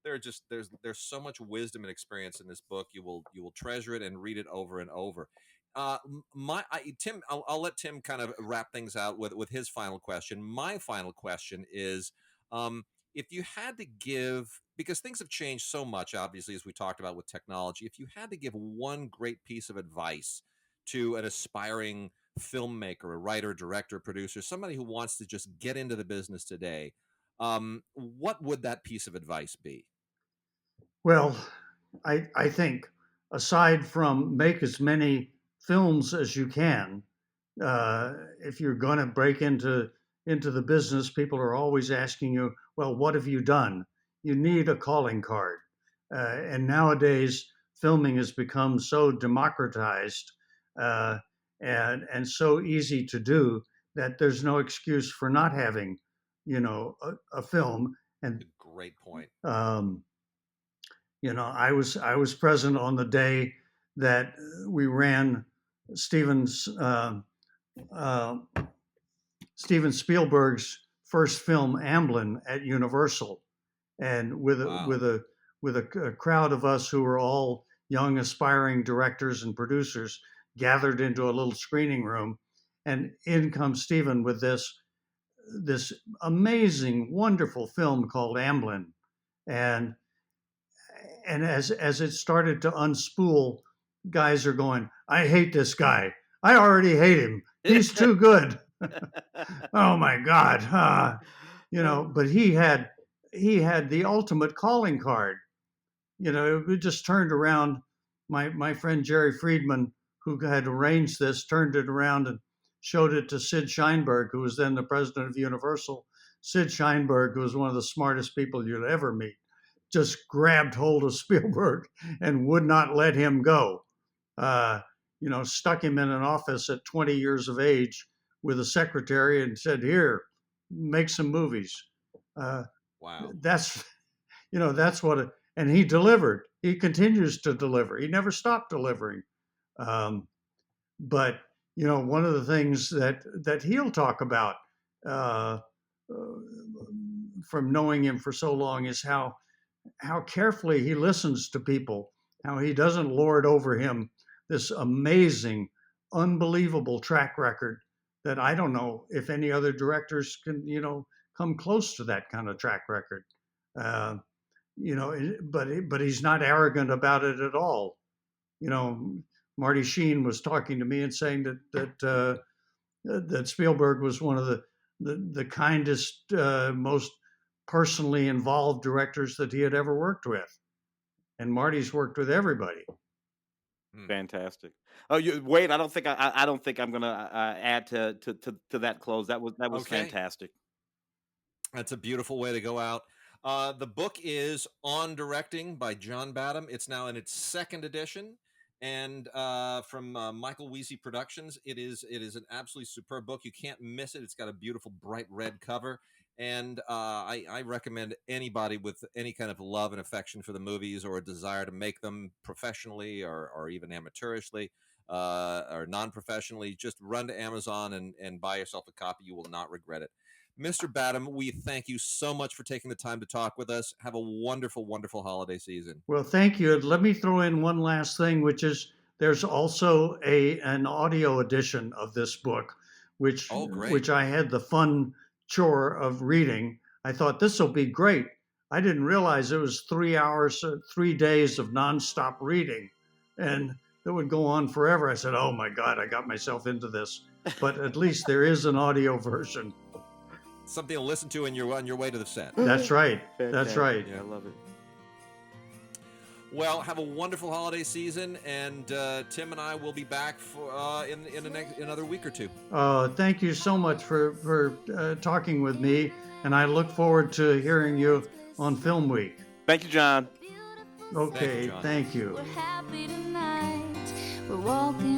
There's so much wisdom and experience in this book. You will treasure it and read it over and over. Tim, I'll let Tim kind of wrap things out with his final question. My final question is, if you had to give, because things have changed so much, obviously, as we talked about with technology, if you had to give one great piece of advice to an aspiring filmmaker, a writer, director, producer, somebody who wants to just get into the business today, what would that piece of advice be? Well, I think, aside from make as many films as you can, if you're going to break into the business, people are always asking you, well, what have you done? You need a calling card. And nowadays, filming has become so democratized and so easy to do that there's no excuse for not having, you know, a film. And great point. You know, I was present on the day that we ran Steven Spielberg's first film, Amblin, at Universal, and with a crowd of us who were all young aspiring directors and producers gathered into a little screening room, and in comes Steven with this amazing, wonderful film called Amblin, and as it started to unspool, guys are going, I hate this guy. I already hate him. He's too good. Oh my God. You know, but he had the ultimate calling card. You know, it just turned around. My friend Jerry Friedman, who had arranged this, turned it around and showed it to Sid Sheinberg, who was then the president of Universal. Sid Sheinberg, who was one of the smartest people you'd ever meet, just grabbed hold of Spielberg and would not let him go. You know, stuck him in an office at 20 years of age with a secretary and said, here, make some movies. Wow. That's what, and he delivered. He continues to deliver. He never stopped delivering. But, you know, one of the things that he'll talk about from knowing him for so long is how carefully he listens to people, how he doesn't lord over him this amazing, unbelievable track record that I don't know if any other directors can, you know, come close to that kind of track record. You know, but he's not arrogant about it at all. You know, Marty Sheen was talking to me and saying that Spielberg was one of the kindest, most personally involved directors that he had ever worked with, and Marty's worked with everybody. Fantastic. Oh, wait! I don't think I'm gonna add to that close. That was Okay. fantastic. That's a beautiful way to go out. The book is On Directing by John Badham. It's now in its second edition, and from Michael Weasey Productions. It is an absolutely superb book. You can't miss it. It's got a beautiful bright red cover, and I recommend anybody with any kind of love and affection for the movies, or a desire to make them professionally or even amateurishly or non-professionally, just run to Amazon and buy yourself a copy. You will not regret it. Mr. Badham, we thank you so much for taking the time to talk with us. Have a wonderful, wonderful holiday season. Well, thank you. Let me throw in one last thing, which is there's also an audio edition of this book, which I had the fun chore of reading. I thought this will be great. I didn't realize it was 3 hours, 3 days of nonstop reading, and it would go on forever. I said, oh my God, I got myself into this. But at least there is an audio version. Something to listen to on your way to the set. That's right. Fantastic. That's right. Yeah, I love it. Well, have a wonderful holiday season, and Tim and I will be back for in another week or two. Thank you so much for talking with me, and I look forward to hearing you on Film Week. Thank you, John. Okay, Thank you, John. Thank you. We're happy tonight. We're walking